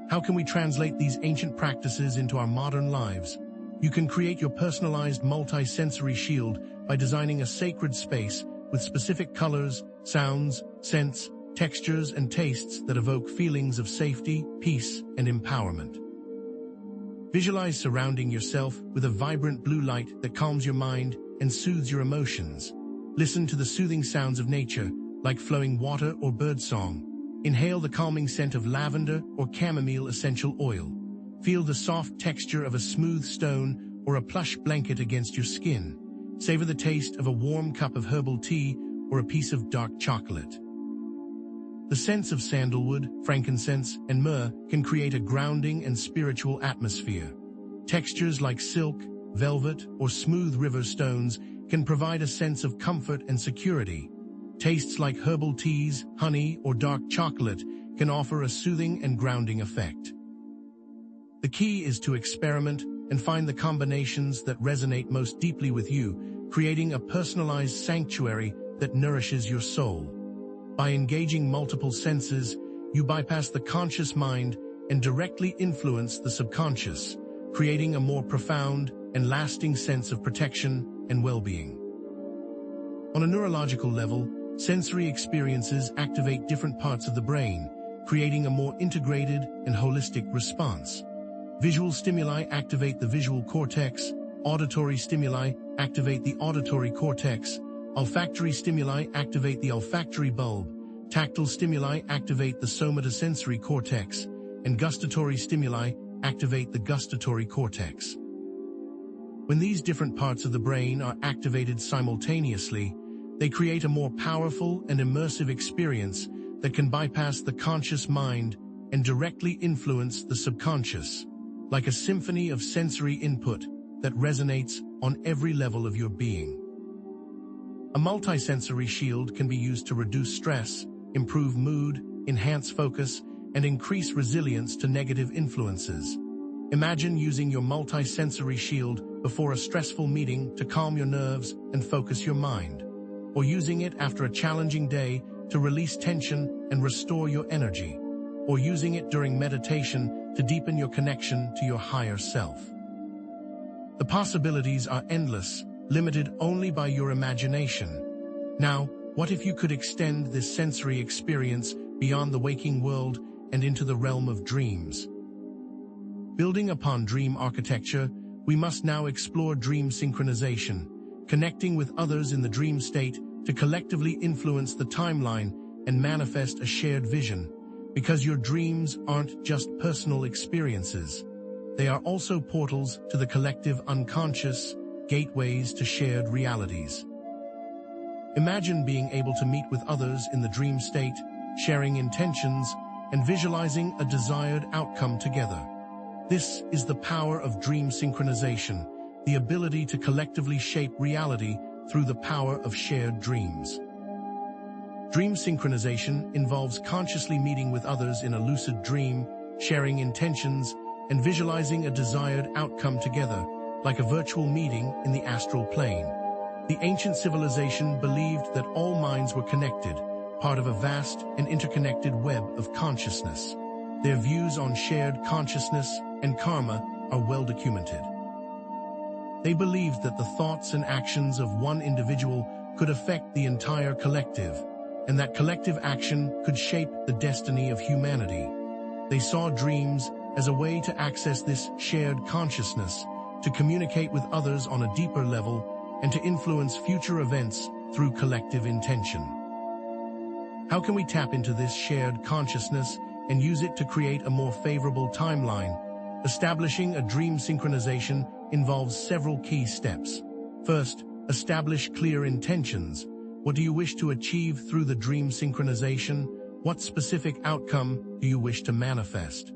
How can we translate these ancient practices into our modern lives? You can create your personalized multi-sensory shield by designing a sacred space with specific colors, sounds, scents, textures, and tastes that evoke feelings of safety, peace, and empowerment. Visualize surrounding yourself with a vibrant blue light that calms your mind and soothes your emotions. Listen to the soothing sounds of nature, like flowing water or birdsong. Inhale the calming scent of lavender or chamomile essential oil. Feel the soft texture of a smooth stone or a plush blanket against your skin. Savor the taste of a warm cup of herbal tea or a piece of dark chocolate. The scents of sandalwood, frankincense, and myrrh can create a grounding and spiritual atmosphere. Textures like silk, velvet, or smooth river stones can provide a sense of comfort and security. Tastes like herbal teas, honey, or dark chocolate can offer a soothing and grounding effect. The key is to experiment and find the combinations that resonate most deeply with you, creating a personalized sanctuary that nourishes your soul. By engaging multiple senses, you bypass the conscious mind and directly influence the subconscious, creating a more profound and lasting sense of protection and well-being. On a neurological level, sensory experiences activate different parts of the brain, creating a more integrated and holistic response. Visual stimuli activate the visual cortex, auditory stimuli activate the auditory cortex, olfactory stimuli activate the olfactory bulb, tactile stimuli activate the somatosensory cortex, and gustatory stimuli activate the gustatory cortex. When these different parts of the brain are activated simultaneously, they create a more powerful and immersive experience that can bypass the conscious mind and directly influence the subconscious, like a symphony of sensory input that resonates on every level of your being. A multisensory shield can be used to reduce stress, improve mood, enhance focus, and increase resilience to negative influences. Imagine using your multisensory shield before a stressful meeting to calm your nerves and focus your mind, or using it after a challenging day to release tension and restore your energy, or using it during meditation to deepen your connection to your higher self. The possibilities are endless, limited only by your imagination. Now, what if you could extend this sensory experience beyond the waking world and into the realm of dreams? Building upon dream architecture, we must now explore dream synchronization, connecting with others in the dream state to collectively influence the timeline and manifest a shared vision, because your dreams aren't just personal experiences. They are also portals to the collective unconscious, gateways to shared realities. Imagine being able to meet with others in the dream state, sharing intentions, and visualizing a desired outcome together. This is the power of dream synchronization, the ability to collectively shape reality through the power of shared dreams. Dream synchronization involves consciously meeting with others in a lucid dream, sharing intentions, and visualizing a desired outcome together, like a virtual meeting in the astral plane. The ancient civilization believed that all minds were connected, part of a vast and interconnected web of consciousness. Their views on shared consciousness and karma are well documented. They believed that the thoughts and actions of one individual could affect the entire collective, and that collective action could shape the destiny of humanity. They saw dreams as a way to access this shared consciousness, to communicate with others on a deeper level, and to influence future events through collective intention. How can we tap into this shared consciousness and use it to create a more favorable timeline? Establishing a dream synchronization involves several key steps. First, establish clear intentions. What do you wish to achieve through the dream synchronization? What specific outcome do you wish to manifest?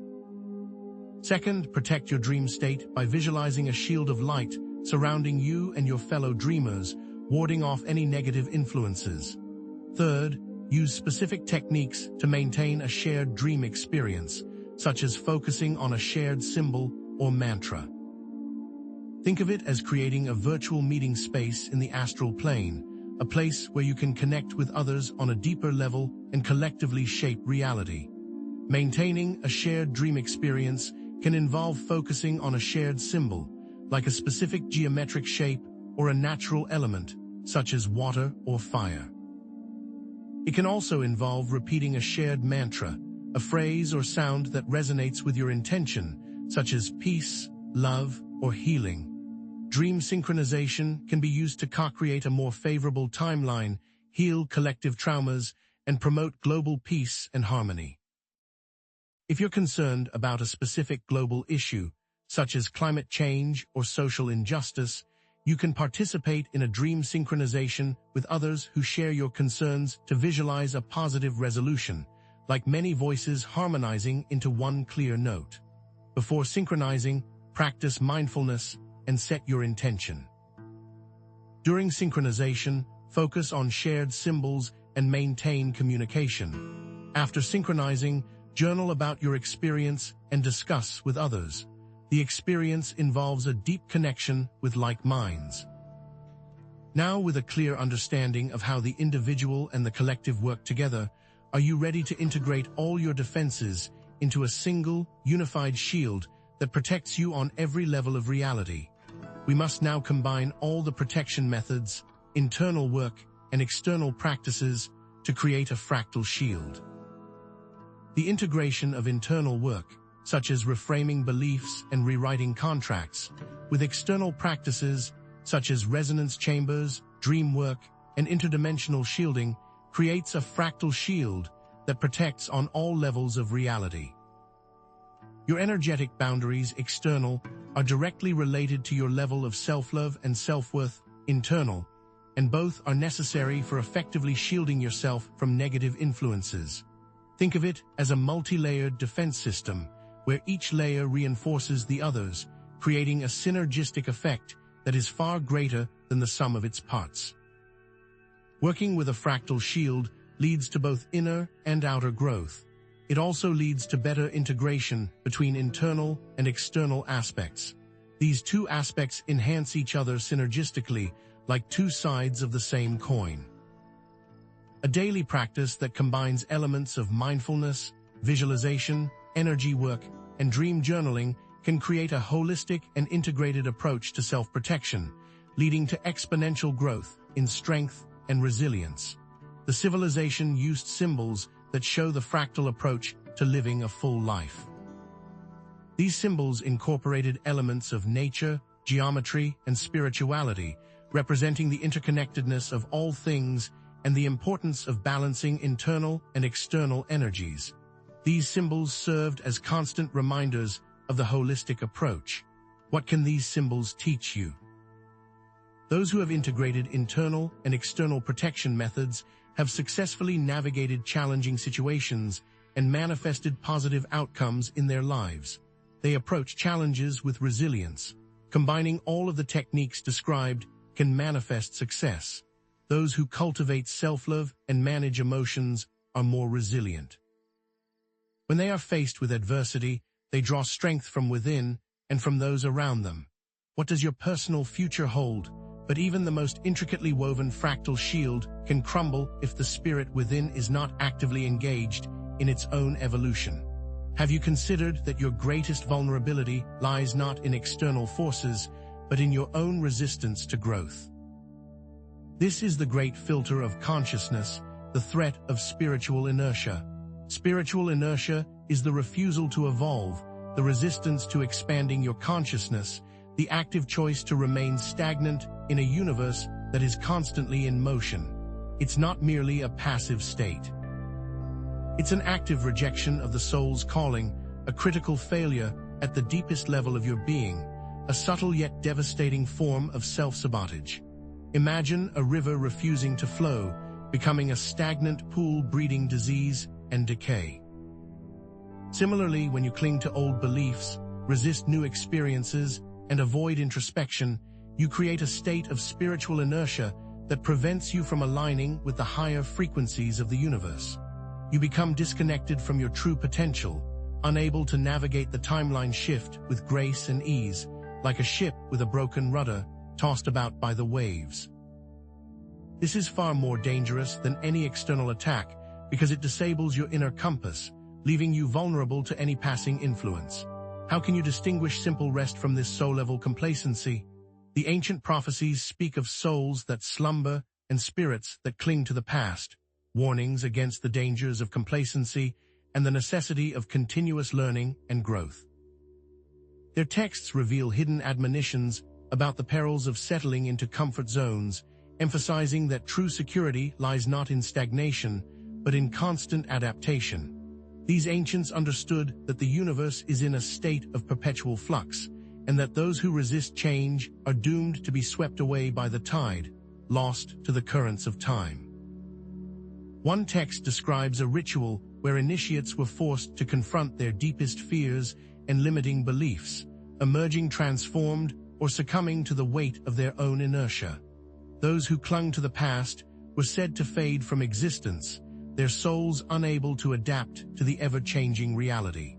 Second, protect your dream state by visualizing a shield of light surrounding you and your fellow dreamers, warding off any negative influences. Third, use specific techniques to maintain a shared dream experience, such as focusing on a shared symbol or mantra. Think of it as creating a virtual meeting space in the astral plane, a place where you can connect with others on a deeper level and collectively shape reality. Maintaining a shared dream experience can involve focusing on a shared symbol, like a specific geometric shape or a natural element, such as water or fire. It can also involve repeating a shared mantra, a phrase or sound that resonates with your intention, such as peace, love, or healing. Dream synchronization can be used to co-create a more favorable timeline, heal collective traumas, and promote global peace and harmony. If you're concerned about a specific global issue, such as climate change or social injustice, you can participate in a dream synchronization with others who share your concerns to visualize a positive resolution, like many voices harmonizing into one clear note. Before synchronizing, practice mindfulness and set your intention. During synchronization, focus on shared symbols and maintain communication. After synchronizing, journal about your experience and discuss with others. The experience involves a deep connection with like minds. Now, with a clear understanding of how the individual and the collective work together, are you ready to integrate all your defenses into a single, unified shield that protects you on every level of reality? We must now combine all the protection methods, internal work, and external practices to create a fractal shield. The integration of internal work, such as reframing beliefs and rewriting contracts, with external practices, such as resonance chambers, dream work, and interdimensional shielding, creates a fractal shield that protects on all levels of reality. Your energetic boundaries, external, are directly related to your level of self-love and self-worth, internal, and both are necessary for effectively shielding yourself from negative influences. Think of it as a multi-layered defense system, where each layer reinforces the others, creating a synergistic effect that is far greater than the sum of its parts. Working with a fractal shield leads to both inner and outer growth. It also leads to better integration between internal and external aspects. These two aspects enhance each other synergistically, like two sides of the same coin. A daily practice that combines elements of mindfulness, visualization, energy work, and dream journaling can create a holistic and integrated approach to self-protection, leading to exponential growth in strength and resilience. The civilization used symbols that show the fractal approach to living a full life. These symbols incorporated elements of nature, geometry, and spirituality, representing the interconnectedness of all things and the importance of balancing internal and external energies. These symbols served as constant reminders of the holistic approach. What can these symbols teach you? Those who have integrated internal and external protection methods have successfully navigated challenging situations and manifested positive outcomes in their lives. They approach challenges with resilience. Combining all of the techniques described can manifest success. Those who cultivate self-love and manage emotions are more resilient. When they are faced with adversity, they draw strength from within and from those around them. What does your personal future hold? But even the most intricately woven fractal shield can crumble if the spirit within is not actively engaged in its own evolution. Have you considered that your greatest vulnerability lies not in external forces, but in your own resistance to growth? This is the great filter of consciousness, the threat of spiritual inertia. Spiritual inertia is the refusal to evolve, the resistance to expanding your consciousness, the active choice to remain stagnant in a universe that is constantly in motion. It's not merely a passive state. It's an active rejection of the soul's calling, a critical failure at the deepest level of your being, a subtle yet devastating form of self-sabotage. Imagine a river refusing to flow, becoming a stagnant pool breeding disease and decay. Similarly, when you cling to old beliefs, resist new experiences, and avoid introspection, you create a state of spiritual inertia that prevents you from aligning with the higher frequencies of the universe. You become disconnected from your true potential, unable to navigate the timeline shift with grace and ease, like a ship with a broken rudder tossed about by the waves. This is far more dangerous than any external attack because it disables your inner compass, leaving you vulnerable to any passing influence. How can you distinguish simple rest from this soul-level complacency? The ancient prophecies speak of souls that slumber and spirits that cling to the past, warnings against the dangers of complacency and the necessity of continuous learning and growth. Their texts reveal hidden admonitions about the perils of settling into comfort zones, emphasizing that true security lies not in stagnation, but in constant adaptation. These ancients understood that the universe is in a state of perpetual flux, and that those who resist change are doomed to be swept away by the tide, lost to the currents of time. One text describes a ritual where initiates were forced to confront their deepest fears and limiting beliefs, emerging transformed or succumbing to the weight of their own inertia. Those who clung to the past were said to fade from existence, their souls unable to adapt to the ever-changing reality.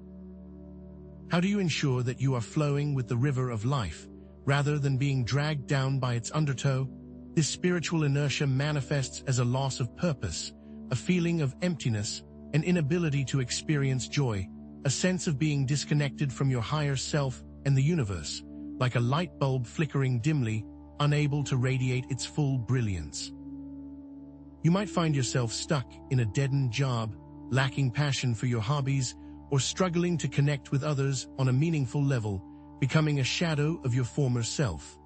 How do you ensure that you are flowing with the river of life, rather than being dragged down by its undertow? This spiritual inertia manifests as a loss of purpose, a feeling of emptiness, an inability to experience joy, a sense of being disconnected from your higher self and the universe, like a light bulb flickering dimly, unable to radiate its full brilliance. You might find yourself stuck in a dead-end job, lacking passion for your hobbies, or struggling to connect with others on a meaningful level, becoming a shadow of your former self.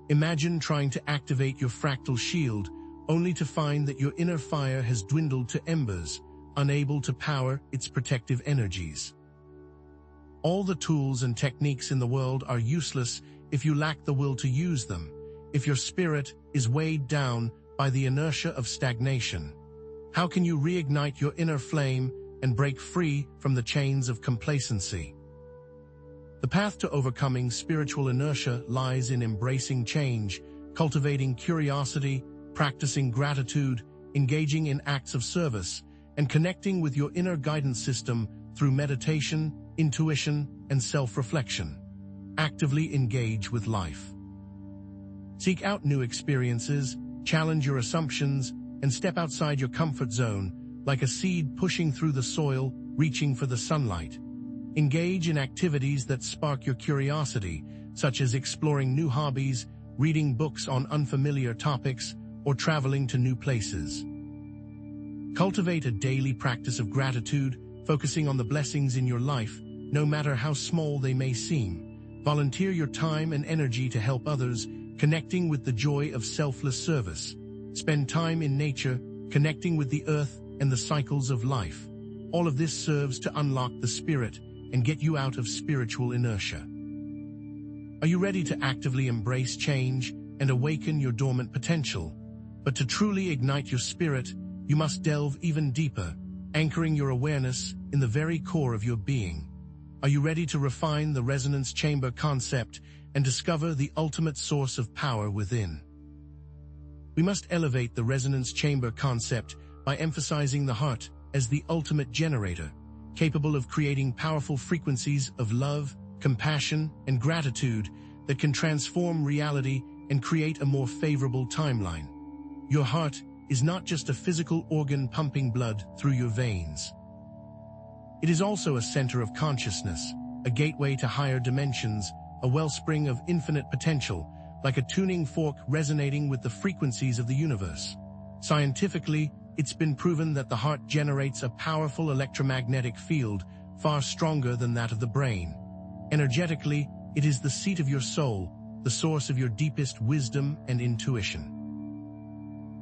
Imagine trying to activate your fractal shield, only to find that your inner fire has dwindled to embers, unable to power its protective energies. All the tools and techniques in the world are useless if you lack the will to use them, if your spirit is weighed down by the inertia of stagnation. How can you reignite your inner flame and break free from the chains of complacency? The path to overcoming spiritual inertia lies in embracing change, cultivating curiosity, practicing gratitude, engaging in acts of service, and connecting with your inner guidance system through meditation, intuition, and self-reflection. Actively engage with life. Seek out new experiences, challenge your assumptions, and step outside your comfort zone, like a seed pushing through the soil, reaching for the sunlight. Engage in activities that spark your curiosity, such as exploring new hobbies, reading books on unfamiliar topics, or traveling to new places. Cultivate a daily practice of gratitude, focusing on the blessings in your life, no matter how small they may seem. Volunteer your time and energy to help others, connecting with the joy of selfless service. Spend time in nature, connecting with the earth and the cycles of life. All of this serves to unlock the spirit and get you out of spiritual inertia. Are you ready to actively embrace change and awaken your dormant potential? But to truly ignite your spirit, you must delve even deeper, anchoring your awareness in the very core of your being. Are you ready to refine the resonance chamber concept and discover the ultimate source of power within? We must elevate the resonance chamber concept by emphasizing the heart as the ultimate generator, capable of creating powerful frequencies of love, compassion, and gratitude that can transform reality and create a more favorable timeline. Your heart is not just a physical organ pumping blood through your veins. It is also a center of consciousness, a gateway to higher dimensions, a wellspring of infinite potential, like a tuning fork resonating with the frequencies of the universe. Scientifically, it's been proven that the heart generates a powerful electromagnetic field far stronger than that of the brain. Energetically, it is the seat of your soul, the source of your deepest wisdom and intuition.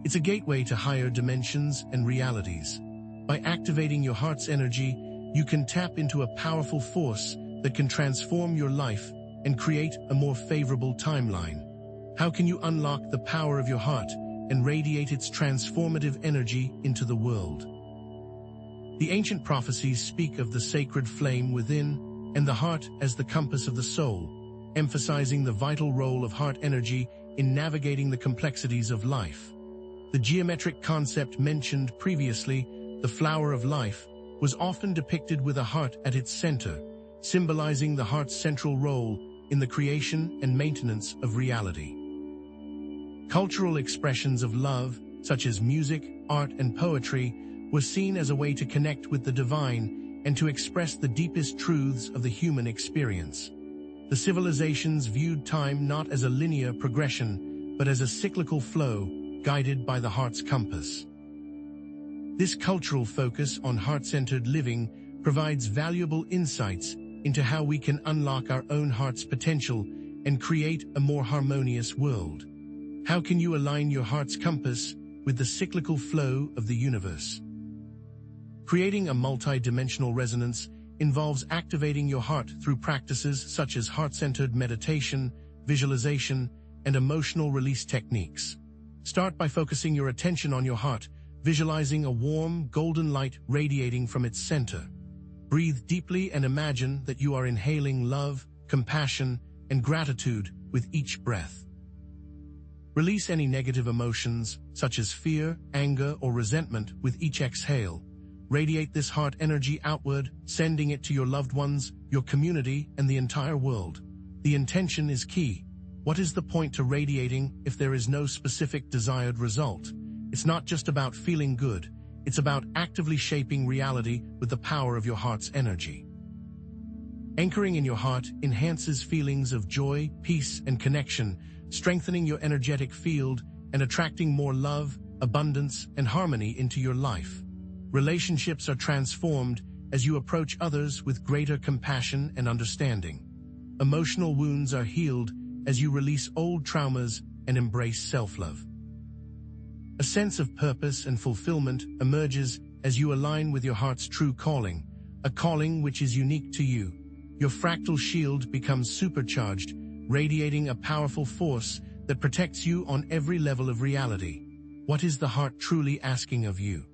It's a gateway to higher dimensions and realities. By activating your heart's energy, you can tap into a powerful force that can transform your life and create a more favorable timeline. How can you unlock the power of your heart and radiate its transformative energy into the world? The ancient prophecies speak of the sacred flame within and the heart as the compass of the soul, emphasizing the vital role of heart energy in navigating the complexities of life. The geometric concept mentioned previously, the flower of life, was often depicted with a heart at its center, symbolizing the heart's central role in the creation and maintenance of reality. Cultural expressions of love, such as music, art, and poetry, were seen as a way to connect with the divine and to express the deepest truths of the human experience. The civilizations viewed time not as a linear progression, but as a cyclical flow guided by the heart's compass. This cultural focus on heart-centered living provides valuable insights into how we can unlock our own heart's potential and create a more harmonious world. How can you align your heart's compass with the cyclical flow of the universe? Creating a multi-dimensional resonance involves activating your heart through practices such as heart-centered meditation, visualization, and emotional release techniques. Start by focusing your attention on your heart, visualizing a warm, golden light radiating from its center. Breathe deeply and imagine that you are inhaling love, compassion, and gratitude with each breath. Release any negative emotions, such as fear, anger, or resentment, with each exhale. Radiate this heart energy outward, sending it to your loved ones, your community, and the entire world. The intention is key. What is the point to radiating if there is no specific desired result? It's not just about feeling good, it's about actively shaping reality with the power of your heart's energy. Anchoring in your heart enhances feelings of joy, peace, and connection, strengthening your energetic field and attracting more love, abundance, and harmony into your life. Relationships are transformed as you approach others with greater compassion and understanding. Emotional wounds are healed as you release old traumas and embrace self-love. A sense of purpose and fulfillment emerges as you align with your heart's true calling, a calling which is unique to you. Your fractal shield becomes supercharged, radiating a powerful force that protects you on every level of reality. What is the heart truly asking of you?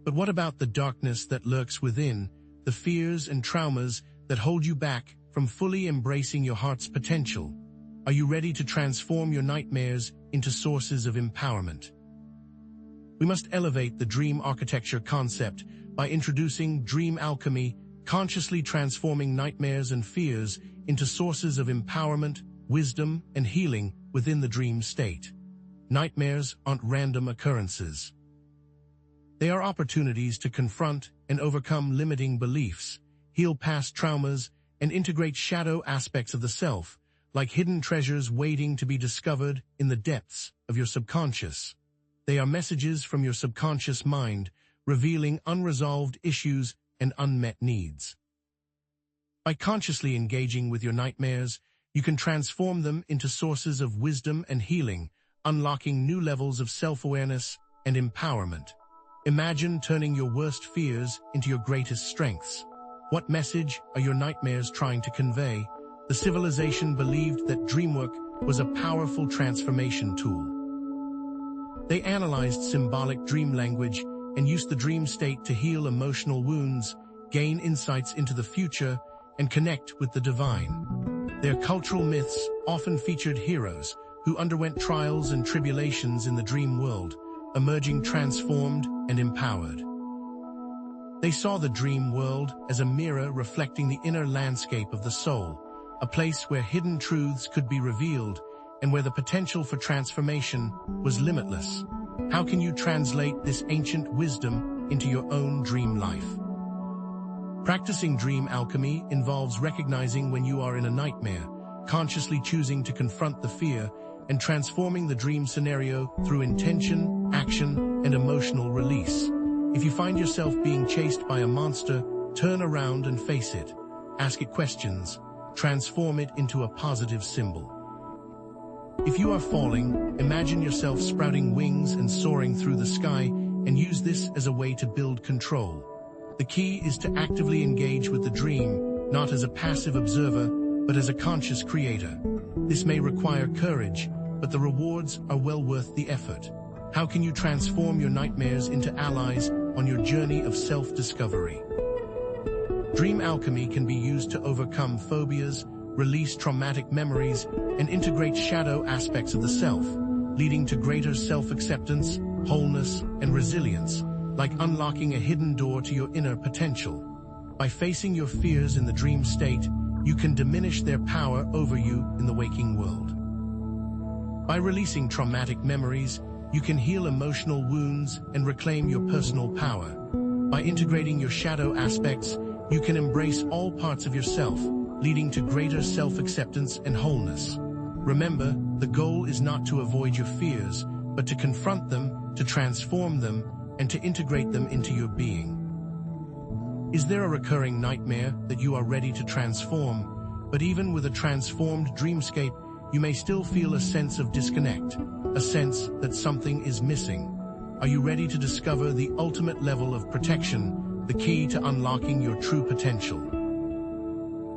But what about the darkness that lurks within, the fears and traumas that hold you back from fully embracing your heart's potential? Are you ready to transform your nightmares into sources of empowerment? We must elevate the dream architecture concept by introducing dream alchemy, consciously transforming nightmares and fears into sources of empowerment, wisdom, and healing within the dream state. Nightmares aren't random occurrences. They are opportunities to confront and overcome limiting beliefs, heal past traumas, and integrate shadow aspects of the self, like hidden treasures waiting to be discovered in the depths of your subconscious. They are messages from your subconscious mind, revealing unresolved issues and unmet needs. By consciously engaging with your nightmares, you can transform them into sources of wisdom and healing, unlocking new levels of self-awareness and empowerment. Imagine turning your worst fears into your greatest strengths. What message are your nightmares trying to convey? The civilization believed that dreamwork was a powerful transformation tool. They analyzed symbolic dream language and used the dream state to heal emotional wounds, gain insights into the future, and connect with the divine. Their cultural myths often featured heroes who underwent trials and tribulations in the dream world, emerging transformed and empowered. They saw the dream world as a mirror reflecting the inner landscape of the soul, a place where hidden truths could be revealed and where the potential for transformation was limitless. How can you translate this ancient wisdom into your own dream life? Practicing dream alchemy involves recognizing when you are in a nightmare, consciously choosing to confront the fear, and transforming the dream scenario through intention, action, and emotional release. If you find yourself being chased by a monster, turn around and face it. Ask it questions. Transform it into a positive symbol. If you are falling, imagine yourself sprouting wings and soaring through the sky, and use this as a way to build control. The key is to actively engage with the dream, not as a passive observer, but as a conscious creator. This may require courage, but the rewards are well worth the effort. How can you transform your nightmares into allies on your journey of self-discovery? Dream alchemy can be used to overcome phobias, release traumatic memories, and integrate shadow aspects of the self. leading to greater self-acceptance, wholeness, and resilience, like unlocking a hidden door to your inner potential. By facing your fears in the dream state, you can diminish their power over you in the waking world. By releasing traumatic memories, you can heal emotional wounds and reclaim your personal power. By integrating your shadow aspects, you can embrace all parts of yourself, leading to greater self-acceptance and wholeness. Remember, the goal is not to avoid your fears, but to confront them, to transform them, and to integrate them into your being. Is there a recurring nightmare that you are ready to transform? But even with a transformed dreamscape, you may still feel a sense of disconnect, a sense that something is missing. Are you ready to discover the ultimate level of protection, the key to unlocking your true potential?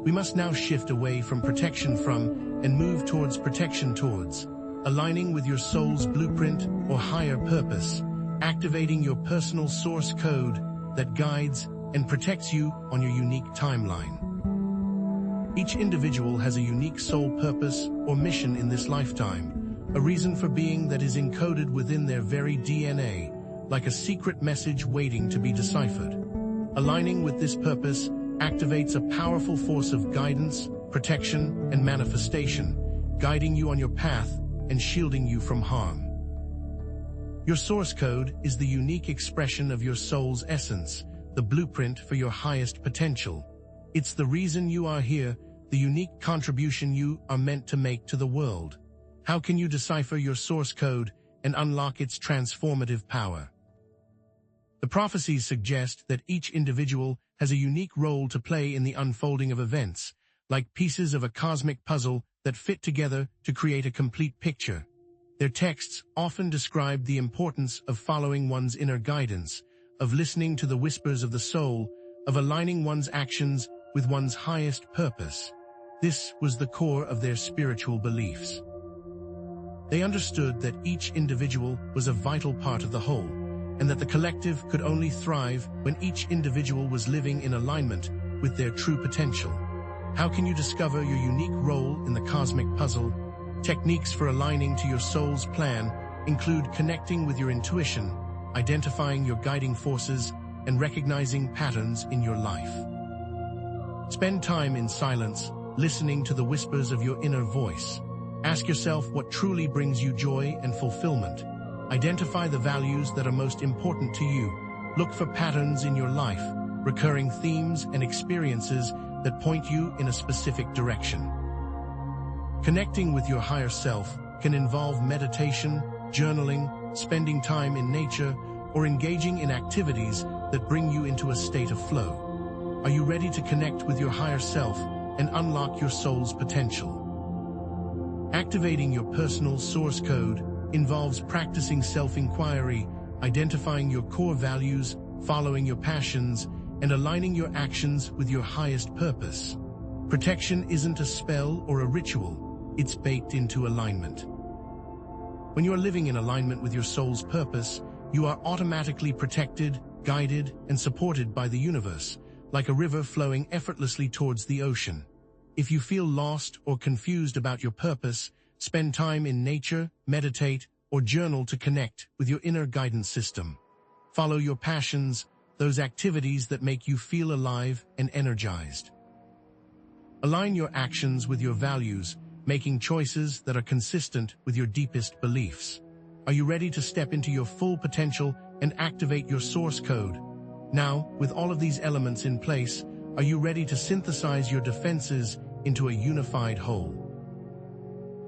We must now shift away from protection from and move towards protection towards, aligning with your soul's blueprint or higher purpose, activating your personal source code that guides and protects you on your unique timeline. Each individual has a unique soul purpose or mission in this lifetime, a reason for being that is encoded within their very DNA, like a secret message waiting to be deciphered. Aligning with this purpose activates a powerful force of guidance, protection, and manifestation, guiding you on your path and shielding you from harm. Your source code is the unique expression of your soul's essence, the blueprint for your highest potential. It's the reason you are here, the unique contribution you are meant to make to the world. How can you decipher your source code and unlock its transformative power? The prophecies suggest that each individual has a unique role to play in the unfolding of events, like pieces of a cosmic puzzle that fit together to create a complete picture. Their texts often describe the importance of following one's inner guidance, of listening to the whispers of the soul, of aligning one's actions with one's highest purpose. This was the core of their spiritual beliefs. They understood that each individual was a vital part of the whole, and that the collective could only thrive when each individual was living in alignment with their true potential. How can you discover your unique role in the cosmic puzzle? Techniques for aligning to your soul's plan include connecting with your intuition, identifying your guiding forces, and recognizing patterns in your life. Spend time in silence, listening to the whispers of your inner voice. Ask yourself what truly brings you joy and fulfillment. Identify the values that are most important to you. Look for patterns in your life, recurring themes and experiences that point you in a specific direction. Connecting with your higher self can involve meditation, journaling, spending time in nature, or engaging in activities that bring you into a state of flow. Are you ready to connect with your higher self and unlock your soul's potential? Activating your personal source code involves practicing self-inquiry, identifying your core values, following your passions, and aligning your actions with your highest purpose. Protection isn't a spell or a ritual, it's baked into alignment. When you are living in alignment with your soul's purpose, you are automatically protected, guided, and supported by the universe, like a river flowing effortlessly towards the ocean. If you feel lost or confused about your purpose, spend time in nature, meditate, or journal to connect with your inner guidance system. Follow your passions, those activities that make you feel alive and energized. Align your actions with your values, making choices that are consistent with your deepest beliefs. Are you ready to step into your full potential and activate your source code? Now, with all of these elements in place, are you ready to synthesize your defenses into a unified whole?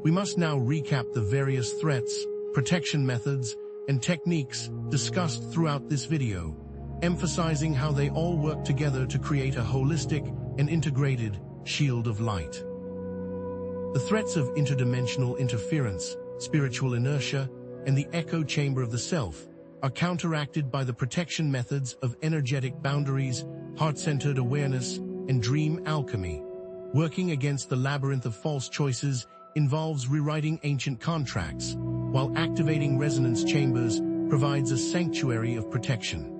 We must now recap the various threats, protection methods, and techniques discussed throughout this video, emphasizing how they all work together to create a holistic and integrated shield of light. The threats of interdimensional interference, spiritual inertia, and the echo chamber of the self are counteracted by the protection methods of energetic boundaries, heart-centered awareness, and dream alchemy. Working against the labyrinth of false choices involves rewriting ancient contracts, while activating resonance chambers provides a sanctuary of protection.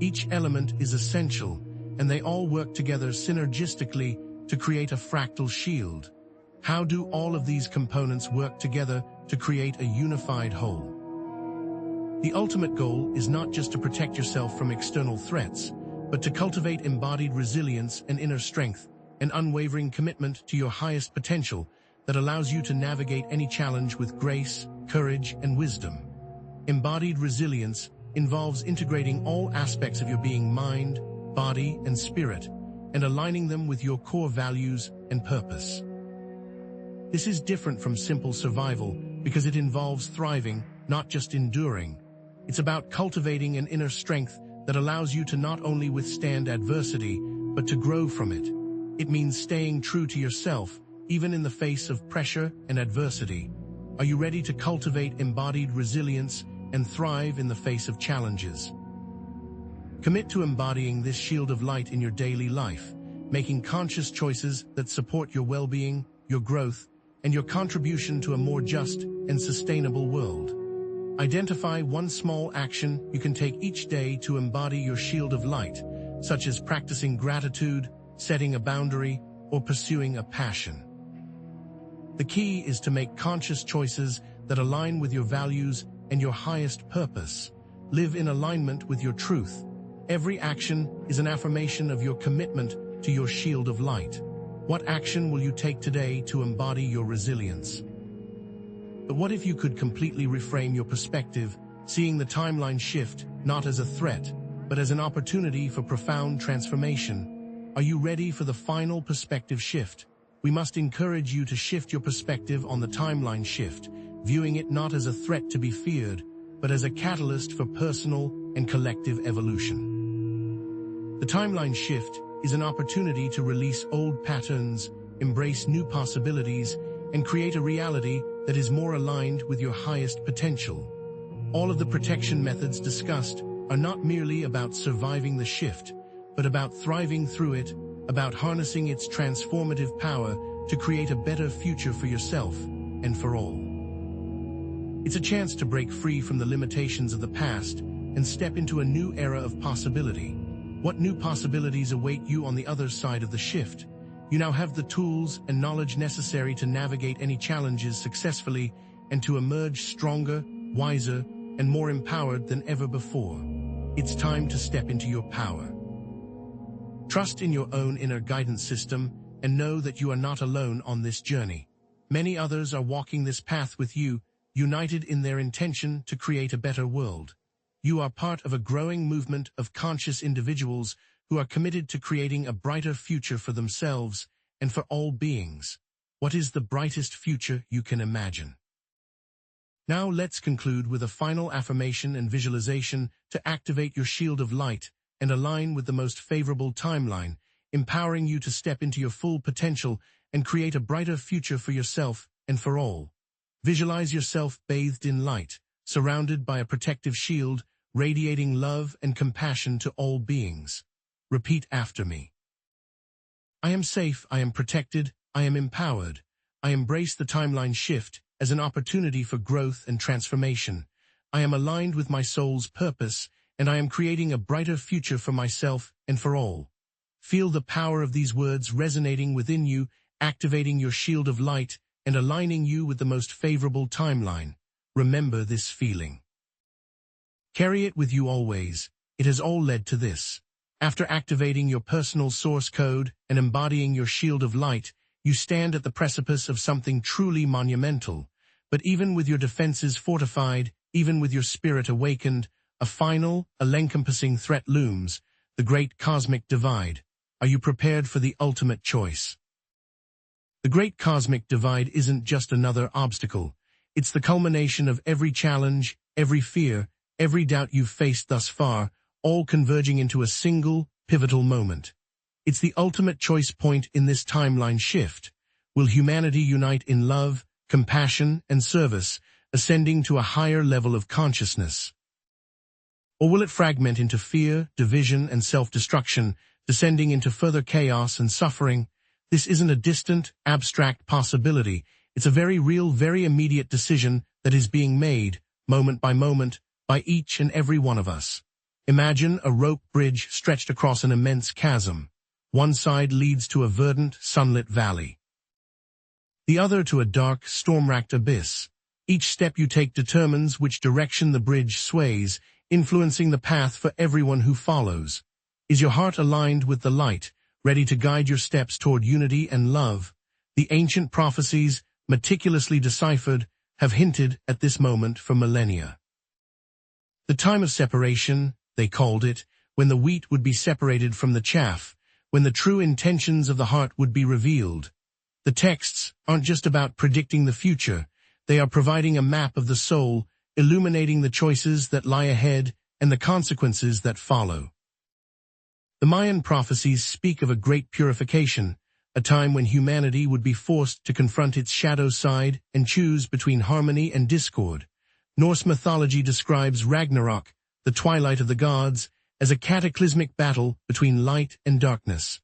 Each element is essential, and they all work together synergistically to create a fractal shield. How do all of these components work together to create a unified whole. The ultimate goal is not just to protect yourself from external threats, but to cultivate embodied resilience and inner strength, an unwavering commitment to your highest potential that allows you to navigate any challenge with grace, courage, and wisdom. Embodied resilience involves integrating all aspects of your being, mind, body, and spirit, and aligning them with your core values and purpose. This is different from simple survival because it involves thriving, not just enduring. It's about cultivating an inner strength that allows you to not only withstand adversity, but to grow from it. It means staying true to yourself, even in the face of pressure and adversity. Are you ready to cultivate embodied resilience and thrive in the face of challenges? Commit to embodying this shield of light in your daily life, making conscious choices that support your well-being, your growth, and your contribution to a more just and sustainable world. Identify one small action you can take each day to embody your shield of light, such as practicing gratitude, setting a boundary, or pursuing a passion. The key is to make conscious choices that align with your values and your highest purpose. Live in alignment with your truth. Every action is an affirmation of your commitment to your shield of light. What action will you take today to embody your resilience? But what if you could completely reframe your perspective, seeing the timeline shift not as a threat, but as an opportunity for profound transformation? Are you ready for the final perspective shift? We must encourage you to shift your perspective on the timeline shift, viewing it not as a threat to be feared, but as a catalyst for personal and collective evolution. The timeline shift is an opportunity to release old patterns, embrace new possibilities, and create a reality that is more aligned with your highest potential. All of the protection methods discussed are not merely about surviving the shift, but about thriving through it, about harnessing its transformative power to create a better future for yourself and for all. It's a chance to break free from the limitations of the past and step into a new era of possibility. What new possibilities await you on the other side of the shift? You now have the tools and knowledge necessary to navigate any challenges successfully and to emerge stronger, wiser, and more empowered than ever before. It's time to step into your power. Trust in your own inner guidance system and know that you are not alone on this journey. Many others are walking this path with you, united in their intention to create a better world. You are part of a growing movement of conscious individuals who are committed to creating a brighter future for themselves and for all beings. What is the brightest future you can imagine? Now let's conclude with a final affirmation and visualization to activate your shield of light and align with the most favorable timeline, empowering you to step into your full potential and create a brighter future for yourself and for all. Visualize yourself bathed in light, surrounded by a protective shield, radiating love and compassion to all beings. Repeat after me. I am safe, I am protected, I am empowered. I embrace the timeline shift as an opportunity for growth and transformation. I am aligned with my soul's purpose, and I am creating a brighter future for myself and for all. Feel the power of these words resonating within you, activating your shield of light and aligning you with the most favorable timeline. Remember this feeling. Carry it with you always. It has all led to this. After activating your personal source code and embodying your shield of light, you stand at the precipice of something truly monumental. But even with your defenses fortified, even with your spirit awakened, a final, all-encompassing threat looms, the great cosmic divide. Are you prepared for the ultimate choice? The great cosmic divide isn't just another obstacle. It's the culmination of every challenge, every fear, every doubt you've faced thus far, all converging into a single, pivotal moment. It's the ultimate choice point in this timeline shift. Will humanity unite in love, compassion, and service, ascending to a higher level of consciousness? Or will it fragment into fear, division, and self-destruction, descending into further chaos and suffering? This isn't a distant, abstract possibility. It's a very real, very immediate decision that is being made, moment by moment, by each and every one of us. Imagine a rope bridge stretched across an immense chasm. One side leads to a verdant, sunlit valley. The other to a dark, storm-racked abyss. Each step you take determines which direction the bridge sways, influencing the path for everyone who follows. Is your heart aligned with the light, ready to guide your steps toward unity and love? The ancient prophecies, meticulously deciphered, have hinted at this moment for millennia. The time of separation, they called it, when the wheat would be separated from the chaff, when the true intentions of the heart would be revealed. The texts aren't just about predicting the future, they are providing a map of the soul, illuminating the choices that lie ahead and the consequences that follow. The Mayan prophecies speak of a great purification, a time when humanity would be forced to confront its shadow side and choose between harmony and discord. Norse mythology describes Ragnarok, the twilight of the gods, as a cataclysmic battle between light and darkness.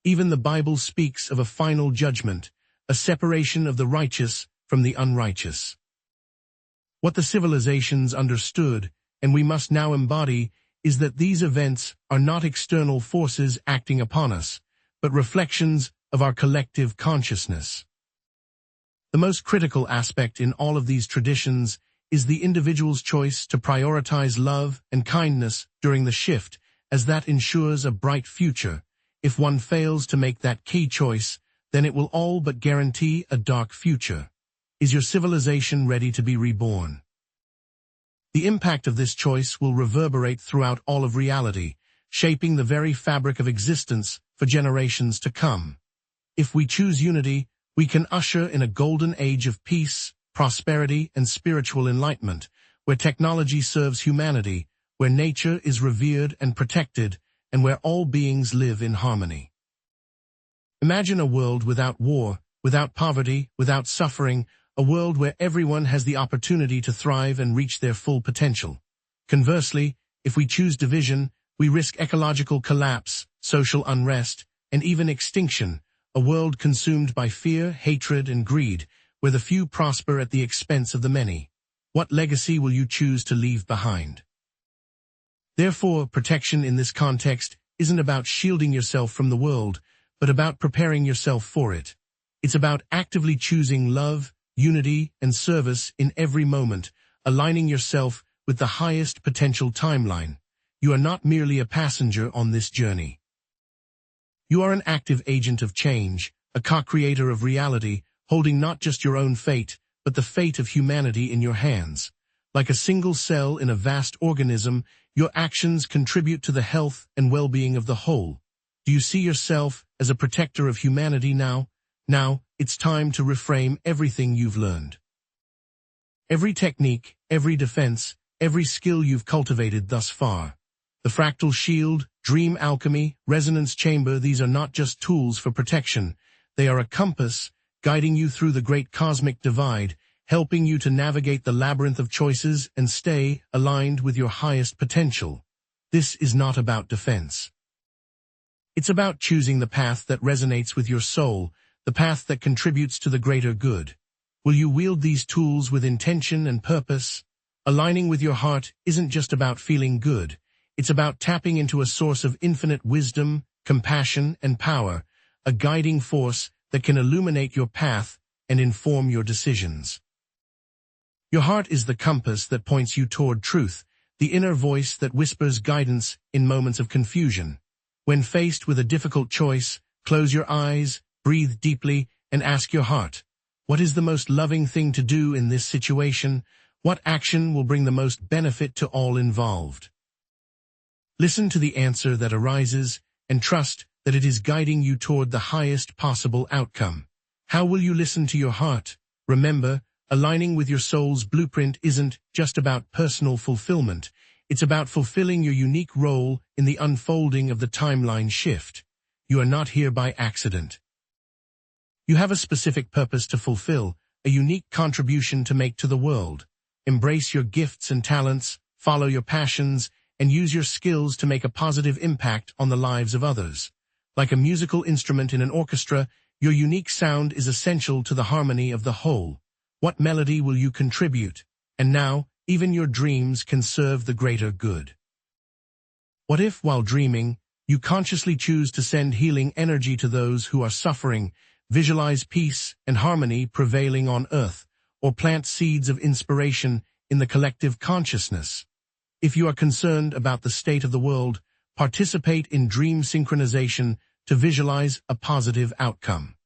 Even the Bible speaks of a final judgment, a separation of the righteous from the unrighteous. What the civilizations understood, and we must now embody, is that these events are not external forces acting upon us, but reflections of our collective consciousness. The most critical aspect in all of these traditions is the individual's choice to prioritize love and kindness during the shift, as that ensures a bright future. If one fails to make that key choice, then it will all but guarantee a dark future. Is your civilization ready to be reborn? The impact of this choice will reverberate throughout all of reality, shaping the very fabric of existence for generations to come. If we choose unity, we can usher in a golden age of peace, prosperity, and spiritual enlightenment, where technology serves humanity, where nature is revered and protected, and where all beings live in harmony. Imagine a world without war, without poverty, without suffering, a world where everyone has the opportunity to thrive and reach their full potential. Conversely, if we choose division, we risk ecological collapse, social unrest, and even extinction, a world consumed by fear, hatred, and greed, where the few prosper at the expense of the many. What legacy will you choose to leave behind? Therefore, protection in this context isn't about shielding yourself from the world, but about preparing yourself for it. It's about actively choosing love, unity, and service in every moment, aligning yourself with the highest potential timeline. You are not merely a passenger on this journey. You are an active agent of change, a co-creator of reality, holding not just your own fate, but the fate of humanity in your hands. Like a single cell in a vast organism, your actions contribute to the health and well-being of the whole. Do you see yourself as a protector of humanity now? Now, it's time to reframe everything you've learned. Every technique, every defense, every skill you've cultivated thus far. The fractal shield, dream alchemy, resonance chamber, these are not just tools for protection. They are a compass, guiding you through the great cosmic divide, helping you to navigate the labyrinth of choices and stay aligned with your highest potential. This is not about defense. It's about choosing the path that resonates with your soul, the path that contributes to the greater good. Will you wield these tools with intention and purpose? Aligning with your heart isn't just about feeling good. It's about tapping into a source of infinite wisdom, compassion, and power, a guiding force that can illuminate your path and inform your decisions. Your heart is the compass that points you toward truth, the inner voice that whispers guidance in moments of confusion. When faced with a difficult choice, close your eyes, breathe deeply, and ask your heart, what is the most loving thing to do in this situation? What action will bring the most benefit to all involved? Listen to the answer that arises, and trust that it is guiding you toward the highest possible outcome. How will you listen to your heart? Remember, aligning with your soul's blueprint isn't just about personal fulfillment. It's about fulfilling your unique role in the unfolding of the timeline shift. You are not here by accident. You have a specific purpose to fulfill, a unique contribution to make to the world. Embrace your gifts and talents, follow your passions, and use your skills to make a positive impact on the lives of others. Like a musical instrument in an orchestra, your unique sound is essential to the harmony of the whole. What melody will you contribute? And now, even your dreams can serve the greater good. What if, while dreaming, you consciously choose to send healing energy to those who are suffering, visualize peace and harmony prevailing on earth, or plant seeds of inspiration in the collective consciousness. If you are concerned about the state of the world, participate in dream synchronization to visualize a positive outcome.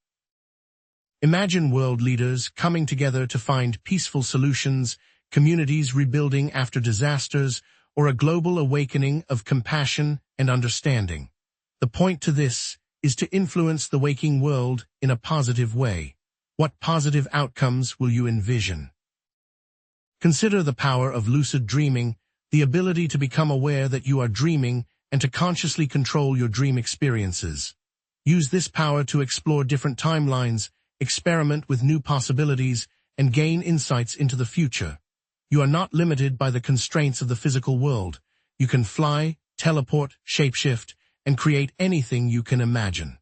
Imagine world leaders coming together to find peaceful solutions, communities rebuilding after disasters, or a global awakening of compassion and understanding. The point to this is to influence the waking world in a positive way. What positive outcomes will you envision? Consider the power of lucid dreaming, the ability to become aware that you are dreaming and to consciously control your dream experiences. Use this power to explore different timelines, experiment with new possibilities, and gain insights into the future. You are not limited by the constraints of the physical world. You can fly, teleport, shapeshift, and create anything you can imagine.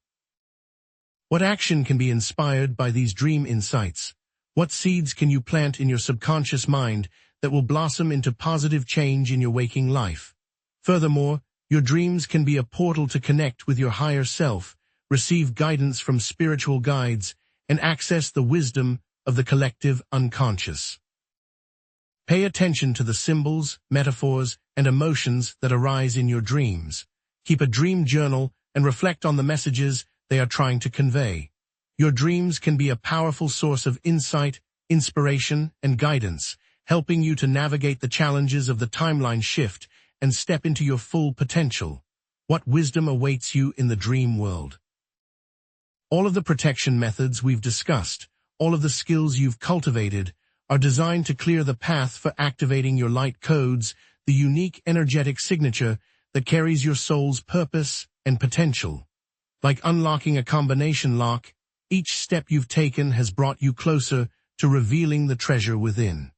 What action can be inspired by these dream insights? What seeds can you plant in your subconscious mind that will blossom into positive change in your waking life? Furthermore, your dreams can be a portal to connect with your higher self, receive guidance from spiritual guides, and access the wisdom of the collective unconscious. Pay attention to the symbols, metaphors, and emotions that arise in your dreams. Keep a dream journal and reflect on the messages they are trying to convey. Your dreams can be a powerful source of insight, inspiration, and guidance, helping you to navigate the challenges of the timeline shift and step into your full potential. What wisdom awaits you in the dream world? All of the protection methods we've discussed, all of the skills you've cultivated, are designed to clear the path for activating your light codes, the unique energetic signature that carries your soul's purpose and potential. Like unlocking a combination lock, each step you've taken has brought you closer to revealing the treasure within.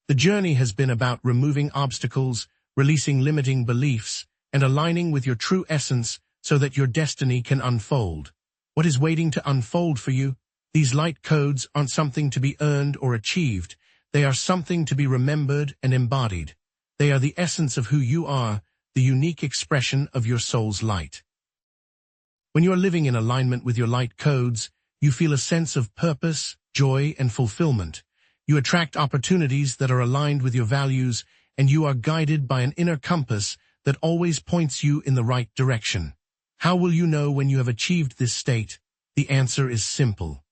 The journey has been about removing obstacles, releasing limiting beliefs, and aligning with your true essence so that your destiny can unfold. What is waiting to unfold for you? These light codes aren't something to be earned or achieved. They are something to be remembered and embodied. They are the essence of who you are, the unique expression of your soul's light. When you are living in alignment with your light codes, you feel a sense of purpose, joy, and fulfillment. You attract opportunities that are aligned with your values, and you are guided by an inner compass that always points you in the right direction. How will you know when you have achieved this state? The answer is simple.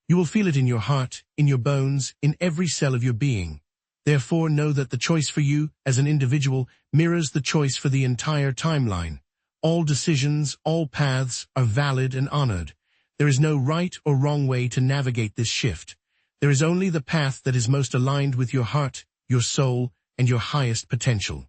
You will feel it in your heart, in your bones, in every cell of your being. Therefore, know that the choice for you as an individual mirrors the choice for the entire timeline. All decisions, all paths are valid and honored. There is no right or wrong way to navigate this shift. There is only the path that is most aligned with your heart, your soul, and your highest potential.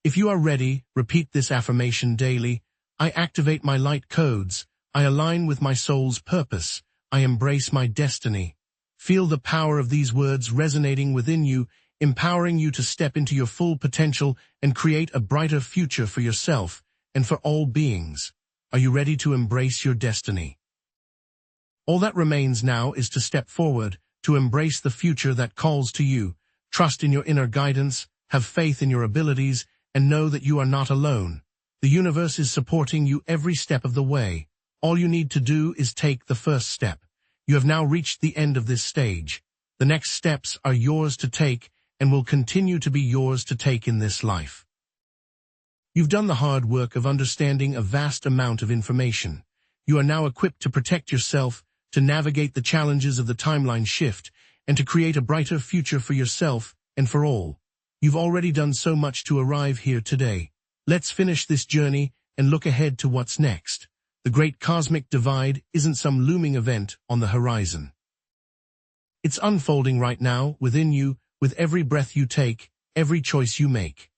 If you are ready, repeat this affirmation daily. I activate my light codes. I align with my soul's purpose. I embrace my destiny. Feel the power of these words resonating within you, empowering you to step into your full potential and create a brighter future for yourself and for all beings. Are you ready to embrace your destiny? All that remains now is to step forward, to embrace the future that calls to you. Trust in your inner guidance, have faith in your abilities, and know that you are not alone. The universe is supporting you every step of the way. All you need to do is take the first step. You have now reached the end of this stage. The next steps are yours to take and will continue to be yours to take in this life. You've done the hard work of understanding a vast amount of information. You are now equipped to protect yourself, to navigate the challenges of the timeline shift, and to create a brighter future for yourself and for all. You've already done so much to arrive here today. Let's finish this journey and look ahead to what's next. The great cosmic divide isn't some looming event on the horizon. It's unfolding right now within you, with every breath you take, every choice you make.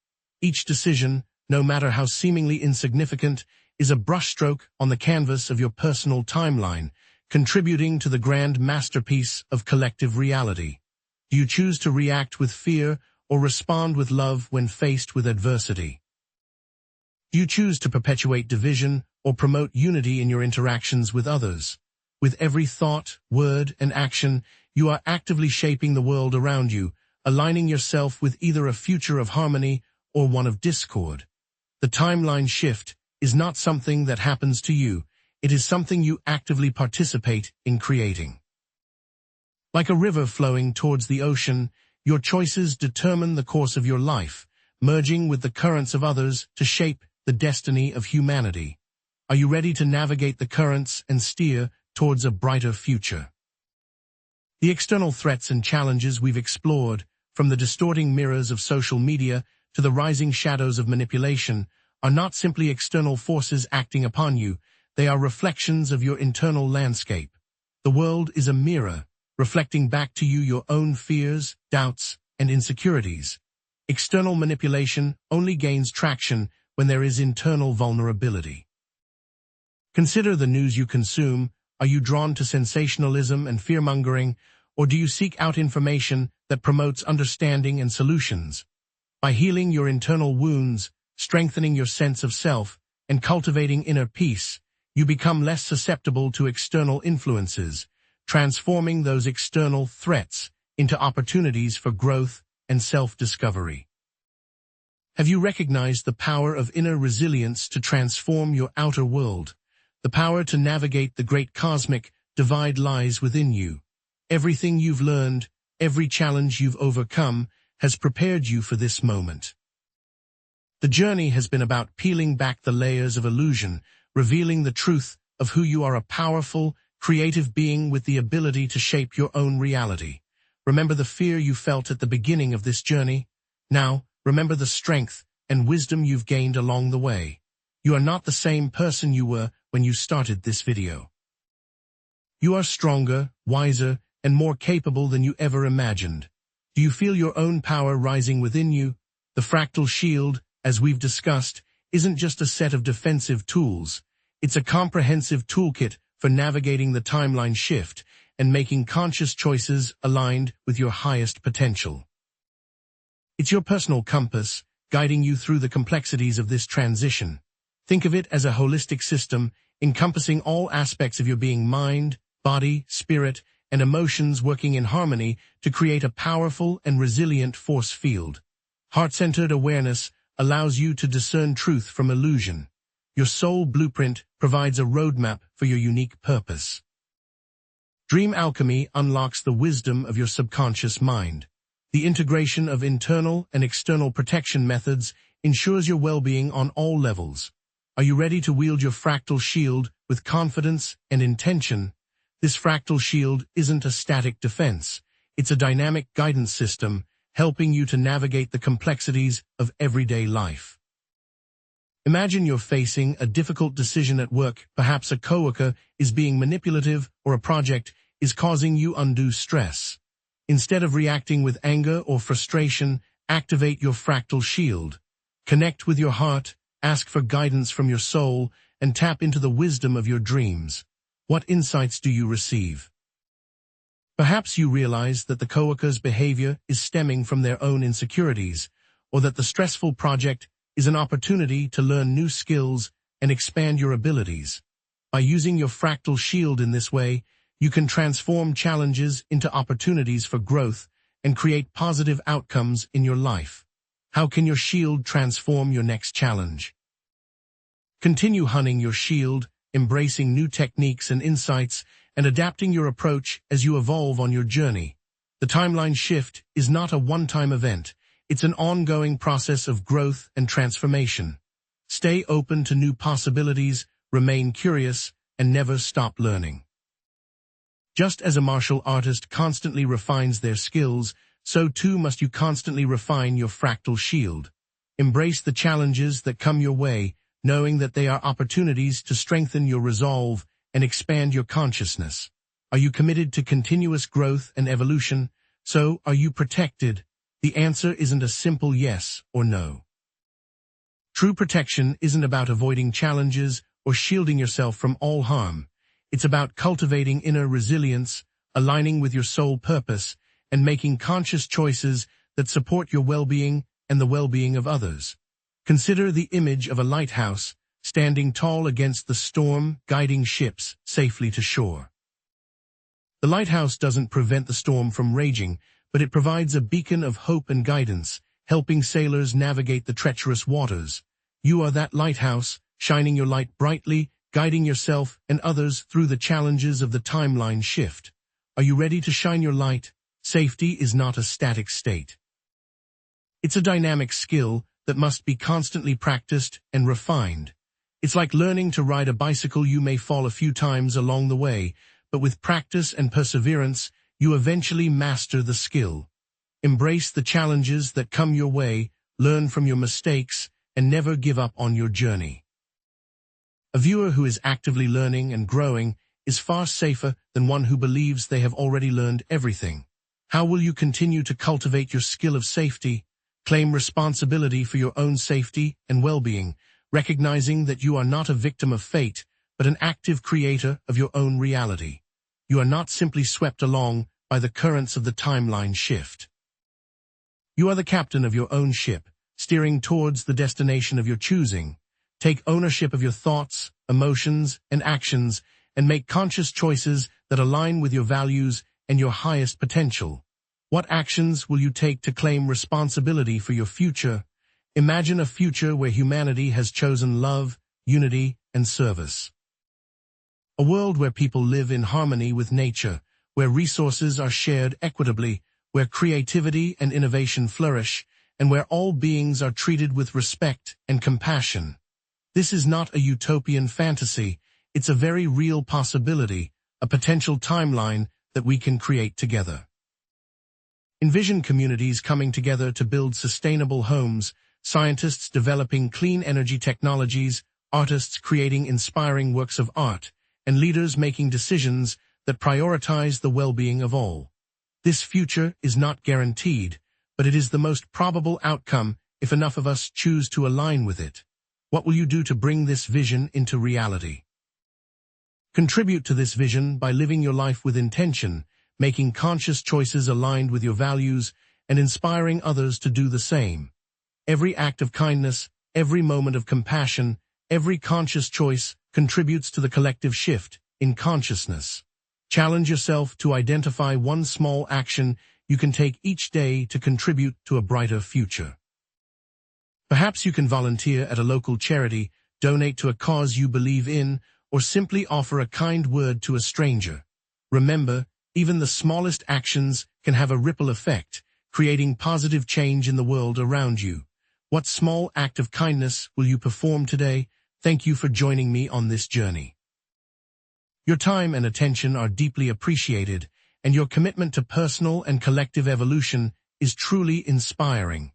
Each decision, no matter how seemingly insignificant, is a brushstroke on the canvas of your personal timeline, contributing to the grand masterpiece of collective reality. Do you choose to react with fear or respond with love when faced with adversity? Do you choose to perpetuate division or promote unity in your interactions with others? With every thought, word, and action, you are actively shaping the world around you, aligning yourself with either a future of harmony or one of discord. The timeline shift is not something that happens to you. It is something you actively participate in creating. Like a river flowing towards the ocean, your choices determine the course of your life, merging with the currents of others to shape the destiny of humanity. Are you ready to navigate the currents and steer towards a brighter future? The external threats and challenges we've explored, from the distorting mirrors of social media to the rising shadows of manipulation, are not simply external forces acting upon you, they are reflections of your internal landscape. The world is a mirror, reflecting back to you your own fears, doubts, and insecurities. External manipulation only gains traction when there is internal vulnerability. Consider the news you consume. Are you drawn to sensationalism and fear-mongering, or do you seek out information that promotes understanding and solutions? By healing your internal wounds, strengthening your sense of self, and cultivating inner peace, you become less susceptible to external influences, transforming those external threats into opportunities for growth and self-discovery. Have you recognized the power of inner resilience to transform your outer world? The power to navigate the great cosmic divide lies within you. Everything you've learned, every challenge you've overcome, has prepared you for this moment. The journey has been about peeling back the layers of illusion, revealing the truth of who you are, a powerful, creative being with the ability to shape your own reality. Remember the fear you felt at the beginning of this journey? Now, remember the strength and wisdom you've gained along the way. You are not the same person you were when you started this video. You are stronger, wiser, and more capable than you ever imagined. Do you feel your own power rising within you? The fractal shield, as we've discussed, isn't just a set of defensive tools. It's a comprehensive toolkit for navigating the timeline shift and making conscious choices aligned with your highest potential. It's your personal compass, guiding you through the complexities of this transition. Think of it as a holistic system, encompassing all aspects of your being: mind, body, spirit, and emotions working in harmony to create a powerful and resilient force field. Heart-centered awareness allows you to discern truth from illusion. Your soul blueprint provides a roadmap for your unique purpose. Dream alchemy unlocks the wisdom of your subconscious mind. The integration of internal and external protection methods ensures your well-being on all levels. Are you ready to wield your fractal shield with confidence and intention? This fractal shield isn't a static defense. It's a dynamic guidance system, helping you to navigate the complexities of everyday life. Imagine you're facing a difficult decision at work. Perhaps a coworker is being manipulative or a project is causing you undue stress. Instead of reacting with anger or frustration, activate your fractal shield. Connect with your heart, ask for guidance from your soul, and tap into the wisdom of your dreams. What insights do you receive? Perhaps you realize that the coworker's behavior is stemming from their own insecurities, or that the stressful project is an opportunity to learn new skills and expand your abilities. By using your fractal shield in this way, you can transform challenges into opportunities for growth and create positive outcomes in your life. How can your shield transform your next challenge? Continue honing your shield, embracing new techniques and insights, and adapting your approach as you evolve on your journey. The timeline shift is not a one-time event. It's an ongoing process of growth and transformation. Stay open to new possibilities, remain curious, and never stop learning. Just as a martial artist constantly refines their skills, so too must you constantly refine your fractal shield. Embrace the challenges that come your way, knowing that they are opportunities to strengthen your resolve and expand your consciousness. Are you committed to continuous growth and evolution? So, are you protected? The answer isn't a simple yes or no. True protection isn't about avoiding challenges or shielding yourself from all harm. It's about cultivating inner resilience, aligning with your soul purpose, and making conscious choices that support your well-being and the well-being of others. Consider the image of a lighthouse standing tall against the storm, guiding ships safely to shore. The lighthouse doesn't prevent the storm from raging, but it provides a beacon of hope and guidance, helping sailors navigate the treacherous waters. You are that lighthouse, shining your light brightly, guiding yourself and others through the challenges of the timeline shift. Are you ready to shine your light? Safety is not a static state. It's a dynamic skill that must be constantly practiced and refined. It's like learning to ride a bicycle. You may fall a few times along the way, but with practice and perseverance, you eventually master the skill. Embrace the challenges that come your way, learn from your mistakes, and never give up on your journey. A viewer who is actively learning and growing is far safer than one who believes they have already learned everything. How will you continue to cultivate your skill of safety? Claim responsibility for your own safety and well-being, recognizing that you are not a victim of fate, but an active creator of your own reality. You are not simply swept along by the currents of the timeline shift. You are the captain of your own ship, steering towards the destination of your choosing. Take ownership of your thoughts, emotions, and actions, and make conscious choices that align with your values and your highest potential. What actions will you take to claim responsibility for your future? Imagine a future where humanity has chosen love, unity, and service. A world where people live in harmony with nature, where resources are shared equitably, where creativity and innovation flourish, and where all beings are treated with respect and compassion. This is not a utopian fantasy, it's a very real possibility, a potential timeline that we can create together. Envision communities coming together to build sustainable homes, scientists developing clean energy technologies, artists creating inspiring works of art, and leaders making decisions that prioritize the well-being of all. This future is not guaranteed, but it is the most probable outcome if enough of us choose to align with it. What will you do to bring this vision into reality? Contribute to this vision by living your life with intention, making conscious choices aligned with your values, and inspiring others to do the same. Every act of kindness, every moment of compassion, every conscious choice contributes to the collective shift in consciousness. Challenge yourself to identify one small action you can take each day to contribute to a brighter future. Perhaps you can volunteer at a local charity, donate to a cause you believe in, or simply offer a kind word to a stranger. Remember, even the smallest actions can have a ripple effect, creating positive change in the world around you. What small act of kindness will you perform today? Thank you for joining me on this journey. Your time and attention are deeply appreciated, and your commitment to personal and collective evolution is truly inspiring.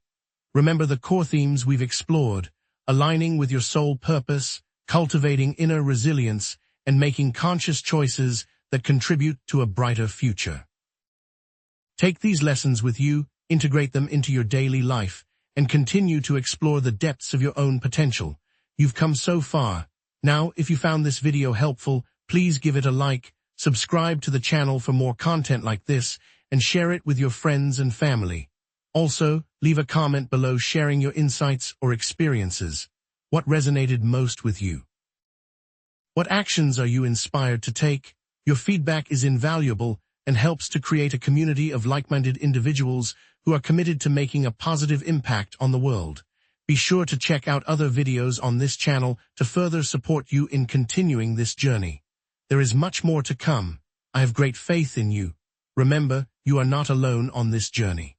Remember the core themes we've explored: aligning with your soul purpose, cultivating inner resilience, and making conscious choices that contribute to a brighter future. Take these lessons with you, integrate them into your daily life, and continue to explore the depths of your own potential. You've come so far. Now, if you found this video helpful, please give it a like, subscribe to the channel for more content like this, and share it with your friends and family. Also, leave a comment below sharing your insights or experiences. What resonated most with you? What actions are you inspired to take? Your feedback is invaluable and helps to create a community of like-minded individuals who are committed to making a positive impact on the world. Be sure to check out other videos on this channel to further support you in continuing this journey. There is much more to come. I have great faith in you. Remember, you are not alone on this journey.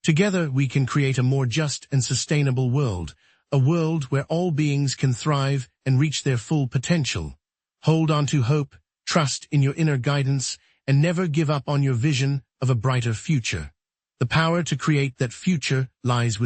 Together, we can create a more just and sustainable world, a world where all beings can thrive and reach their full potential. Hold on to hope, trust in your inner guidance, and never give up on your vision of a brighter future. The power to create that future lies within